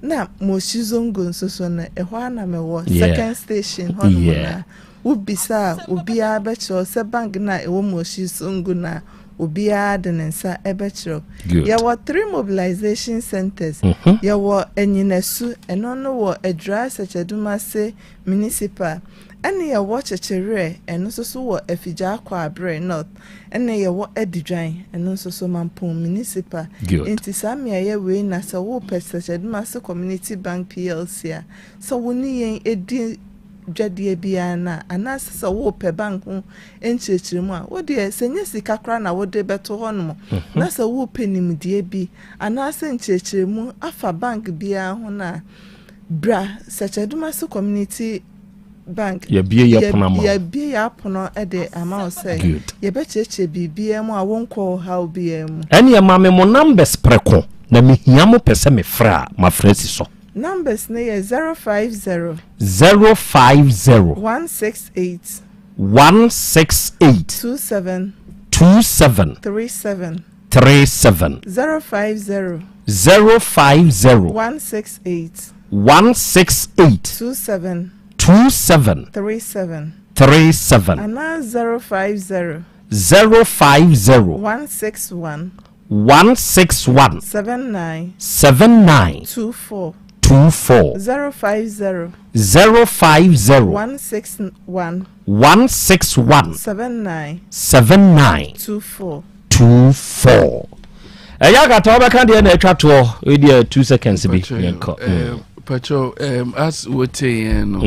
Na Moshizongo nso so no ehwa na me wo second station hono na. Wo bisa obi a be cho se bank na e wo Moshizongo na Obia denensa ebechiro. Ya were 3 mobilization centers. Ya were Enyinesu eno no wo Edra Sechedumase municipal. Ene ya wo Chechere eno so wo Efija Akwa Abre North. Ene ya wo Edidwan eno so Mampong municipal. Inti samia ye we na se wo Sechedumase Community Bank PLC a. So woni yen edi dwadie bia na anasa wo pe bank ho enchechiremu a wo de senye sika kra na wo de beto hono na sa wo pe nimdie bi anasa enchechiremu afa bank bia ho na bra Sechedumase community bank ya bia pono e de ama o say ye be cheche bibia mu a wonko how bia mu ene ya mame mo numbers preko na mehia mo pese me fra ma fresi so numbers ne 050 168 27 37 050 168 27 37 ana 050 161 79 24 050 161 79 24 eya gata obeka de na atwa to we dey 2 seconds bi yenko Pacho as wote no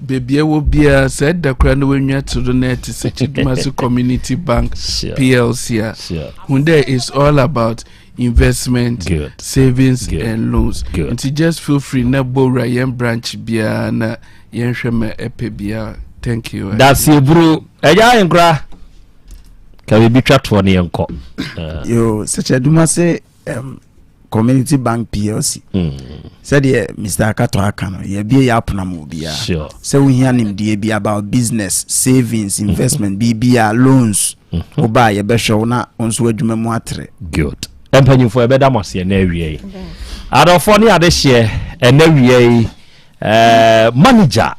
baby wo bia said da kra no wenwa to the net Sechedumase community bank PLC hunde is all about investment, savings and loans. And just feel free na bora yen branch bia na yen hweme epe bia. Thank you. That's you bro. Eja enkra. Ka we bi twatwo ne yenko. Yo Sechedumase community bank PLC. Said Mr. Akato Akano, ye be ya apuna mo bia. Sure. So we hear him dey be about business, savings, investment, bia loans. Oba ye be show na onso adwuma mu atre. Good. Empanyimfo e be da mase na awie. Adofo ne ade hye na awie manager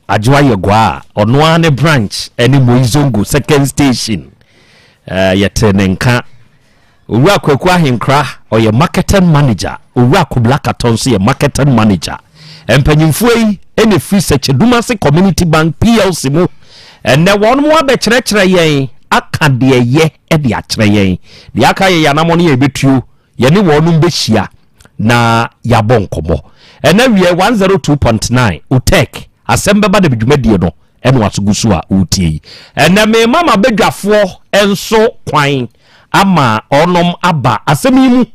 Ajwa Yegwa ono ane branch ene Moizongo second station. Yetenenka Owura Kwaku Ahenkra oye marketing manager. Owura Kublakaton so ye marketing manager. Empanyimfo yi ene free Sechedumase community bank PLC mu. Ene won mo abekyerekere yen aka de ye e de akere yen. De aka ye yanamo ne ye betuo ye ne wonum behia na yabonkomo. Ene wie 102.9 Otec Asem Beba Dabi dwumadie no eno asogusu a utie. Ene me mama bedwafo enso kwan ama onom aba asemi mu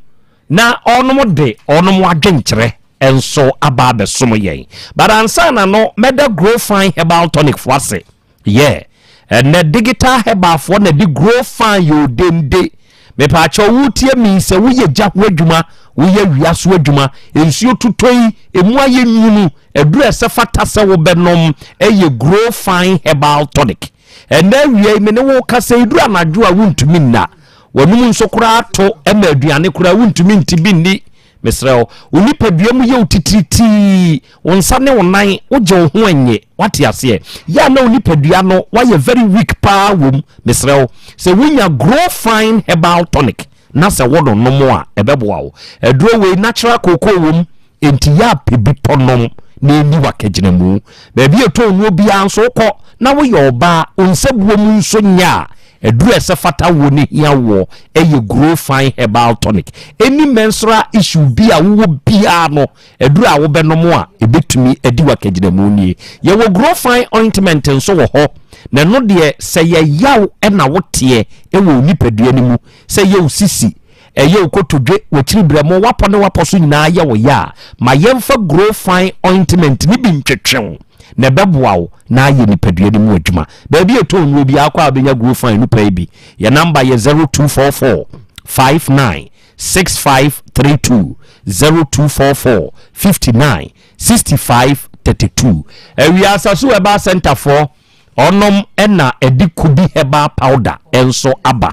na onom de onom adwenkyere enso aba besom yen baransa na no meda grow fine herbal tonic foase ene digital herbal for na di grow fine yo demde me pa cho wutie mi se wo ye gya wadwuma wo ye wiaso adwuma ensuo tutoi emu aye nwunu eduru ese fata se wo benom eye grow fine herbal tonic ene wie me ne wo kasa eduru anadwo a wuntumi nna wanum nsokura to ema aduane kura wuntumi ntibi ni mesreo unipa duamu ye utitriti wonsa ne wonan oje ho anye wate ase ya na unipa dua no why very weak pa wom mesreo se wunya grow fine herbal tonic na se wodo no mo a ebeboa wo eduro we natural cocoa wom enti ya pebitonom na eni wakagina mu ba bi eto onu obi anso kọ na wo ye oba onsabuo mu nso nya eduru ese fata wo ne hia wo eye grow fine herbal tonic any menstrual issue bi a wo bia no eduru a wo benomo a ebetumi edi wakagina mu ni ye wo grow fine ointment nso wo ho na no de se ye yaw e na wo te e wo nipadua ni mu se ye usisi ɛyɛ okotodwe wɔkyiri brɛmo wapɔ ne wapɔ so nyinaa yɛ wo ya ma yɛmfa grow fine ointment ne bi ntwetwew na bɛboa wo na ayɛ nipadua no mu adwuma baabi ɛtɔ nnuo bi akɔ a bɛnya grow fine no pɛi bi yɛ number yɛ 0244 59 6532 0244 59 65 32 awiasa so ɛba center for onom ɛna ɛdi kubi herbal powder ɛnso aba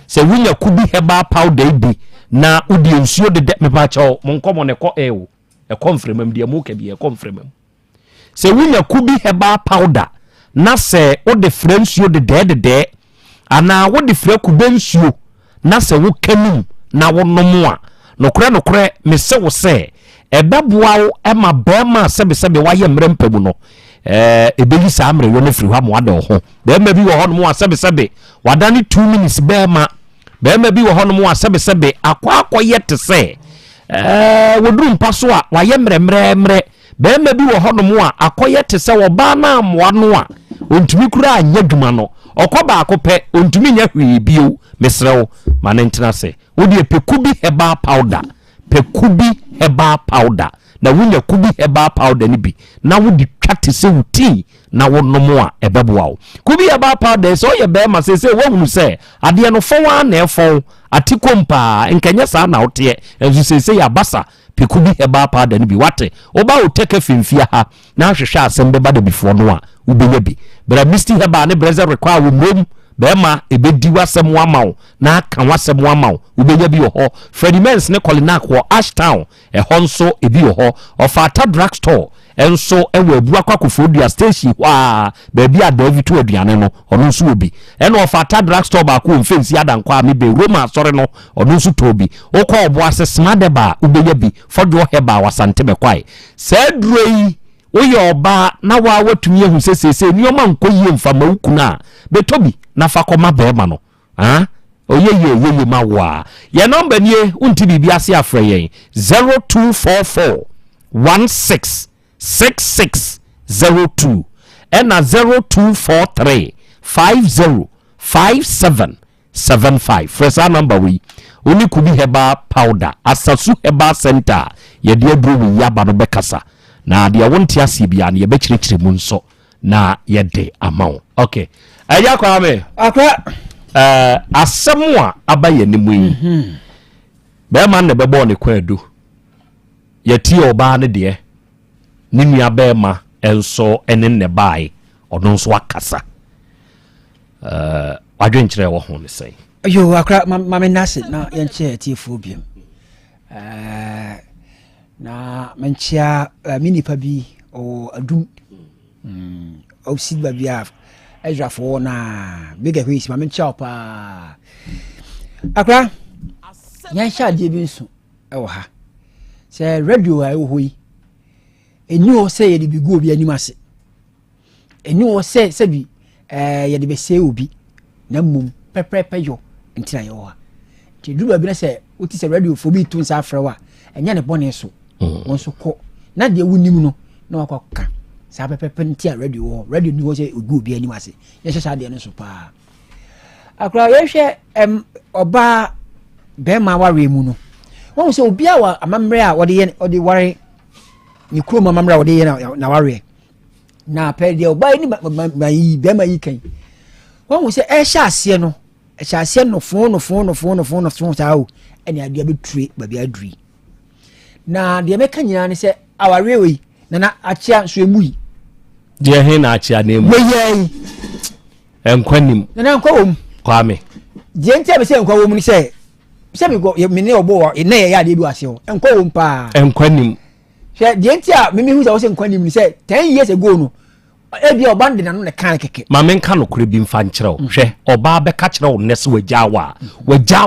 sɛ wunya kubi herbal powder bi na udi nsuo de mepa kyɛw mo nkɔmɔ ne kɔ ɛwo ɛkɔ mfremam de mo ka bi ɛkɔ mfremam sɛ wunya kubi herbal powder na sɛ wode frɛ nsuo de ana wode frɛ kube nsuo na sɛ wo kanum na wo nom a nokore me se wo sɛ ɛbɛboa wo ɛma bɛma sɛbesɛbe wayɛ mmerɛmpa mu no ɛbɛyi saa mmerɛ yo no firi hɔ ama wada ho bɛma bi wɔ hɔ no mu a sɛbesɛbe wada ne 2 minutes bɛma bi wɔ hɔ no mu a sɛbesɛbe akɔyɛ te sɛ woduru mpa so a wayɛ mmerɛ bɛma bi wɔ hɔ no mu a akɔyɛ te sɛ wɔba na amoa no a ontumi kura anya dwuma no ɔkɔ baako pɛ ontumi nya hwee bio mesrɛ wo ma ne ntena sɛ wode pekubi herbal powder na wunya kubi herbal powder ni bi na wodi twate sɛ wuti na wonom a ɛbɛboa wo kubi herbal powder so yɛ bɛma sɛ wɔhunu sɛ adeɛ no fɔwa na ɛfɔw atikompa nkɛnyɛ saa na woteɛ ɛnso sɛ yɛ abasa pekubi herbal powder ni bi wate oba Otec fimfia ha na hwehwɛ Asem Beba Dabi fo no a wobɛnya bi bra misty herbal ne breze require wo mom bɛma ebedi wasɛm wamaw na aka wasɛm wamaw wobɛnya bi wɔ hɔ Freddy Mens ne Colinac wɔ Ashtown ɛhɔ nso ebi wɔ hɔ Ɔfata drugstore ɛnso ɛwɔ abu akɔkɔfo dua station wa baabi a David to aduane no ɔno nso wɔ bi ɛna Ɔfata drugstore ba ko mfensi adankwa a mebe Roma asɔre no ɔno nso tɔ bi okɔ ɔbo ase smadeba wobɛnya bi fɔdwo heba wasante bɛkwae saa duro yi woyɛ ɔba na watumi ahu sɛ sese nneɔma nkɔ yie mfama wo kuna bɛtɔ bi na fa kɔma bɛɛma no oyeye ma wo a yɛ number nie wonti biribi ase afrɛ yɛn 0244 166602 ɛna 0243 505775 frɛ saa number wei oni kubi herbal powder asasu herbal center yɛde aduru wo yaba no bɛkasa na deɛ wonte ase bia ne yɛbɛkyerɛkyerɛ mu nso na yɛde ama wo okay ɛya kwa me akwa asɛm a aba yɛ ne mu yi bɛma ne bɛbɔ ne kwadu yɛti ɔbaa ne deɛ ne nua bɛma ɛnso ɛne ne bae ɔno nso akasa adwenkyerɛ wɔ ho ne sɛ yo akra mame nase na yɛnkyɛ tiefoɔ biam na menkyia minipa bi o adum osi ba bia Ezra for na big hwisi ma menkyia pa akra yɛnhyɛ adeɛ bi nso ɛwɔ ha sɛ radio a ɛwɔ hɔ yi eni o sɛ yɛde bi go obi anim ase eni o sɛ bi yɛde be sɛ obi na mum pɛpɛpɛ yo ntina yɛwɔ ha ti duba bi na sɛ woti sɛ radio fo bi tun sa afrɛ wa ɛnya ne bɔne so wɔn so kɔ na deɛ wonim no na wakɔka saa pɛpɛpɛ ntia radio ni hɔ sɛ ogu obi anim ase yɛhyɛ saa deɛ no so paa akora yɛhwɛ ɔbaa bɛrima ware mu no wɔn sɛ obi a wa amammerɛ a ɔde ware ne kurom amammerɛ a ɔde yɛ na ware na pɛ deɛ ɔbaa ni bɛrima yi kan wɔn sɛ ɛhyɛ aseɛ no fon saa o ɛne adeɛ bɛture baabi aduri na deɛ mɛka nyinaa ne sɛ awareɛ wei na akyea nso emu yi deɛ he na akyea na emu weyɛ nkwanim na nkwa wom kwame deɛ ntia bɛ sɛ nkwa wom ni sɛ me ne ɔbɔ ne yɛ adeɛ bi ase hɔ nkwa wom paa nkwanim hwɛ deɛ ntia me hu sɛ wɔ sɛ nkwanim ni sɛ 10 years ago no ebi ọba ndi nanu ne kan keke ma menka no kore bi mfa nkyerɛ wo hwɛ ɔba bɛka kyerɛ wo nɛ sɛ wagya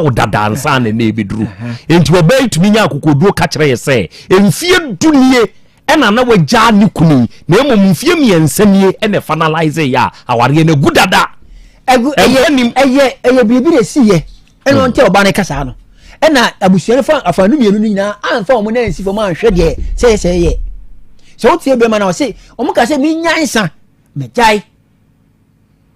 wo dada nsa na ne ebeduru enti ɔba itumi nya akokoduo ka kyerɛ yɛ sɛ mfie dunie ɛna na wagya ne kunu na emom mfie miɛnsa nie ɛna finalize ya aware na gu dada ɛyɛ biribi na si yɛ ɛna ɔnte ɔba ne kasa no ɛna abusuane fa afanu mienu no nyinaa amfa ɔmo na nsi fam anhwɛ deɛ sɛ yɛ so wotie bɛma na ɔse ɔmo ka sɛ menyansa mɛgyae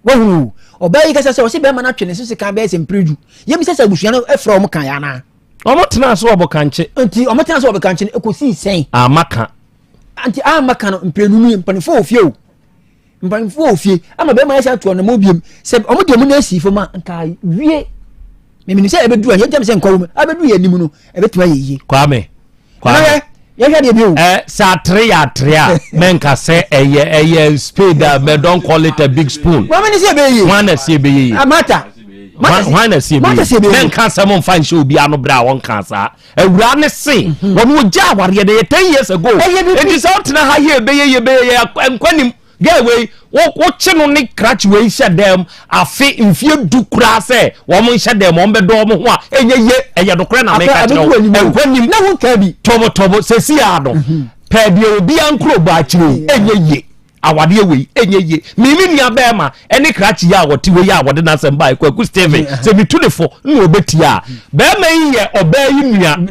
wahu ɔbaa yi kasa sɛ ɔse bɛma no atwe ne so sika bɛɛ sɛ mprɛdu yɛmi sɛ sɛ abusua no ɛfrɛ ɔmo kan yɛ anaa omo tena so obokanche nti omo tena so obokanche ekosi sen amaka anti amaka no mpenunu mpanifo ofie o mpanifo ofie ama be ma ya to no mo biem se omo de mo na asifo ma nka wie mimi se ebedu anye dem se nka wo abedu ye nim no ebetuma yeyi kwame ya de bi o sa tria menka se eye spade me don't call it a big spoon wa mani se be yi one na se be yi amata one na se be menka se mo fan show bi ano bra won kan sa awura ne se won wo ja aware de 10 years ago it is out na ha ye be ye nkwanim Gaway, watching on the crutch way, shut them. I fit in few do crass, woman shut them on the door. And ye, the crana make a no. And when you know, Tabby, Tomo, says Siado, Pabby will be uncle by you, and ye. Our dear way, and ye, Mimi Bama, any crutch ya, what you ya, what did not send by Quaku Stevie, say me 24, no bet ya. Bear may or bear you, and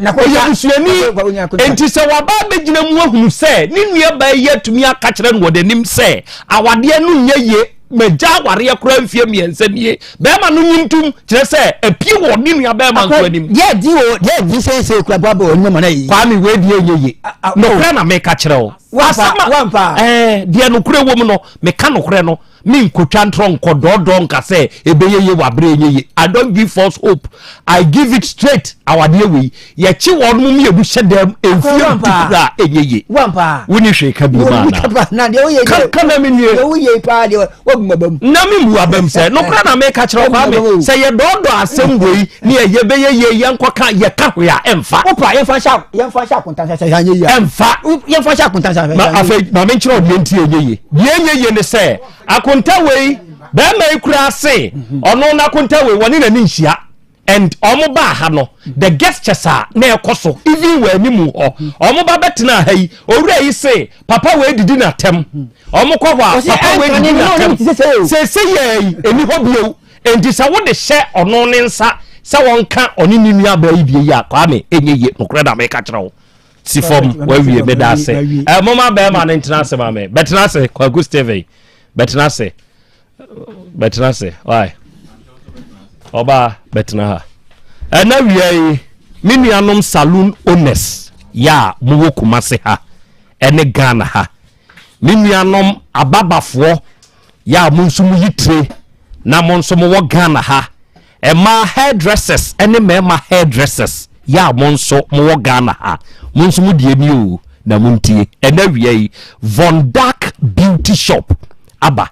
tis our Babajin who said, Ninia by yet to me a catcher what the name say. Our dear Nunya. Meja waria kura mfie miense mie bema no nyintum kire se apie wo ni ya bema nko anim ye di se kura baba oni ma na yi kwa mi we die yeye no kura na me ka kire wo wampa die no kura wo mu no me ka no kura no me nkotwa ntro nkododo nka se ebeyeye wabre yeye I don't give false hope I give it straight our dear we ye chi wo no mu ebu hyedam enfie ntikura eyeye wampa woni hwe ka bi ma na de wo ye kana mi nie wo ye pa de na mi mu abam se no kra na me ka kire kwa me se ye dodo asemboi ni ye beyeye ye nkoka ye ka hwea emfa opa ye fa sha kontansa se anye ye emfa ye fa sha kontansa ma afa ma me kire odie ntie yeye ne se akontawei be ma ikura se ono na akontawei woni na ni nhia and omo ba ha no the gestures are na ekoso even we ni mu ho omo ba betena ha yi owura yi se papa we didi na tem omo kwa papa we didi na tem se ye eni ho bio enti sa wo de hye ono ne nsa sa wonka oni ni nua ba yi bie ya kwa me enyeye nokre da me ka kire wo si form we wie me da se mama be ma na ntina se ma me betena se kwa Gu Steve betena se why oba betena ha na wiai minianom saloon owners ya muwo Kumase ha ene Ghana ha minianom ababafo ya munsumu yitre na monsomo wo Ghana ha ma hairdressers ene mema hairdressers ya monso mo wo Ghana ha munsumu die mi o na muntie ene wiai Von Dark Beauty Shop aba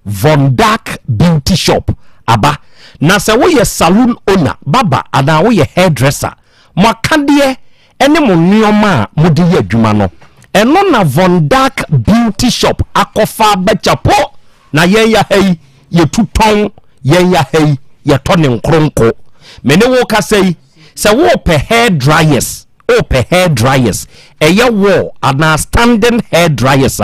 Von Dark Beauty Shop aba na se wo ye saloon owner baba ana wo ye hairdresser mo akade ene mo nioma mo de ye adwuma no eno na Von Dark Beauty Shop akofa bachapo na ye ya hei ye tuton ye ya hei ye tone nkronko mene wo ka sei se wo pe hair dryers eye wo ana standing hair dryers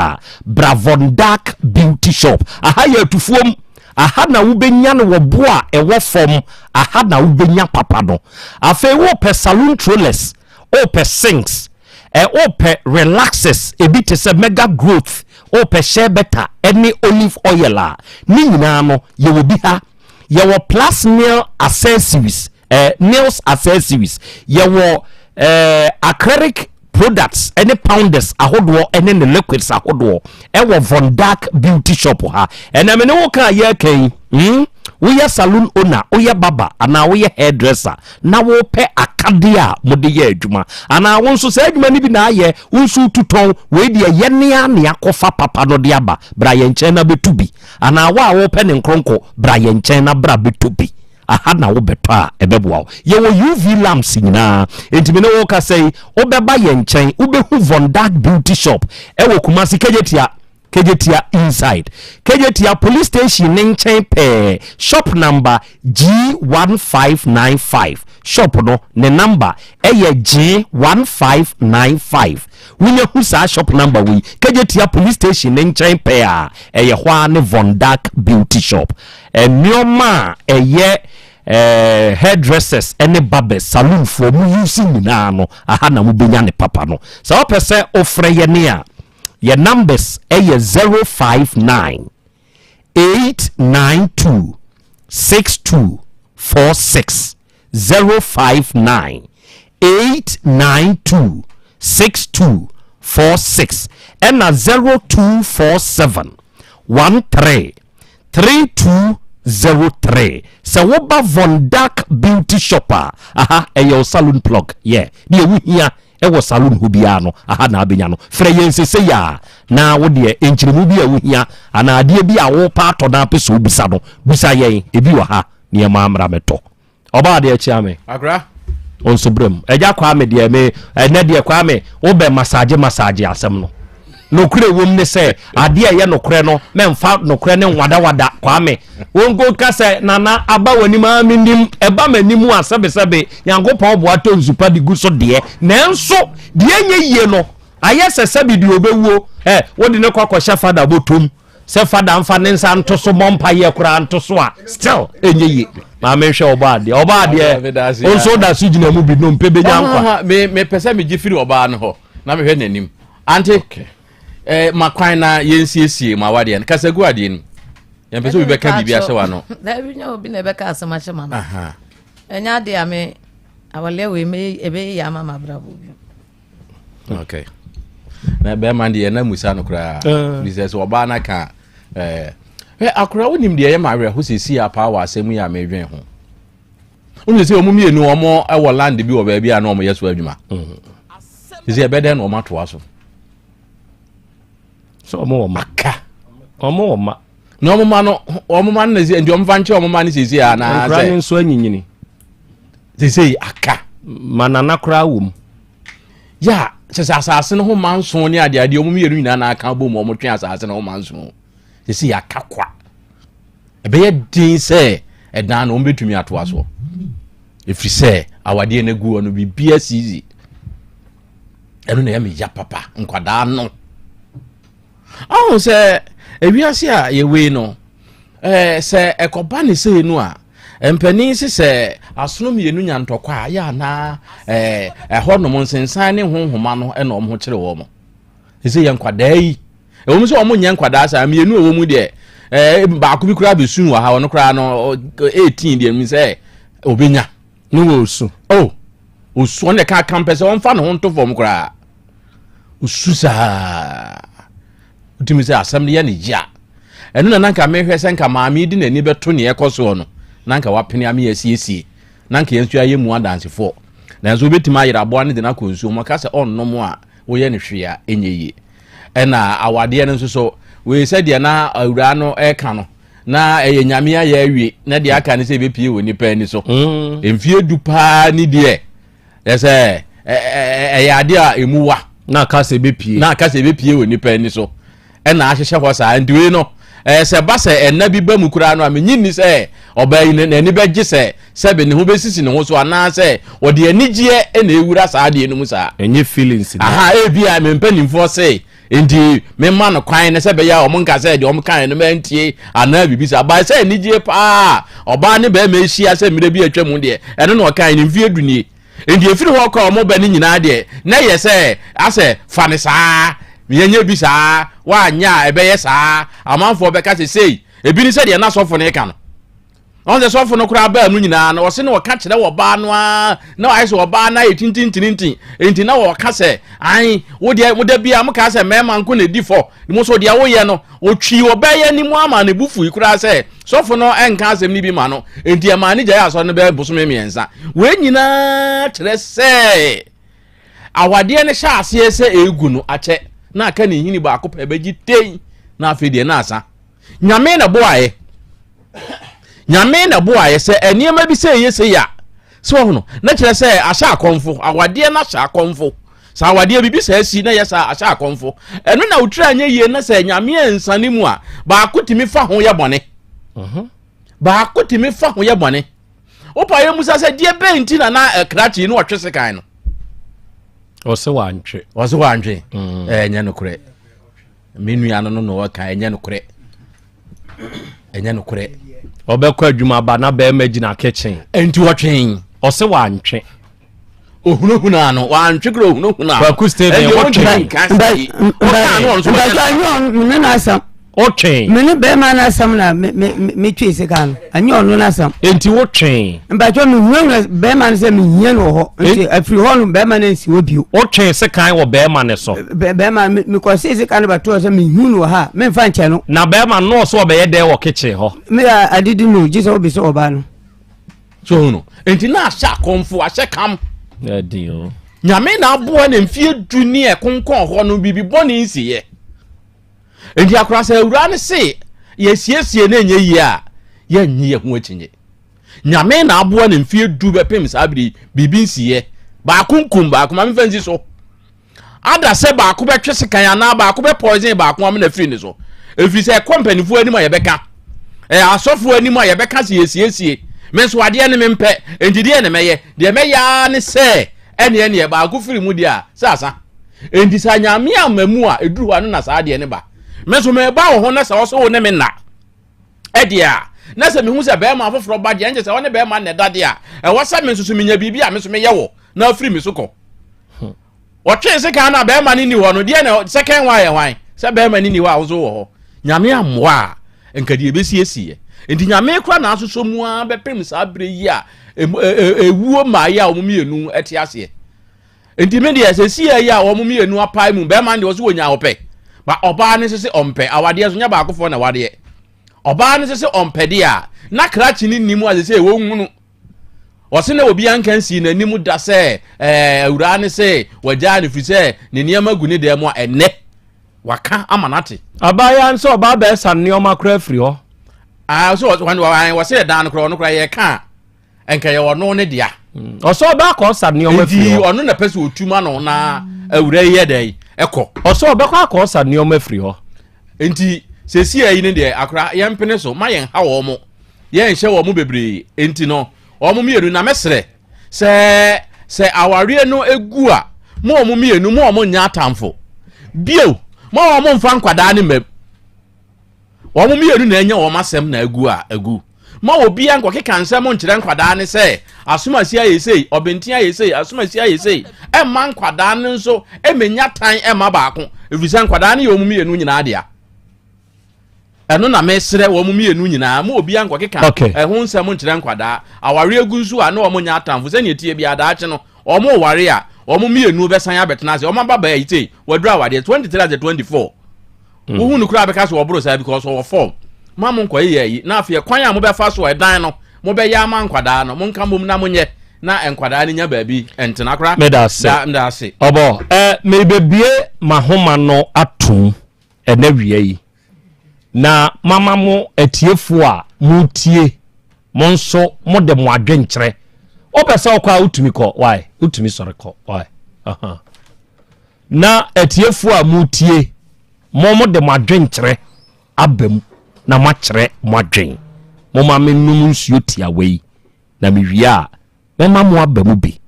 bra Von Dark Beauty Shop aha ye tufuom aha na wubenya no wo a ewo fom aha na wubenya papa no afa wo pe saloon trollers o pe sinks o pe relaxes ebi te se mega growth o pe share better any olive oil ni nyina no ye wo bi ha ye wo plus nail accessories nails accessories ye wo acrylic products any pounders ahodo any liquids ahodo e Von Dark Beauty Shop ha ena me ne wo ka ye kan wo ye saloon owner wo ye baba ana wo ye hairdresser na wo pe akade a mo de ye adwuma ana wo nso sa adwuma ni bi na aye wo nso tuton we de ye ne a ne akofa papa no de aba bra ye nchen na betubi ana wo pe ne nkronko bra ye nchen na bra betubi aha na wo beto a ebeboa ye wo UV lamps nyina enti me ne wo ka sei wo beba ye nchen wo behu Von Dark Beauty Shop e wo Kumase kejetia inside kejetia police station nchen pe shop number G1595 shop no ne number ye G1595 wunya husa shop number we kejetia police station nchen pe ye hwa ne Von Dark Beauty Shop nioma ye hairdressers any barbers saloon for mu using na no aha na mu benya ne papa no so opese ofre ye ne a your numbers ye 059 892 6246 059 0892 6246 ɛna 0247 13 3203 sɛ woba Von Dark Beauty Shopper aha ɛyɛ salon plug yeah ne ɛwu hia ɛwɔ salon ho bia no aha na abenya no frɛ yɛn sese ya na wo de enkyiremu bi ɛwu hia ana ade bi a wo pa atɔ na apɛ so bisa no bisa yɛn ebi wɔ ha ne ma amra metɔ ɔba de akyi ame agra onso brem ɛgya kwa me de me ɛnɛ de kwa me wo bɛ massage asɛm no nokure wom ne sɛ ade a yɛ nokure no memfa nokure ne wada kwa me wongo ka sɛ nana aba wani ma menim ɛba manimu asɛbesɛbe yankopɔn boa to nsupa de gu so de nanso de nye yie no ayɛ sɛ sɛbi de obewuo wode ne kwakɔhyɛ fada botom sɛ fada mfa ne nsa nto so mɔmpa yɛ kora nto so a still enye yie ma menhwɛ oba ade onso da so gyina mu bi no mpe benya nkwa me pese me gifiri oba no ho na me hwɛ nanim ante makwan na yensiesie ma wade en kasagu ade ni yɛn pese obi bɛka bibia hyɛ wa no da bi nya obi na bɛka asɛm ahyɛ ma no enya de ame awale we me ebe ya mama bravo bi okay na be man de na musa no kra business oba na ka akora wonim de yɛ ma werɛ ho sesi apa wa asɛm ya medwen ho wonu se omu mienu omo ɛwɔ land bi wɔ ba bi a na omo yeso adwuma sisi ebede na omo atoa so so omo maka omo woma na omo ma no na sisi ndi omo fanche omo ma ne sisi a na se nkran nso anyinyini sisi aka mana na kra wom ya sisi asase no ho manso ne ade omo mienu nyina na aka bom omo twen asase no ho manso sisi aka kwa ebe ye din se edan no ombetumi atoa so efiri se awade na gu ono bibia sizi eno na ya me ya papa nkwada no ahu se ewiase a yewe no se ekoba ne se nu a empani se asono mienu nya ntokwa ya na ho no monsensan ne honhoma no ena omho kire wo mo se ye nkwada yi ewo so omo nya nkwada sa mienu ewo mu de ba ko bi kura be sun wa ha ono kura no 18 de mi se obenya no wo su osu on de ka campus on fa no ho to form kura osu sa utimi se asem de ya ne ja enu na nanka mehwe se nka maami di nani beto ne ekoso no nanka wapene ame asiesie nanka yensu aye mu adansefo nanso betima ayira abo ne de na konsu mo ka se onnom a wo ye ne hwe a enyeyi ena awade ne nso so we said ya na awura no eka no na nyame ya awie na de aka ne se bepie woni pa ni so emfie du pa ni de ese ya ade a emuwa na ka se bepie woni pa ni so ena ahyehye ho sa ndiwe no se ba se enna bi ba mu kura no amenyi ni se obai ne ni beje se be ne ho besisi ne ho so ana se ode anigye ena ewura sa ade no mu sa enye feelings aha ebi a mempanimfo se enti memma no kwan ne se be ya o monka se de o mkan no mantie ana bibisa ba se anigye pa oba ne ba ma ehia se mire bi atwa mu de eno no kan ne mfie dunie enti efiri ho kwa o mo ba ne nyina de na ye se ase fa ne saa yenye bi saa wa nya ebe ye saa amanfo be ka sei ebi ni se de na sofo ne ka no on the sofo no kura ba mu nyina na wo se ne wo ka kire wo ba no a na wa se wo ba na etintintintin enti na wo ka se ai wo de bia mu ka se mema nko na di fo mo so de wo ye no o twi wo ba ye ni mu ama ne bufu ikura se sofo no enka asem ni bi ma no enti e ma ni gya aso ne be boso miensa we nyina kire se awade ne sha ase se egu no ache na aka ne hini ba akopɛ bɛgi tei na afedie na asa nyame na boaye sɛ eniema bi sɛ yese ya so ho no na kyerɛ sɛ ahya akonfo awade na ahya akonfo sa awade bibi sɛ asi na yesa ahya akonfo ɛno na utira anya yie na sɛ nyame ansane mu a ba akotimi fa ho yɛ bɔne ba akotimi fa ho yɛ bɔne opa yɛ musa sɛ die benti na krachi no wɔtwe sekan no ose wantwe enye no kure menu ya no no waka enye no kure obekwa adwuma ba na ba magina kitchen enti wotwen ose wantwe ohunohuna no wantwe kure ohunohuna ba ku stay there wotwen na asam Okay. Mene be man asam na me twe sika no. Anya ono na asam. Enti wo twen. Mba twa me hu be man se me hia no ho. Enti afri ho no be man nsi wo bio. Wo twen sika wo be man so. Be man me ko se sika no ba to se me hu no ha. Me mfa nche no. Na be man no so obeye de wo kitchen ho. Me adidi no ji so obi so oba no. So no. Enti na asha konfo ashe kam. Dio. Nyame na aboa na mfie du ni ekonkon ho no bibi boni nsiye. Enti akura se awura ne se yesiesie na enye yi a ye nyi ye ho achinye. Nyame na aboa na mfie du bepem sabiri bibi nsiye. Ba kunkum ba kuma me fanzi so. Ada se ba ko betwe sekan ya na ba ko be poison ba ko am na free ni so. Efiri se company fu anim a ye beka. Asofu anim a ye beka se yesiesie. Me so ade ne mempe enti de ne meye. De meya ne se ene ba ko free mu dia sasa. Enti sa nyame amamu a eduru wa no na sa de ne ba. Meso me ba ho na sa so ne me na edia na se me hu se be ma foforo ba de nje se woni be ma ne dade a e wo sa me so menya bibi a me so me ye wo na afri me so ko o twe se kan na be ma ni ho no de na second one ye wan se be ma ni ho a wo so wo ho nyame amwa enkadi e be siesie enti nyame kra na asoso mu a be pem sa bre yi a ewuo ma ya o mu mienu eti ase enti me de se sie ya o mu mienu apai mu be ma de wo so wonya ope ba oba ne sese ompe awade so nya ba akofo na wade oba ne sese ompe dia na krachi ni nimu a sese wo hunu o se na obi ankansi na nimu da se awura ne se waja ne fi se ne niam gu ne de mu a enne waka amanate abaya nso oba be san nioma kra fri ho so wa se dan kra no kra ye ka enka ye wono ne dia o so ba ko san nioma fri ho ono na pese otuma no na awura ye dai eko oso obekwa akosa nioma fri ho enti sesi ayi ne de akra yempene so ma yen ha wo mo yen hye wo mo bebre enti no wo mo mienu na mesre se aware no egu a mo mo mienu mo nya atamfo bio mo mo mfa nkwada ne mab wo mo mienu na enya wo masem na egu a egu ma obi an kwakeka nsem nkyere nkwada ne se asomasi ayesei obentia ayesei asomasi ayesei emma nkwada ne nso emenya tan emma baako efisa nkwada ne yomu mienu nyina dia eno na mesre wo mu mienu nyina ma obi an kwakeka ehun nsem nkyere nkwada aware egu nso a na wo nya atamfo se ne tie bia daache no omo ware a omo mienu besan abetena se omo baba ayitei wadura wade 23 to 24 wo hunu kura beka so obro sa because wo form mamu nkwa yi na afie kwan a mo be fa so edan no mo be ya ma nkwada no mo nka mom na monye na enkwada ni nya baabi entena kra da se obo me bebie mahoma no atum ena wie yi na mama mo atiefo a mo tie mo nso mo de mo adwenkyere opesa okwa utumi ko why utumi sore ko why na atiefo a mo tie mo de mo adwenkyere abam na machre mwadwen mo ma menum nsuo tia wei na mewia me ma mo abamu bi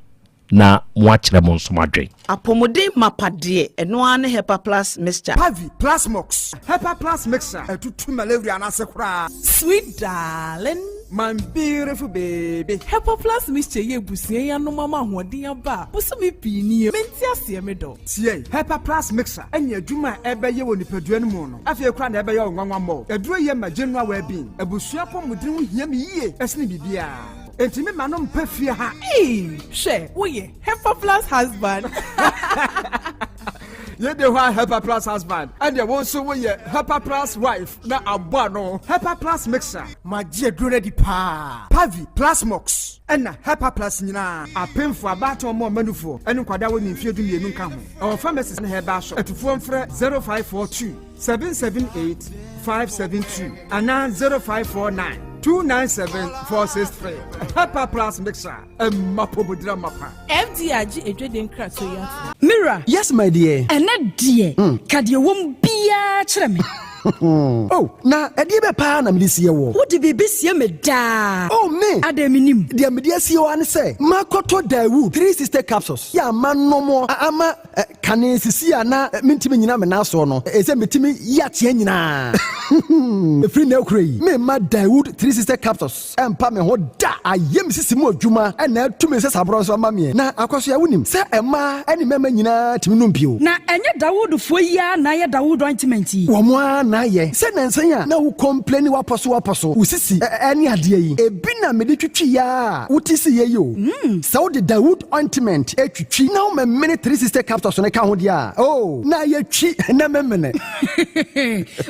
na mo achre mo nso mwadwen apomode mapade eno ane Hepa Plus mixture Pavi Plus Mox Hepa Plus mixture etutu malaria na sekura sweet darling my beautiful baby Hepa Plus mixture ye busie ya no mama hoden aba busumi pini menti ase me do tie Hepa Plus mixture enya adwuma ebeye woni padua no mu no afie kura na ebeye onwanwa mo eduro ye ma general well being ebusua pomudin ho hia me yie esne bibia Entimi manom pefie ha. She, oye, Hepa Plus husband. Ye de wa Hepa Plus husband. And ye won so we Hepa Plus wife na abua no. Hepa Plus mixer. Ma je dure di pa. Pavi Plus Mox. Ena Hepa Plus nyina. Apemfo abato mo manufo. Enu kwada woni mfie du mienu nka ho. Our pharmacist na heba shop. Etufo mfre 0542 778 572 ana 0549 297-463. Hepa Plus mixer. Mapobudra mapa. FDRG ejweden krato ya. Mira. Yes, my dear. Ene dear. Kadie wom bia kyerɛ me. Oh, na edie be pa na me sie wo. Wo de bebe sie me da. Oh, me. Adaminim. De me die sie wo an say. Makoto Dawood 360 capsules. Ya manomo ama kanensisi ana mentimi nyina me na so no. Ese metimi ya tie nyina. Free now cray. Me ma Dawood 3 sister captors. Empa me ho da. Ayem sisi mu adwuma. Na tu me se sabro so ma me. Na akwaso ya wonim. Se ema eni mema nyina timi no mpio. Na enye Dawood fo ya na ye Dawood ointment yi. Wo mo na ye. Se nansan ya na wo complain waposo. Wo sisi eni ade yi. Ebi na me de twitwi ya. Wotisi ye yo. Se wo de Dawood ointment etwitwi na wo me mini 3 sister captors ne ka ho dia. Oh, na ye twi na memene.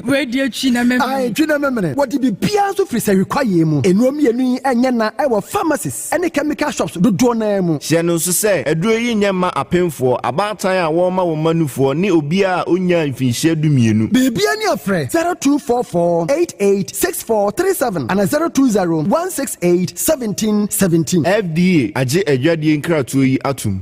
We de twi na memene. Ai twi na memene. What be bia so free say require mu. Enuom yenu enye na e wo pharmacies ene chemical shops do do na mu. Hye no so say eduro yi nyema apemfo abatan a wo ma wo manufo ni obi a onya mfinhye dumienu. Bibia ni afre 0244886437 and 0201681717. FDA age adwadie nkratoyi atum.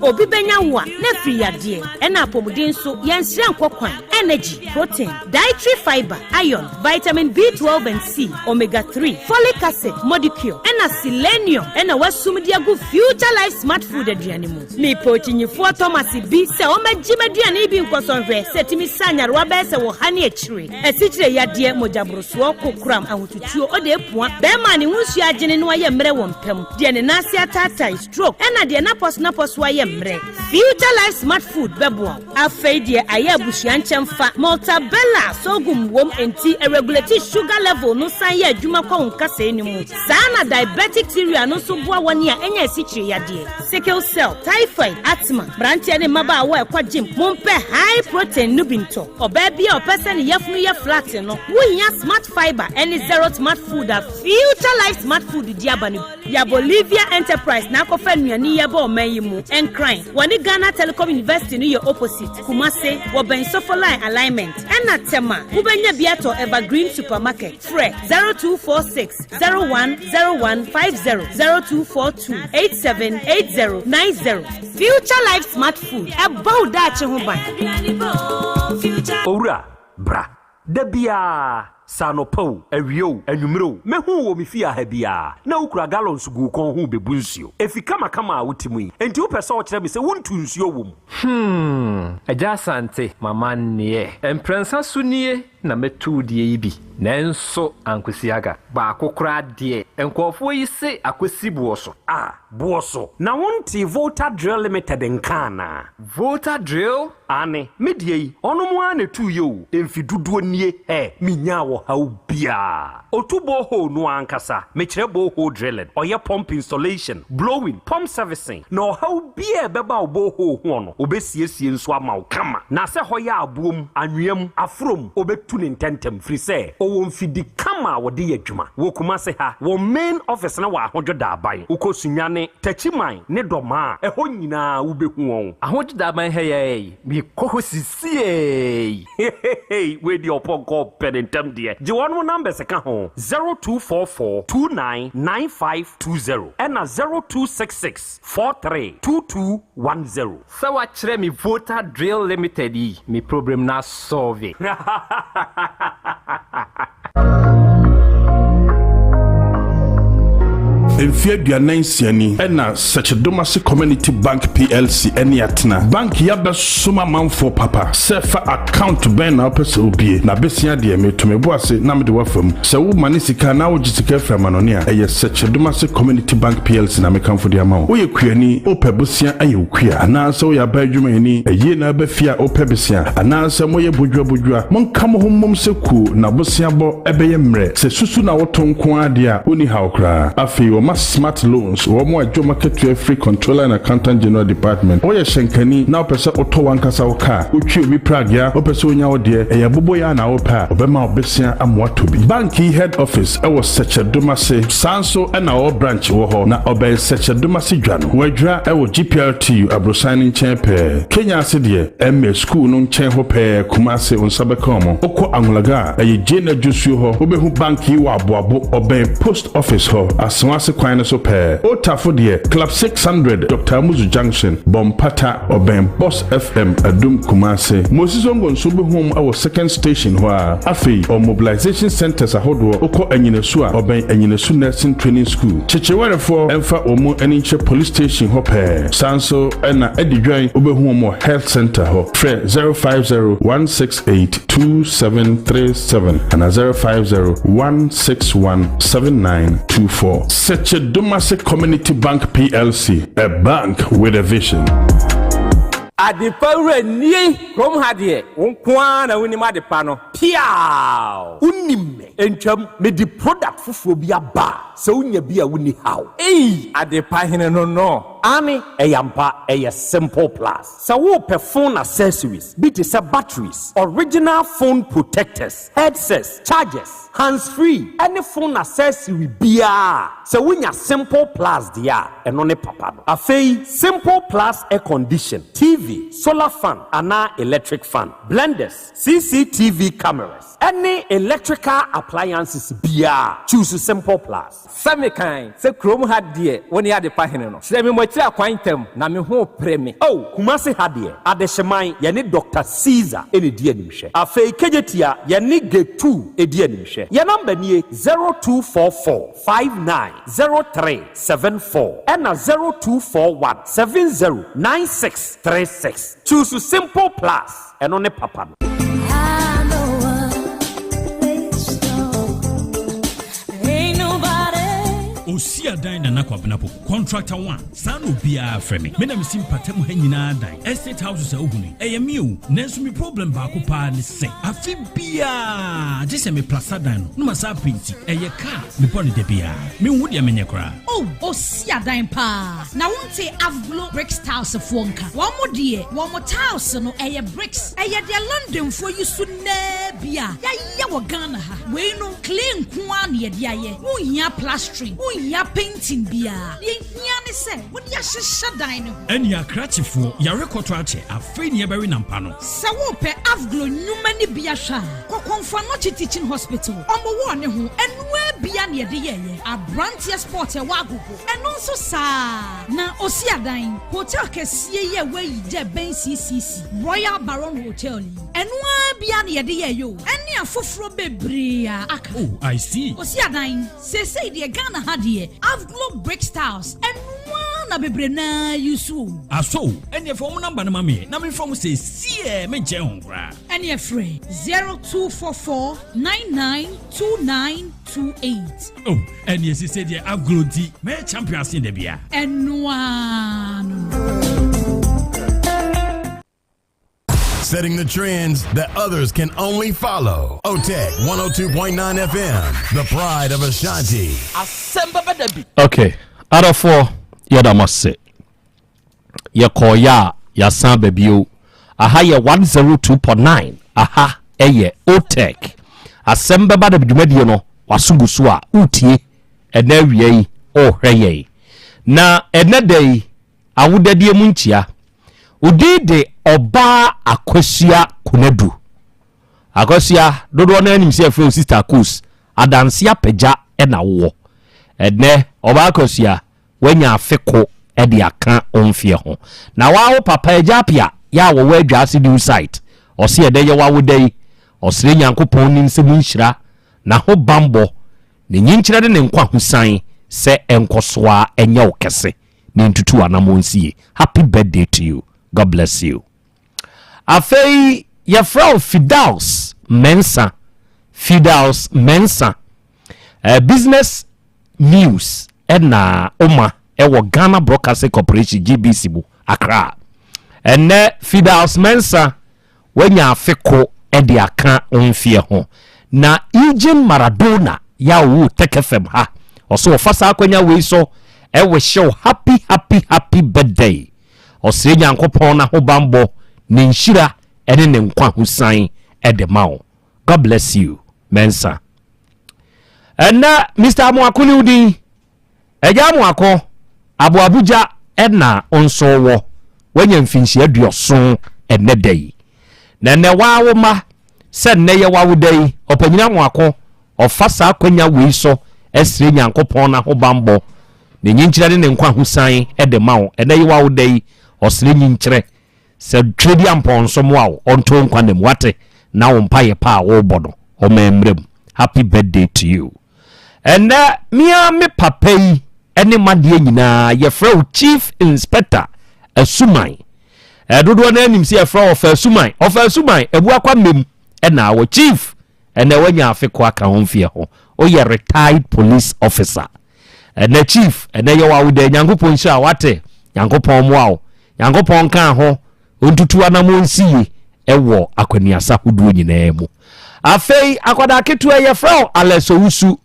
Obi benya wa na free yade na apomuden so yenhire nkokwan energy protein dietary fiber iron vitamin B12 and C omega 3 folic acid molecule na selenium na wasumdi agu future life smart food aduane mu me potinyifo Thomas bi se o magima aduane bi nkosonhwe setimi sanyarwa be se wo hane akire asikyire yade mojabroso kokram ahotutuo o de epua be ma ne hunsu agene no aye mre wo mpam de ne nase atata stroke na de na pos aye Future Life Smart Food bebo afeidie aye abushia nchemfa Maltabella sogum wom enti regulate sugar level no san ye adwuma kwa nkasa enimu sana diabetic theory no so boa woni a enya esikyire yade sickle cell typhoid asthma branche ne maba wa ekwa gym mompe high protein no binto oba bia opese ne yefunu ye flat no wonya smart fiber any zero smart food a Future Life Smart Food diabani ya Bolivia Enterprise na kofa nuani ye ba omayimu Crime. Wani Ghana Telecom University ni your opposite. Kumase, waben sofoline alignment. Ena tema, ubenya biato Evergreen Supermarket. Fre 0246 010150 0242 878090. Future Life Smart Food. About that chehuban. Ora, bra. Debia. Sanopo, Erio, Enumero, Mehu wo mifia hebia. Na ukura gallons gu kon hu bebunsuo. Efi kama awotimi. Enti upesa o kire me se wontu nsuo wom. Yaw Asante mama nie. Emprensa sunie na metu die yi bi. Nenso ankwesiaga. Ba akokra die. Enkofo yi se akwesi buoso. Buoso. Na wonti Volta Drill Limited nkana. Volta Drill? Ane, medie yi. Ono mu ane tu yo. Emfi duduo nie. Minya wo haubia. Otubo ho no ankasa. Mechire bo ho drilling. Oye pump installation, blowing, pump servicing. No haubia beba obo ho hono. Obesiesie nso ama ukama. Na se hoya abuom, anwem, afrom, obetu ne ntentem free se. Owo mfidi kama wode adwuma. Wo kumase ha, wo main office na wa ahojo da aban. Ukosunyane, tachiman, ne doma. Eho nyina ubehu won. Ahojo da aban heye. Mi koho sisie. Hey, we di oponko penentem die. Jiwanu number se ka ho 0244299520 and 0266432210. Sawa chere mi Volta Drill Limited yi. Mi problem na solve. Mfia duanan siani ena Sechedomase Community Bank PLC eni atena bank ya be soma manfo papa sefa account ben na opese obie na besia de metomebo ase na mede wafam se wo mane sika na wo gisika frama no ne a eye Sechedomase Community Bank PLC na mekamfo de ama wo ye kuani opebusia aye okua ana se wo ya ba adwuma ni eye na ba fia opebusia ana se mo ye bodwa monkam hommom se ku na bosia bo ebeye mre se susu na wotonko ade a oni hawkra afi wo smart loans wo mo adwo market free controller and accountant general department wo ye shenkani na opese oto wankasa wo ka utwi obi prague ya opese onya wo de e yabobo ya na wo pa obema obesia amwato bi banki head office e wo Sechedomase sanso e na wo branch wo ho na obel Sechedomase dwano wadra e wo GPRT abrosan nchen pe Kenya ase de MA school no nchen ho pe Kumase onsabekomo okọ Angulaga e je na jusuo ho obehu banki wo aboabo obel post office ho asonase kwan no so pɛ otafo deɛ club 600 Dr. Amuzu Junction Bompata Oben Boss FM Adum Kumase Moses Ongo nso be home our second station hɔ a afei or mobilization centers ahodoɔ okɔ anyinesu a Oben anyinesu nursing training school chechewarefo emfa omo eninche police station hɔ pɛ sanso ɛna edidwan obe home health center hɔ frɛ 050-168-2737 and 050-161-7924 Seche Dumase Community Bank PLC, a bank with a vision. Adipaure ni krom hadie wonkwa na woni ma de pa no piao unimme entwam me di product fufuo bi aba se wonya bi a woni haw adepa hene no Ani eyampa eye simple plus. So wo pe phone accessories, be it batteries, original phone protectors, headsets, chargers, hands-free, any phone accessory biya. So when ya simple plus dia, enone papa no. Afei simple plus air condition, TV, solar fan, ana electric fan, blenders, CCTV cameras, any electrical appliances biya. Choose simple plus. Same kind, se Chrome had dear when you had the pahino. Say me mocha quantum, na me ho premi. Oh, Kumasi had dear. Adeshamai, yani Dr. Caesar, any dear nimshe. A fake kejetia, yani get 2, a dear nimshe. Your number near 0244 590374 and a 0241 709636. Choose simple plus and on a papa. Osia dan na nakwabenapo contractor 1 san obia frame me na me simpatam ha nyina dan estate houses ohunu eyemi o nanso mi problem ba ko pa ne se afi bia je se me plaza dan no ma sa pinti eye car me pon de bia me hu de menye kra oh osia dan pa na wonte avglo bricks house fo nka wo mo de wo mo house no eye bricks eye de London fo yusu na bia ya wo Ghana ha we no clean kwa na ye de aye wo hia plastering ya painting bia ye hia ne se wo dia hyehyɛ dan no eni akratifo ya rekoto ache afei ne bɛri nampa no se wo pe avglo nyuma ne bia hwa kokonfa no teaching hospital omo wo ne ho enua bia ne de ye abrantia sport e wa agogo eno nso saa na osi adan hotel kesie ye we je ben CCC Royal Baron Hotel enua bia ne de ye yo eni afoforo bebre aka oh I see osi adan se de Ghana ha Avglo Brick Styles and one bebre na yusu. Aso, any phone number na mami. Na me from say see me je honkra. Any free 0244 992928. Oh, and yes say the Avglo D me champions in the bia. And one. Setting the trends that others can only follow. Otec 1029 FM, the pride of Ashanti. Asem Beba Dabi. Okay, out of 4, yada must say. Yakoya, Yasan Bebio. Aha, ya 102.9. Aha, eye, Otec. Asem Beba Dabi Mediono, Wasugusua, Uti, and every oh, hey. Na, day, I would dear Munchia. Udide oba akwasia kunedu akwasia dodo na anim se fro sister cos adansia peja e na wo ene oba akwasia wanya afeko e de aka onfie ho na wawo papa ejapia ya wo wadwa asidu site ose ede ye wawo dai osire nyankopon nim se munhira na ho bambo ne nyinkyire de ne nkwa husan se enkosoa enya okese ne ntutu anamonsie. Happy birthday to you. God bless you. Afei ya frau Fidels Mensa. Business news ena oma ewo Ghana Broadcasting Corporation GBC bu Accra. Ene Fidels Mensa wenya afeko ede aka onfie ho. Na Eugene Maradona ya wo Otec FM ha. Oso ofasa akwanya we so ewe show happy birthday. Osire nyankopon na ho bambo ne nhyira ene ne nkwa husan edemao. God bless you, Mensa. Ena Mr. Amuakuni udi eja Amuako Abu Abuja ena onso wo wenye mfinhyi aduoson ene dai. Na ne wawo ma se ne ye wawo dai opanyina Amuako ofasa akwanya we so esire nyankopon na ho bambo ne nyinkyerɛ ne nkwa ho san de ma wo ɛna yi wa wo dai ɔsere nyinkyerɛ sɛ twedi amponso mo a ɔnto nkwa ne mwate na wo mpa ye pa wo bɔ no ɔmamrem. Happy birthday to you. And mia me papa yi ene madie nyina ye frɛ Chief Inspector Asumai. Dodo na anim se ye frɛ of Asumai ebu akwa mem na wo chief ene wanya afekɔ aka ho mfie ho. O ye retired police officer. Na chief ene ye wa wo de Nyankopɔn hira wate Nyankopɔn mo awo Nyankopɔn kan ho ontutu anamo nsiye ɛwɔ akwaniasa hodo nyina mu. Afei akwada ketu ye frɛ Aleso Usu.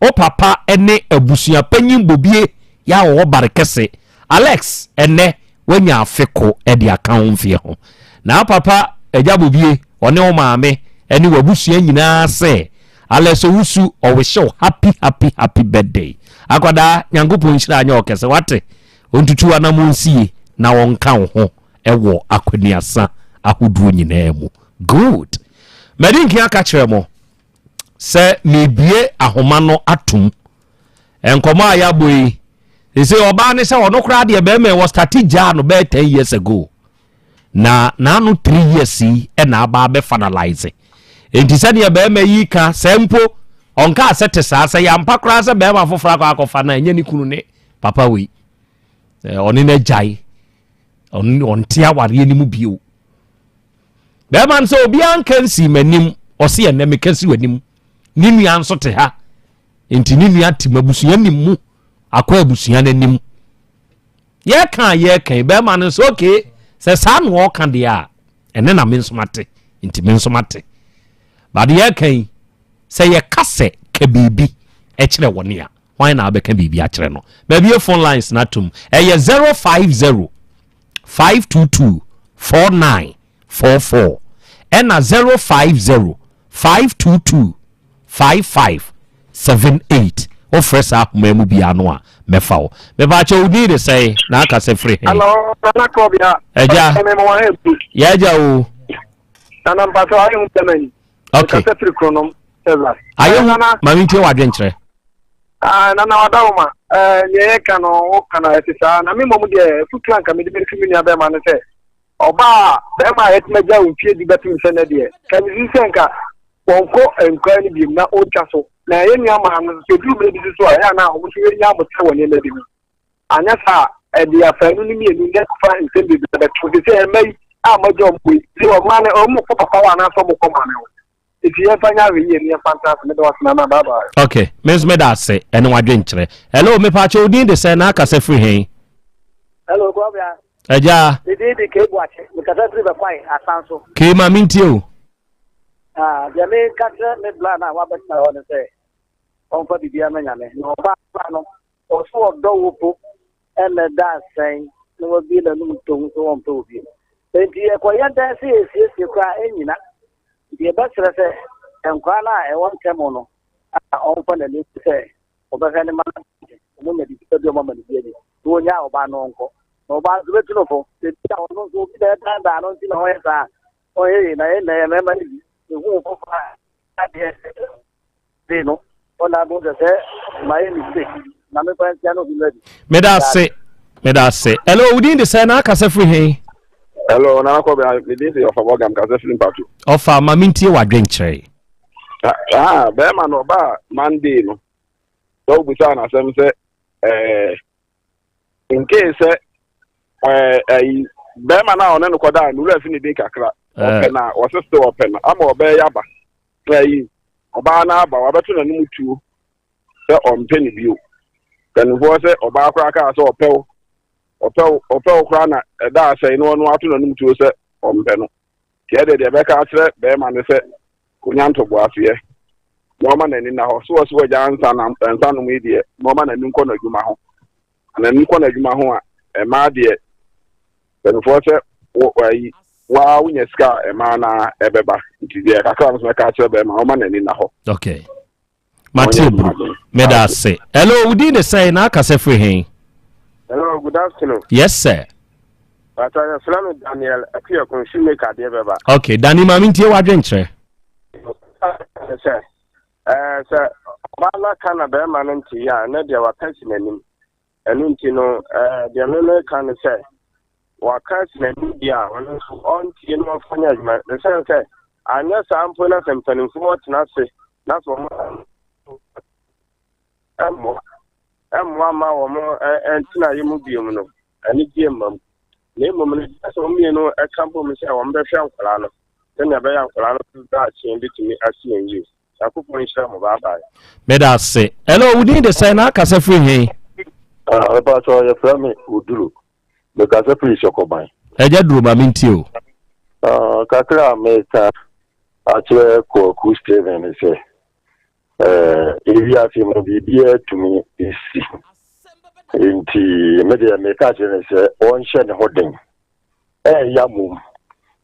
O papa ene abusua panyin bobie ya wo barekese Alex ene wanya afeko edi account fie ho na papa eja bobie one o maame ene wabusua nyina se Alex Owusu o we show happy birthday akwada Nyankopɔn nhira anya okese wate ontutu anamonsie na wonka ho ewo akwaniasa ahoduo nyina mu good medinki aka kyerɛ mo se mebie ahoma no atum enkomo aya boyi se oba ne se ono kra de be me was strategy no be 10 years ago na no 3 years yi e na aba be finalize enti se ne be me yi ka sempo onka asete sa se ya mpa kra se be ma fofra akwa na enya ni kunu ne papa we oni na jai on tia ware ni mu bio be man so obi an kan si manim o se ya na me kan si wanim ni nua nso te ha enti ni nua te mabusua nimu akwa abusua nanim ye kan be ma no so okay se sa no o kan de a ene na me nso mate enti me nso mate ba de ye kan se ye kase ka bibi e kire woni a why na be kan bibi a kire no ba bi phone lines na tum e ye 050 522 4944 ena 050 522 5578 o fresa memu bia no a mefa wo me ba che odi de say na aka se free hello na Krobea eja ya ja o na mpato ayi mtemani okay ka se free kronom eza ayi ma mi tie wadwen kire na wadawma ye ka no o kana etisa na me momu de futu anka me de be kimi nia be ma ne se oba be ma etmeja unfie di betim se na de ka mi se nka wonko enkwa ni bi na o twaso na ye nia ma no se du be bi so ya na o so ye nia mo te woni na bi anya sa e di afanu ni mi enu ne fa nsem bi be to de se mai a mojo mpo ti o ma ne o mo ko papa wa na so mo ko ma ne o iti ye fanya we ye nia fantastic me do wasna na baba okay mens me da se ene wadwen kire hello me pa che odin de se na aka se free hen hello Krobea eja de ke buache me ka se free be kwai asanso ke ma mintie o jame katra me blana wa bet na wona se on fa bibia na nyame no ba no o so do wopo ele da sen no wa bi na num to so on to bi enti e ko yada se kwa enyina die ba sere se enkwa na e won temo no on fa na ni se o ba ka ni ma mo me di to mo ma di bi to nya o ba no nko no ba zube tu no fo se ta no so bi da no ti no he sa o ye na e na me ma ni who for they no ona do the my mistake na me pan piano bi ready me da say hello within the say na aka se free hen hello na ko be dey say of abogam ka se free patu ofa ma mintie wadwen kire be ma no ba Monday no so bu sa na sem se in case be ma na ona no koda no ra fi ni dey kakra open na was still open ama obey yaba play oba na aba wabeto na num tuo se ompeni bio kan vo se oba kra ka se opel kra na da se no ato na num tuo se ompeno ke de be ka kire be ma ne se kunyanto bo afie mo ma na ni na ho so ja ansa no mu die mo ma na ni nko na adwuma ho na ni nko na adwuma ho a e ma de kan vo se wa wunya ska e ma na ebeba nti de kakra no ka kire be ma o ma na ni na ho okay Matthew meda say hello within the say na aka se free hen hello good afternoon yes sir Pastor Salami Daniel appear consumer card de beba okay Dani ma mintie wadwen kire sir ba la kana be ma nti ya na de wa pension anim ɛno nti no deɛ meme ka no sɛ waka sinani bi a ɔno nso ɔntie no ɔfa nyɛ adwuma ne sɛ sɛ anyɛ saa mpo na sɛ mpanimfoɔ ɔtena ase na sɛ ɔmo ɛmmoa ma wɔn ɛntena yɛ mu bio mu no ɛne gye mma mu na mmom no sɛ wɔn mmienu ɛka mpo mu sɛ wɔn bɛhwɛ nkwadaa no sɛnea ɛbɛyɛ nkwadaa no da akyɛn bitumi asi yɛn yie akokɔ nhyira mo baabae meda ase hello wodi de sɛ na akasa firi he ɛpaatɔ yɛfrɛ me oduro mekasa firi sɔkɔban ɛgya duro ma mentie o kakra a meka akyerɛ kɔku steven ne sɛ ewiase mu biribiara tumi esi nti medeɛ meka kyerɛ ne sɛ ɔnhyɛ ne ho den ɛyɛ mom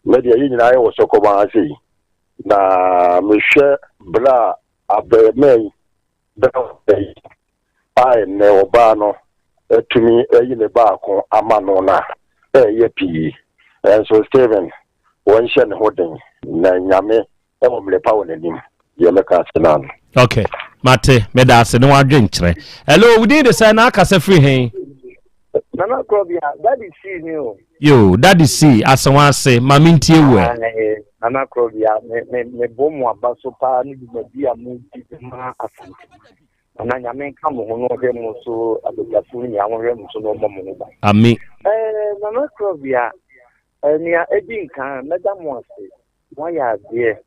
medeɛ yɛ nyinaa yɛwɔ sɔkɔban ase yi na mehwɛ bra abɛɛmɛn bɛyi a ɛnɛ ɔbaa no atumi ayi ne baako ama no na ɛyɛ pii ɛnso steven wɔnhyɛ ne ho den na nyame ɛwɔ mmerɛpa wɔ n'anim deɛ mɛka ase no ano okay mate meda ase ne wadwe nkyerɛ hello wodi de sɛ na akasa firi he Nana Krobea, that is see you. Yo, that is see as one say, Maminti. Nana Krobea, me bomo abasopa ni bi amuti ma asante. Nana nyame ka mo no hwemo so adogafo ni awon hwemo so no mo ba. Ami. Nana Krobea, nia edi nkan meda mo ase. Won ya de.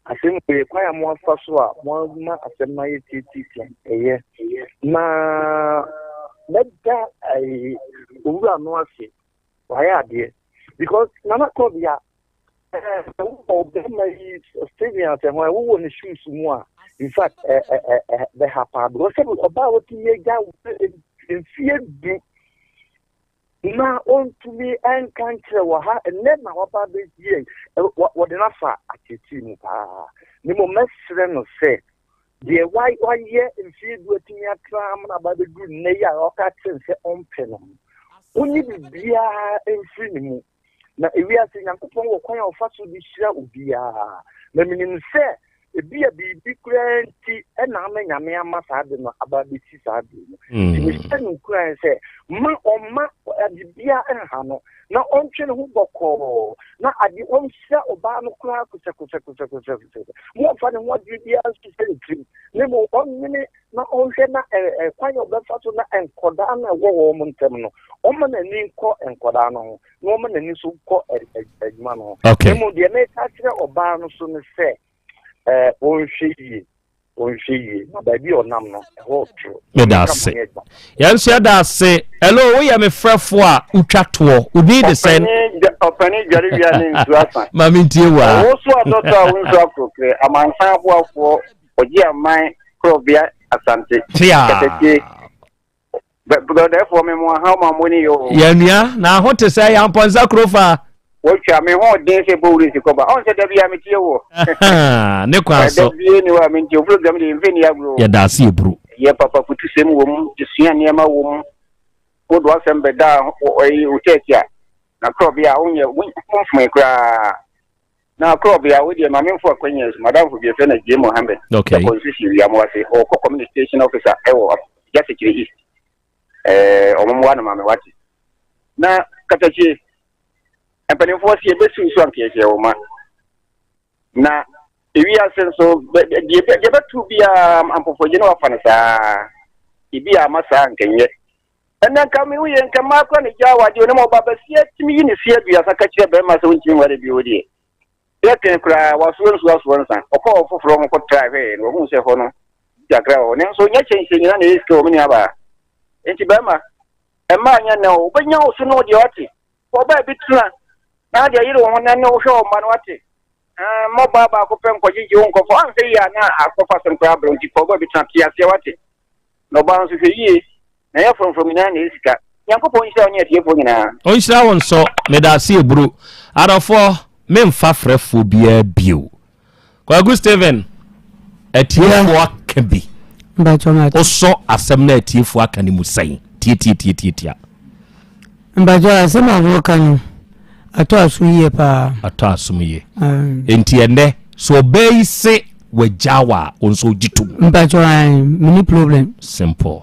Asem pe kwaya mo afa so a mo ma asem na ye titi eye. Na meda owura no ase why ade because Nana Krobea my Australian and why we want shoes more. In fact they have because about in fear do now on to me and country wa and never about this year what enough at your team nimo mesre no say the why year in fear do a tram about the good neya or catching say on penum only be in free na ewi ase nyankopon wo kwan ofa so bi hira obia na minim se ebia bi kranti e na amanyame ama saade no aba bi ti saade no mi se no kran se ma oma adibia enha no na ontwe ne ho bokọ na ade onhia oba no kra kusa mo fa ne ho adibia so se trim ne mo onnene na onhwe na kwan obafa so na enkoda na wo mo ntem no oma na ni ko enkoda no no oma na ni so ko adwuma no mo de me ka kire oba no so ne se onhwe na ba bi onam no ho tro me da se yanso ya da se hello we ya me frefo a utwato odi de sen opani jari bia ni nsuasa mami ntie wa wo so adota wo nsu aprokre amansan aboafo oji aman Krobea Asante keteke but therefore me mo how ma money yo yanua na ho te say ya mponza krofa wocha me ho den se polisi ko ba on se da bia me tie wo ne kwa so da bia ni wa me tie program de mfeni agro ya da se ebru ye papa kutu sem wo mu desua niema wo mu wo do Asem Beba Otec na Krobea onye wonfum kra na Krobea we de mamemfo akwanyes madam fo bi fe na J Mohammed okay position ya mo ase o communication officer ewo just security east omo wana mame wati na katachi empanifo si ebesu so anke o ma na ewi asenso de betu bia ampofoje na wafa na saa ibi amasa ankenye ena kami uye nka makwa ni jawa di onemo baba sie timi yini sie dua saka kire be ma so nchi ware bi odie yake kra waso san okọ ofoforo mo ko drive no hu se ho no jakra o ne so nya chenche nyina na eske o mini aba enti be ma e ma nya na o benya o so no de wate ko ba bi tuna na de yiri wo na ne o hwe o ma no wate mo baba ko pen ko jiji won ko fo an se ya na akofa sen ko abro nti ko ba bi tuna tia se wate no ba nso hwe yi na ya from na na esika yankopon nhyira onye tie fo nyina onhyira won so me da se ebru arafo memfa frefo bia bio kwa Steven atiefo aka bi mbajo oso asem na atiefo aka ni musan tie mbajo asem avoka no ato asuye pa ato asuye enti ene so bei se wajawa onso jitu mbajo mini problem simple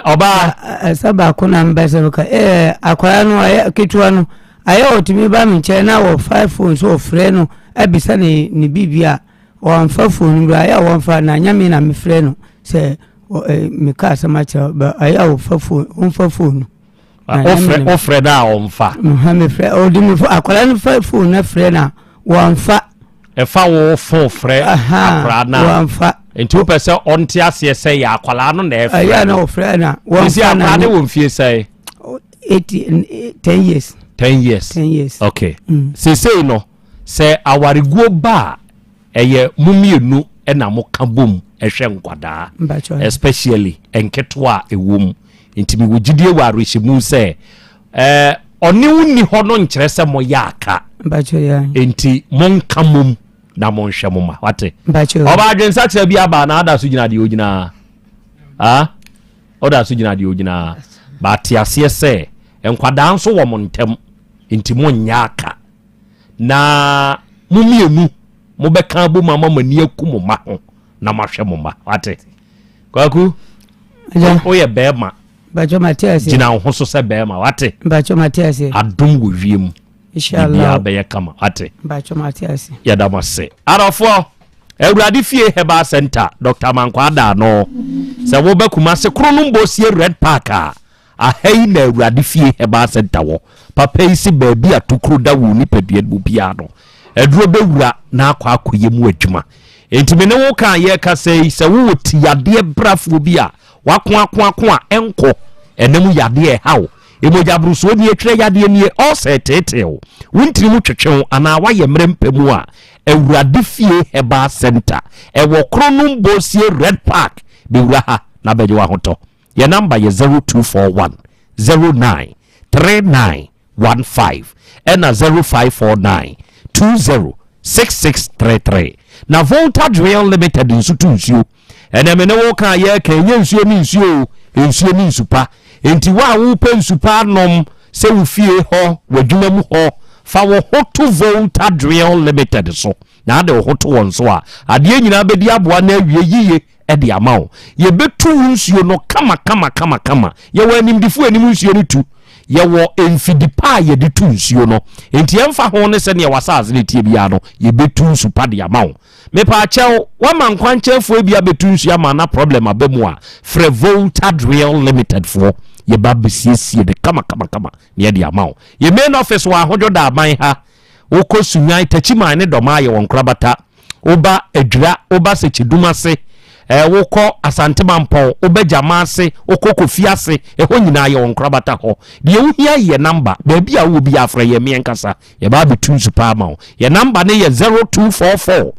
Oba saba kuna mbese ka akwara no aye ketua no aye otimi ba me nche na wo 5 phones o frɛ no abisa ne bibia o mfa phone ru aye wo mfa na nyame na me frɛ no se me ka sama cha aye wo fa phone o mfa phone o frɛ da o mfa ha me frɛ o di me akwara no fa phone na frɛ na wo mfa fa wo phone frɛ akwara na wo mfa enti o pese on ti ase se ya akwala no na frɛ ya na o frɛ na wo mfa na akwala de wo mfie se 10 years 10 years 10 years okay say no say awareguo ba eye mumienu na mo ka bom ehwe nkwada especially enketwa ewom ntimi wogidie wa rehyimu say oni woni ho no nkyere se mo ya aka enti mon kamom na mon hwe mo ma wate oba adwensa kire bia ba na ada so gina de ogina oda so gina de ogina ba tiase se enkwada nso wo mo ntem enti mo nyaka na mumienu mo beka bo mama mani akumo ma ho na mahwe mo ma wate kwaku oye bema bacho matiase gina ho so se bema wate bacho matiase adom wo wiem inshallah be kama wate bacho matiase ya damase arafo Ewurade fie Heba Center Dr. Mankwada no se wo bekuma se krono mbosie Red Park ahai na Ewurade fie Heba Center wo papa isi baabi atokro da wo ni padua bu bia no eduro bewura na akwa akoyemu adwuma entime ne wo kan ye ka se wo ti yade brafo bia wako enko enemu yade hawo emoja bruso ni etwe yade ni all setetew wuntiri mu twetwew ana waye mrempemu a Ewurade fie Heba Center ewo krono mbosie Red Park bewura ha na beje wa hoto ye number ye 0241 09 3915 and 0549 206633 na Volta Drill Limited nsutu nsuo ene me ne wo kan ye kan ye nsuo ni nsupa enti wa wo pe nsupa nom se wo fie ho wadwuma mu ho fa wo hoto Volta Drill Limited so na ade wo hoto won so a ade nyina bedi aboa na awie yiye ede amawo ye betu nsuo no kama ye wa animdifu anim nsuo no tu ye wo enfidipa ye de tu nsuo no enti emfa ho ne se ne wasase ne tie bia no ye betu nsupa de amawo me pa chew wa man kwanchefo bia betu nsuo ama na problem abemu a Volta Drill Limited for ye babesiesie de kama ne de amawo ye main office wa hojo da aban ha wokosunyan tachima ne doma ye won krabata oba adwira oba sechiduma se wokọ Asante Mampon obejama ase okokofia ase ho nyina ye won krabata ho de wuhia ye number da bia wo bia afra ye menkasa ye ba betu super ma ye number ne ye 0244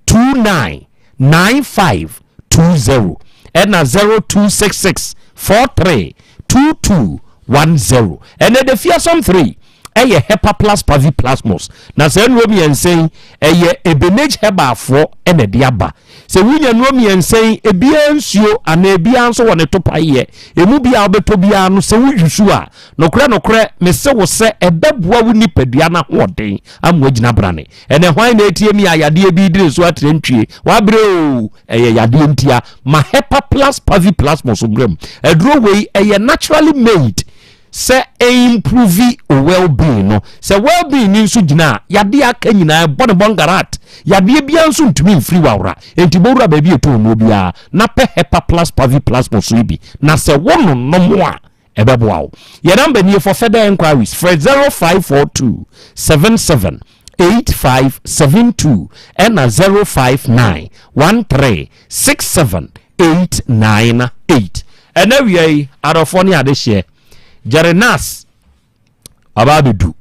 299520 and 0266 43 2210 and the fearsome 3 eye Hepa Plus Pavi Plasmos na se nwomi yensen eye Ebenage Heba afo ene de aba se wunya nwomi yensen ebia nsuo ana ebia nso wone topa ye emu bia obeto bia no se wuhwusu a nokre me se wo se ebeboa wo nipadua na hoden amwagina brane ene hwan na etie mi ayade bi dire so atrentwie wa bre o eye yade ntia ma Hepa Plus Pavi Plasmos ngrem edro wei eye naturally made se improve well-being no se well-being ni nso gina yade aka nyina bongarat yade bia nso ntumi mfiri wawra enti bowura ba bi eto no bia na pe Hepa Plus Pavi Plasmos ibi na se wono no a ebeboawo ye number ni for further inquiries for 0542 77 8572 and 059 13 67 898 and now we are of one ade share Jarenas ababedu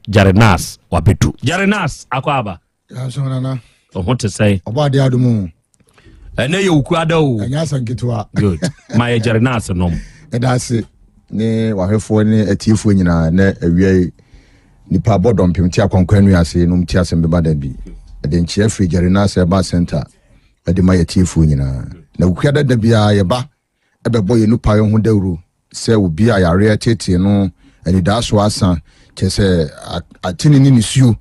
Jarenas wabedu Jarenas akwaba ya sonana ohote say obade adumu ene ye ukuada o anya sanketwa good my Jarenas nom edase ne wahwefo ne atiefo nyina na awie nipa bodom pimti akonkwanu ase no mti Asem Beba Dabi de nchia free Jarenas Heba Center de ma atiefo nyina na ukuada da bia ye ba ebebo ye nupa yo ho dawru se obi ayare tete no ani daso asa chese atini ni nisuo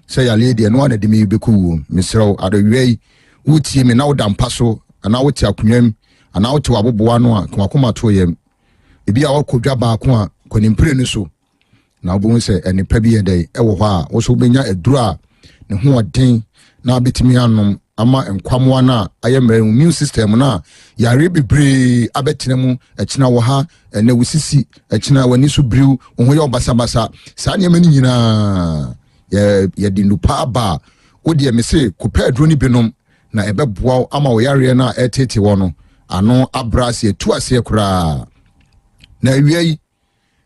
se ya lady no na de me beku misrew adowei wutie me na wodampa so ana wote akunwam ana wote waboboa no a kwakoma to yam ebi a wakodwa baako a konimpire no so na obo se enipa bi yedai ewo ho a wo so benya eduru a ne ho odin na betimi anom ama enkwamwa na ayemre immune system na yare bebre abetene mu ekina wo ha ene wusisi ekina wani so briw wo ye obasabasa sa nyema ni nyina ye dindu pa ba wodi emese kopa aduro ni binom na ebeboa ama wo yare na etete wo no ano abrase etu ase kura na wiei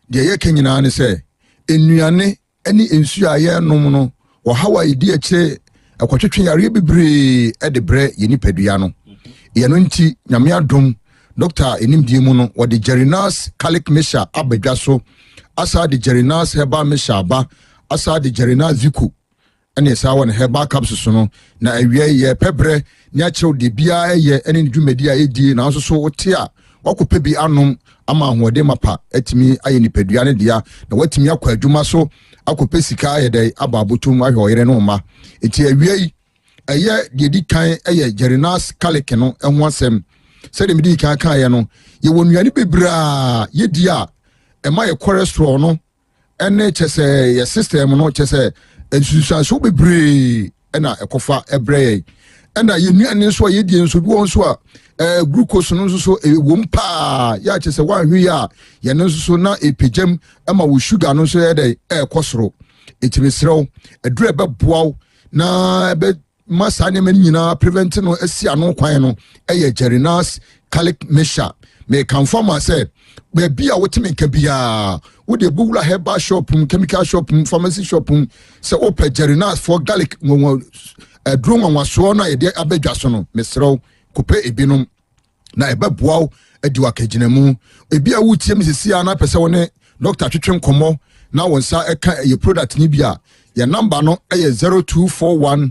de ye kenyina ne se enuane ani ensu aye nom no wo hawa idi eche akwatwetwe yare bebre de bre ye nipadua no ye no nti nyame adom doctor enimdie mu no wo de Gerinas calic mesha abadwa so asa de Gerinas heba mesha ba asa de Gerinas ziku ene sa won heba capsules no na awie ye pebre nya chew de bia ye ene dwumadi a edi na so so wote a wakope bi anom ama hoode mapa atimi aye nipadua ne dia na watimi akwa adwuma so akope sika aye dai ababotum ahwoyere no ma enti awie eye de di kan eye Gerinas calic no enho asem se de medi kan kan ye no ye wonuane bebra ye dia ema ye cholesterol no ene chese ye system no chese ensusanso bebre ena ekofa ebre ena ye nuane so ye die nso bi won so a glucose no so wom pa ya chese wanhwe ya ye no so na epegem ama wo sugar no so ye dey ekosoro etibesrew edure beboaw na be masane men nyina prevent no asia no kwan no eye Gerinas calic mesha me confirm say be bia wotime nka bia wo de bugula herbal shop chemical shop pharmacy shop say open Gerinas for garlic nwo adro nwa so na ye de abadwa so no mesrew kope ebinom na ebeboaw adi wakaginamu ebia wutie misisia na pese woni doctor twetwe nkomo na wonsa eka ye product ni bia ye number no eye 0241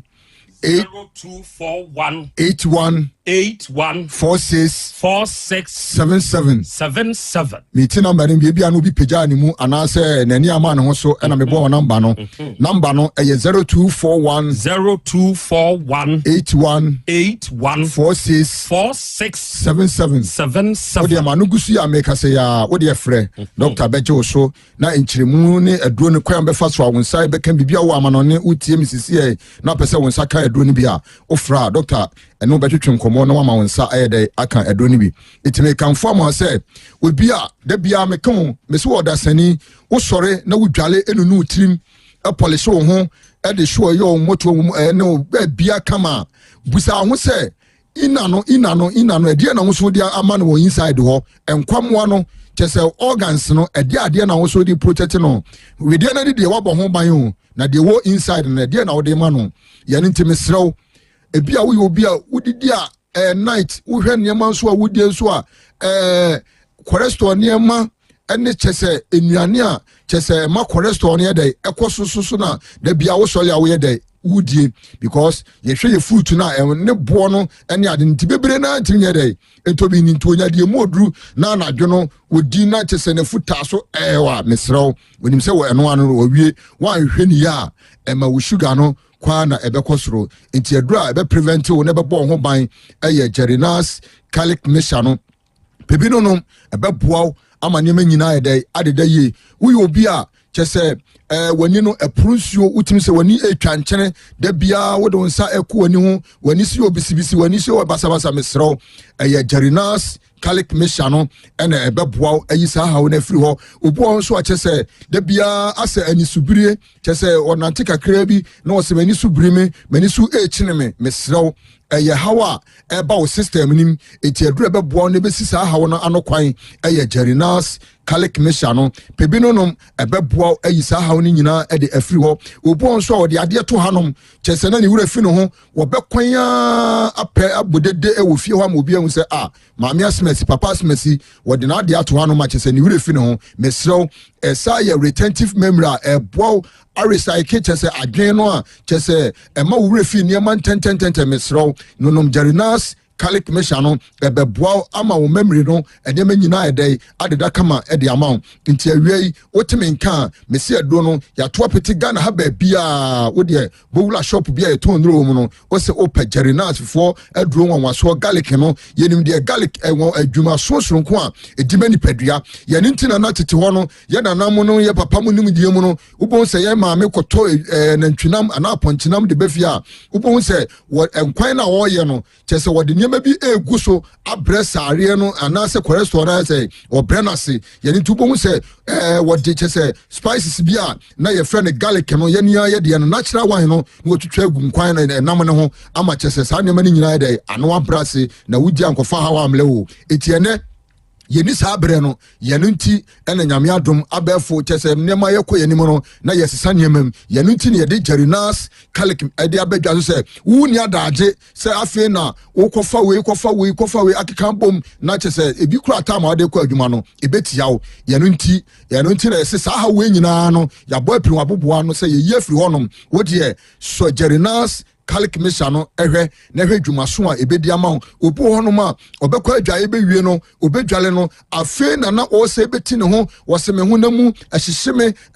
81 46 Miti number ni bia no bi peja ni mu anase nani ama ne ho so na me bo number no number no eye 0241 81 46 77 Odi ama no gusu ya make say ya odi efre Dr. Bejo so na enchiremu ne aduro ne kwan be fa so awonsa be kan bibia wo ama no ne utie misisi na pese wonsa kan aduro ne bia ofra Dr. eno betwetwe nkomo na wama wonsa ayede aka aduro ne bi itime kan form say obi a da bia me kan me so odasani wo sore na wo dwale enunu utirim polish wo ho e de show yo moto no bia kama busa ho say inano edi na wo so dia ama no inside ho enkwamwa no chese organs no edi ade na wo so di protect no we dia na de wabo ho ban ho na de wo inside na de na wo de ma no ya ntime srew ebia wo yo bia wodidi a night wo hwe niam so a wodie so a cholesterol niam ene chese enuane a chese ma cholesterol ne dey ekososo na da bia wo sole a wo ye dey wudie because ye hwe ye fruit na ne bo no ene ade ntibebre na ntinye dey etobi ni ntonya de modru na anadwo wodi na chese ne futa so wa mesrew wonim se wo eno ano wo wie wan hwe ni ya ema wo sugar no kwa na ebekosoro enti adura ebe prevent wo ne bebo ho ban eye Gerinas calic mesha no pebino no ebeboaw ama nyema nyina ede adeda ye wo obi a chese wani no eprunsio utimi se wani etwa nkyene da bia wo de nsa eku wani ho wani si obisibisi wani si obasabasa mesrew eye Gerinas calic mesha no ene ebeboaw ayisa ha wo na firi ho obo nso a chese da bia ase ani subire chese onante kakra bi na wose mani subire mani su echineme mesrew eye hawa eba wo system nim eti adura beboaw ne besisa ha wo no anokwan eye Gerinas calic mesha no pebino nom ebeboaw ayisa ha wo ni nyina e de afiri ho obo nso a wo de ade to hanom chese na ni wura fi no ho wo bekwan apɛ abodede e wo fie ho am obi ahun sɛ maami asmesi papa asmesi wo de na ade ato hanom a chese ni wura fi no ho mesrew esa ye retentive memory eboaw recycle chese adwen no a chese ema wo wura fi niam tententente mesrew nonom Gerinas garlic mixture no ɛbɛboa ama wo memory no ɛnneɛma nyinaa ɛdɛ adeda kama ɛde ama wo nti awie yi wotumi nka mesi aduro no yɛato apete Ghana ha baabia wodeɛ bowula shop bia yɛtɔn nduro mu no wose opa jerinas foɔ aduro nwanwaso garlic no yɛnim deɛ garlic ɛwɔ adwuma sosoronko a ɛdima nipadua yɛne ntina na tete hɔ no yɛnanam no yɛ papa mu nim die mu no wobɛhu sɛ yɛ maame kɔtɔ nantwinam anaa pɔnkyenam de bɛfia wobɛhu sɛ nkwan na wɔyɛ no kyɛ sɛ wɔde nneɛma bi egu so abrɛ saareɛ no anaasɛ cholesterol na sɛ wɔbrɛ no ase yɛne nti wobɛhu sɛ wɔde kyɛ sɛ spices bi a na yɛfrɛ no garlic no yɛnia yɛdeɛ no natural wine no na wɔtwitwa agu nkwan no ɛnam no ho ama kyɛ sɛ saa nneɛma no nyinaa yɛdɛ ano abrɛ ase na wogya nkɔfa hawa amlɛ wo ɛtiɛnɛ yɛni saa berɛ no yɛno nti ɛna nyame adom abɛɛfo kyɛ sɛ nneɛma yɛkɔ yɛnim no na yɛsesa nneɛma mu yɛno nti ne yɛde jerinas garlic ɛde abɛdwa so sɛ wonni adagye sɛ afei na wokɔfa wei akeka bom na kyɛ sɛ ebi kora atama wode kɔ adwuma no ɛbɛtia wo yɛno nti na yɛsɛ saa ha wei nyinaa no yɛabɔ apiri waboboa no sɛ yɛyi afiri hɔnom wodeɛ sɔ jerinas garlic mixture no ehwe na hwe dwumaso a ebedi ama ho obi honom a obekɔ adwae bewie no obedwale no afe na o se beti ne ho wo se me ho na mu ahyehye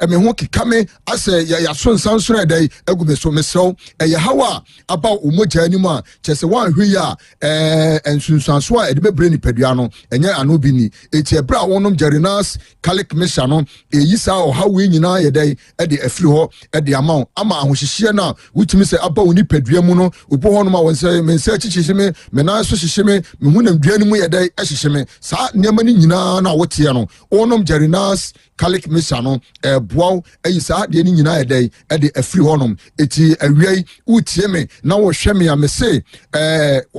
me ho kekame ase ya so nsansoro edai agume so mesrew eye hawa aba umogya anim a kyese wan hwe ya ensunsanso a ede bebre ni padua no enye anobi ni eti ebra wonom jerinas garlic mixture no eyisa o hawe nyina yedai ede afiri ho ede ama ahohyehye na wutimi se aba oni dua mu no obo hono ma wonse me nsa chichihye me na so hyehye me hu nam dua ni mu yedai ahyehye me saa nneema ni nyina na wote no onom jerinas garlic mixture no boaw ayi saa de ni nyina yedai e de afiri honom eti awiai utie me na wo hwe me ya me se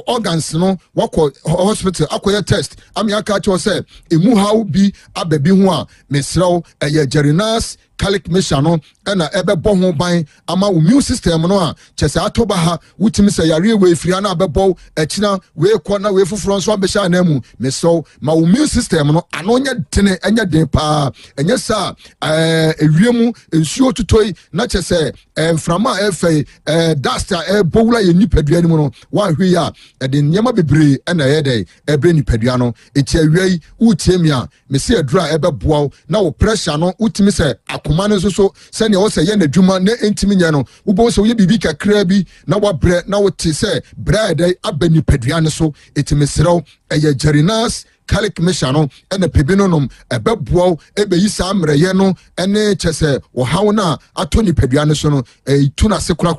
organs no wako hospital akoye test ami aka cho se emu how bi ababi ho a me srew eye jerinas garlic mixture no na ebebo ho ban ama immune system no a kyese atoba ha wutimi se yare we firi na abebo akina we kɔ na we foforo nso abehya na mu meso ma immune system no ano nya dene enya den pa enya sa ewiemu ensuo tutoi na kyese mframa efe dust bowula ye nipadua ni mu no wa hwe ya de nyama bebre na ye dey ebre nipadua no eti awiai utiemi a me se adura ebeboa na wo pressure no utimi se akoma no so se ne wo se ye na dwuma na entimi nya no wo bo se wo ye bibi kakra bi na wa bre na wo te se bread abani padua no so etimi serew eye jerinas garlic mixture no ena pebinonom ebeboa ebeyi sa mreye no ene kyese wo hawo na atoni padua no so no tuna se kura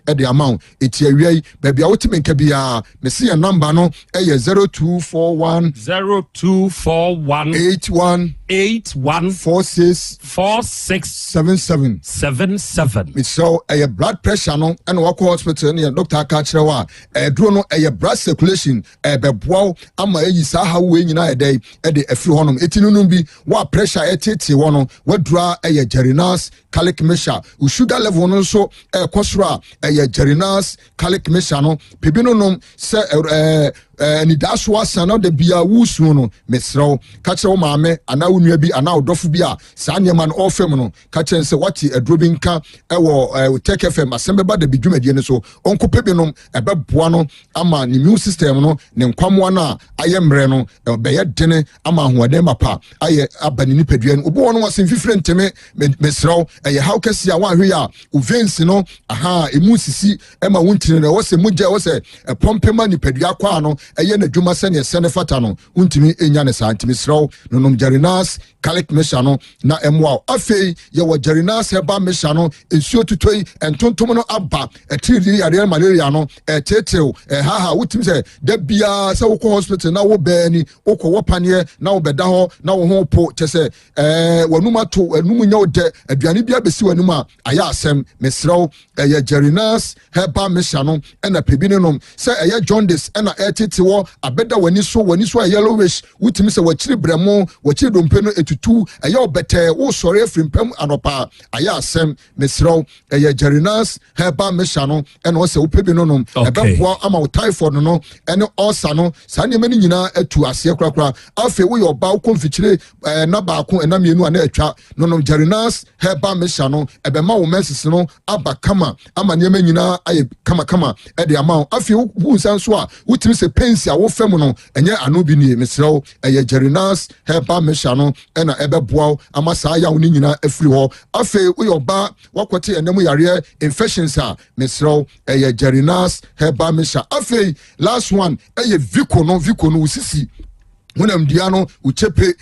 ede amount eti awiai ba bia wotime nka bia me se ya number no eye 0241 8146 me so eye blood pressure no ena wako hospital ne doctor aka kirewa duro no eye blood circulation ebeboa ama eyi sa we nyina edai ede afiri honom etinunum bi wa pressure etete wono wadura eye jerinas garlic mixture u sugar level no so kosoro eye jerinas garlic mixture no pebinonom se ni daso asana de bia wusu no mesrew ka kire wo maame ana wonua bi ana odofo bi a saa nyema no ofem no ka kire se wati adrobi nka ewo Otec FM Asem Beba Dabi dwumadie ne so onko pebinom ebeboa no ama ni immune system no ne nkwamwa na ayemre no beye dene ama hoɔden mapa aye abani nipadua no obo wono wasen fifire nteme mesrew eye how kesi a wan hwe ya veins no emu sisi ema wontine no wose mugya wose pompema nipadua kwa no eye na dwuma sene sene fata no untimi enya ne sa ntimi srew no nom jerinas garlic mixture no na emwa afei ye wo jerinas heba mixture no ensuo tutoi entontom no aba etiri yare malaria no tetew utimi se da bia se wo hospital na wo bani okɔ wopane na wo beda ho na wo ho po kyese wanum ato wanum nya ode aduane bia besi wanum a aya asem mesrew eye jerinas heba mixture no na pebinonom se eye jaundice na etete tete wo abeda wani so a yellowish wutimi se wachiri bremo wachiri dompe no etutu eye obete wo sore afrimpam anopa aya asem mesro eye jerinas heba mesha no ene wo se wo pebi no nom ebeboa ama wo typhoid no ene osa no sa ne mani nyina atu ase krakra afi wo yo ba wo konfichire na ba ko ena mienu ana atwa no nom jerinas heba mesha no ebema wo mesis no aba kama ama ne nyina aye kama ede ama afi wo nsanso a wutimi se pensi a wo fam no enye anobi ni mesro eye jerinas heba mesha no ena ebeboa ama sa ya wo nyina afiri ho afi wo yo ba wakote enemu yare infections a mesro eye jerinas heba mesha afi last one eye viko no usisi wonam diano uchepe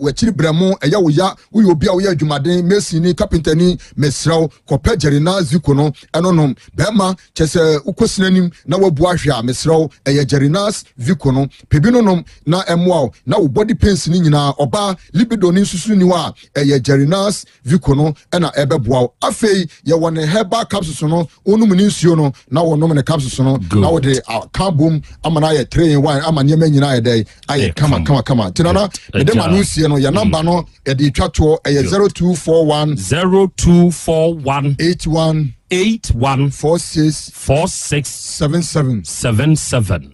wachiri bramo eya woya wo obi a woya adwumaden mesi ni carpenter ni mesraw kopa jerina zikono enonom bema chese ukosinanim na wabu ahwe a mesraw eya jerinas vikono pebinonom na emwa na wo body pains ni nyina oba libido ni susu ni wa eya jerinas vikono ena ebeboa afei ye wone herbal capsules no onum ni nsuo no na wonom ne capsules no na wo de carbon amana ye 3 in 1 amanya nyina ye dai Kama. Tinana, the manusia no, your number no, at the chatto, a 0241 81 46 77.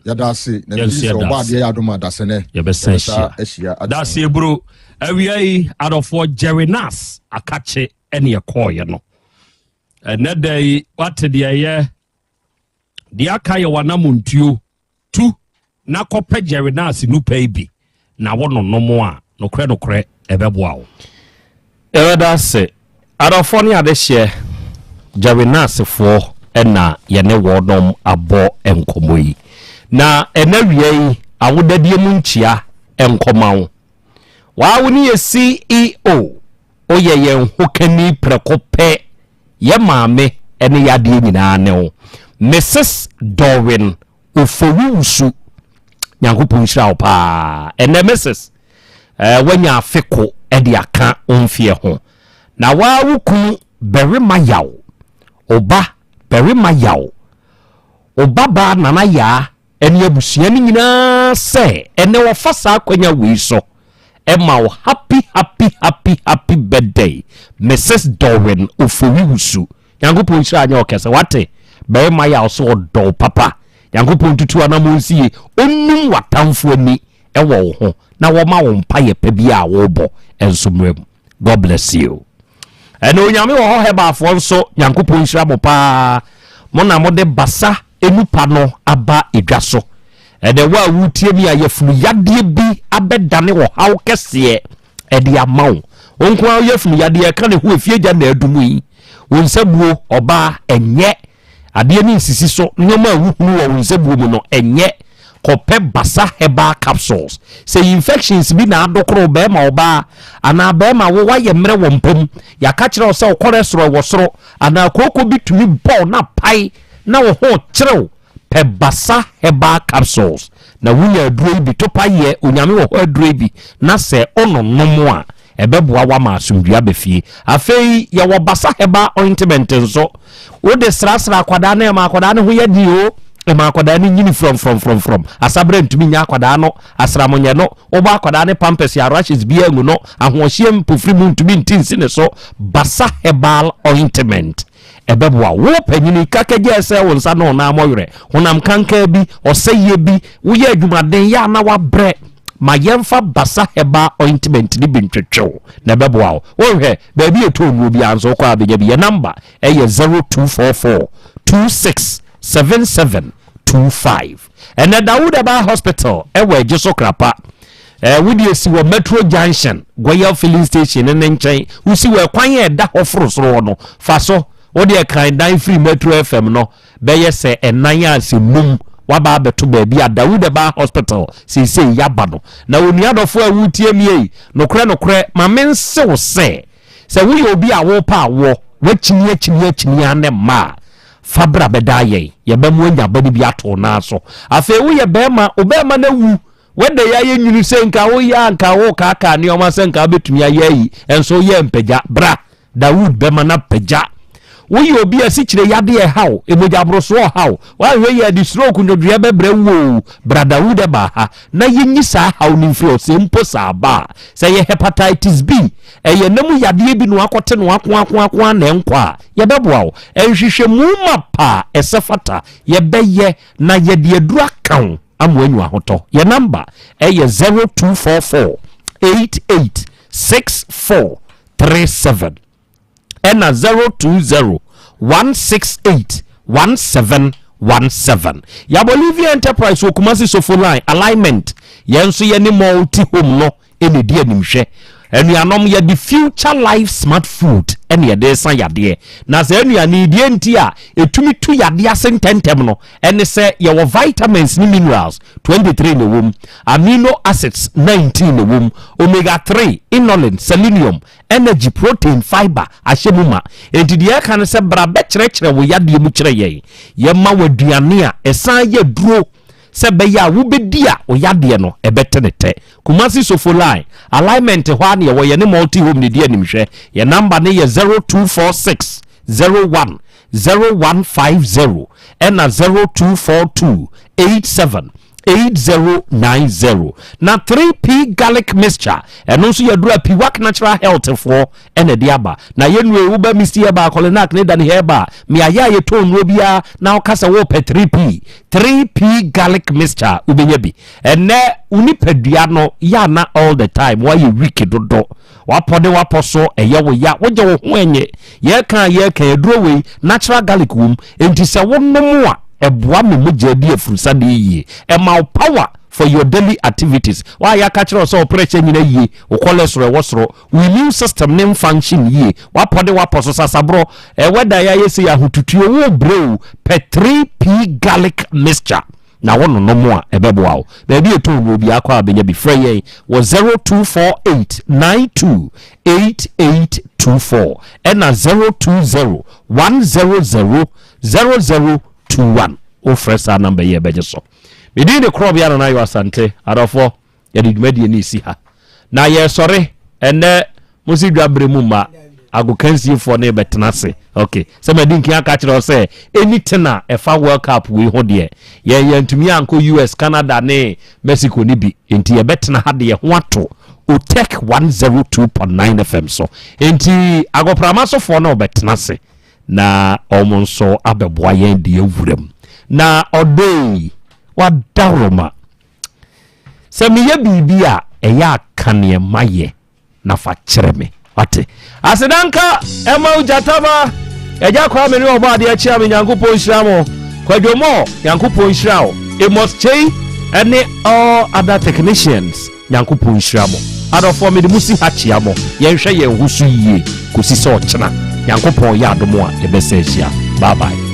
Yadasi, Yaduma, Dasene, Yabesia, that's a bro. Every out of 4 Jerinas, a catch any a coy, you know. And that day, what the year, the Akaya Wanamuntu, 2. Na kope Jerinas no pay na wono no mo a no kre ebeboa wo da se adofo ade hye Jerinas fo na ye ne wodom abo enkomoyi na enawie awodadie mu nchia enkomawo wa woni ye CEO oye ye hokani prekope ye maame ene yade nyina ne wo Mrs. Dorwin Ofowusu Yankopon hira pa enemesis wanya afeko ede aka onfie ho na wa wuku berima yaw oba berima yaw oba ba nana ya ene abusua ni nyina se ene wo fasa akwanya wi so ema happy birthday Mrs. Dorwin Ofowusu Yankopon hira anya okese wate berima yaw so do papa Yankopon tutu anamonsie onum watamfo ni ewo ho na wo ma wo mpaye pa bia wo bo ensomrem. God bless you. Eno nyame wo ho heba afo nso Yankopon hira mo pa mo na mo de basa enupa no aba edwaso ede wa wutie bi ayefunu yade bi abedane wo haw kese ede amawo onko ayefunu yade ka ne ho efie gya na adumu yi wonsabuo oba enye ade ni sisi so nyoma wuhunu wo nsebuo mu no enye kope basa heba capsules say infections bi na adokro be ma oba ana be ma wo waye mre wo mpam ya ka kire o se cholesterol wo soro ana koko bi tumi ball na pai na wo ho kire pe basa heba capsules na wunya aduro bi to paye onyame wo aduro bi na se ono nomo a ebeboa wa ma asumdua befie afei ya wo basa heba ointment nso wo de srasra akwada na ma akwada ne ho yadi o e ma akwada ne nyini from asabre ntumi nya akwada no asramonye no wo ba akwada ne pampers ya rashes bia ngu no ahohye mpofri mu ntumi ntinsi ne so basa herbal ointment ebeboa wo panyini kakeje ese wo nsa no na amoyere honam kanka bi oseye bi wo ye adwumaden ya na wa bre ma yemfa basa heba ointment ni bintwetwo na beboa wo hwe ba bi eto bi anso kwa abenya bi number eye 0244 267725 and Dauda Ba Hospital ewe jeso krapa wudi esi wo Metro Junction Goyal Filling Station ne nchen usi we kwan ye da hofrosoro no faso wodi e kan dan free Metro FM no beye se enan ase mum waba beto baabi a Dauda Ba Hospital sisi yaba no na onuadofo awutie mie nokre ma mense wo se wo obi a wo pa wo wachini ane ma fabra bedaye ye bemu anya bani bi ato na so afi wo ye bema obema na wu wede ya ye nyunu senka wo ya anka wo kaka ni o ma senka betumi ayi enso ye mpagya bra Daud bema na pagya woyɛ obi a sikyire yade haw emoja broso haw wa we di stroke ndodua bebre wo brada wude ba ha na yenyi saa haw ni mfiri osempo saa ba sɛ yɛ hepatitis B ɛyɛ namu yade bi no akote no ako na nkwa yɛbɛboa wo ɛhwehwɛ mu ma pa ɛsɛfata yɛbɛyɛ na yɛde adura kan amwanyu ahoto yɛ number ɛyɛ 0244 886437 ɛna 020 168 1717 ya Bolivia Enterprise Okumasi Sofo line alignment yenso ye ni multi home no ene di animhwe anuanom ye the future life smart food ene ye de san yade na se anuane die nti a etumi tu yade asententem no ene se ye wo vitamins ni minerals 23 no wom amino acids 19 no wom omega 3 inulin selenium energy protein fiber ahyemuma enti de ka ne se bra be kyerɛkyerɛ wo yade mu kyerɛ ye ma waduane a esan ye duro se be ya wo bedi a o yade no ebetenete Kumasi Sofo line alignment hwa ne ye ne multi home ne di animhwe ye number ne ye 0246 01 0150 and 0242 87 8090 na 3P garlic mixture and also your dura Piwak natural health for ene diaba na yenwe uba misti ba kolenak ne dan heba mi aya ye ton no bia na okasa wo pe 3P garlic mixture ubenyebi ene unipadua no ya na all the time why you wiki dodo wapode waposo eye wo ya woje wo ho enye ye kan eduro we natural garlic wum enti se wo nomu a eboa me mujadi afrusa de yi e ma power for your daily activities why ya catch us so pressure nyina yi o cholesterol wosoro immune system nem function yi wapode waposo sasabro weda ya yesi ya hututuo wo brew per 3P garlic mixture na wono no mo a ebeboa wo na bi eto no bi akwa abenya bi frɛ yɛn wo 0248928824 ɛna 0201000021 o fresa number ye beje so me di de Krobea na Yaw Asante adofo ye di dwumadi ni si ha na ye sore ene musi dwabre mu ma agokansi fo na betenase okay se me di nkin aka kire se anything na efa World Cup we ho de ye ntumi anko US Canada ne Mexico ni bi enti ye betena ha de ye ho ato Otec 1029 FM so enti agoprama so fo na betenase na omonso abeboa yen de awuram na odei wadaroma se miye bibia eya kane maye na fa kyerɛ me ate asedanka ema ujataba eja kwa me ni oba de achi am Nyankopɔn hyira mo kwadwomo Nyankopɔn hyira o Amos Chei ene all other technicians Nyankopɔn hyira mo adofo me de musi hachia mo yenhwɛ yen husu yie kosi se ɔkyena Nyankopɔn ya adomo a ebese hyia bye bye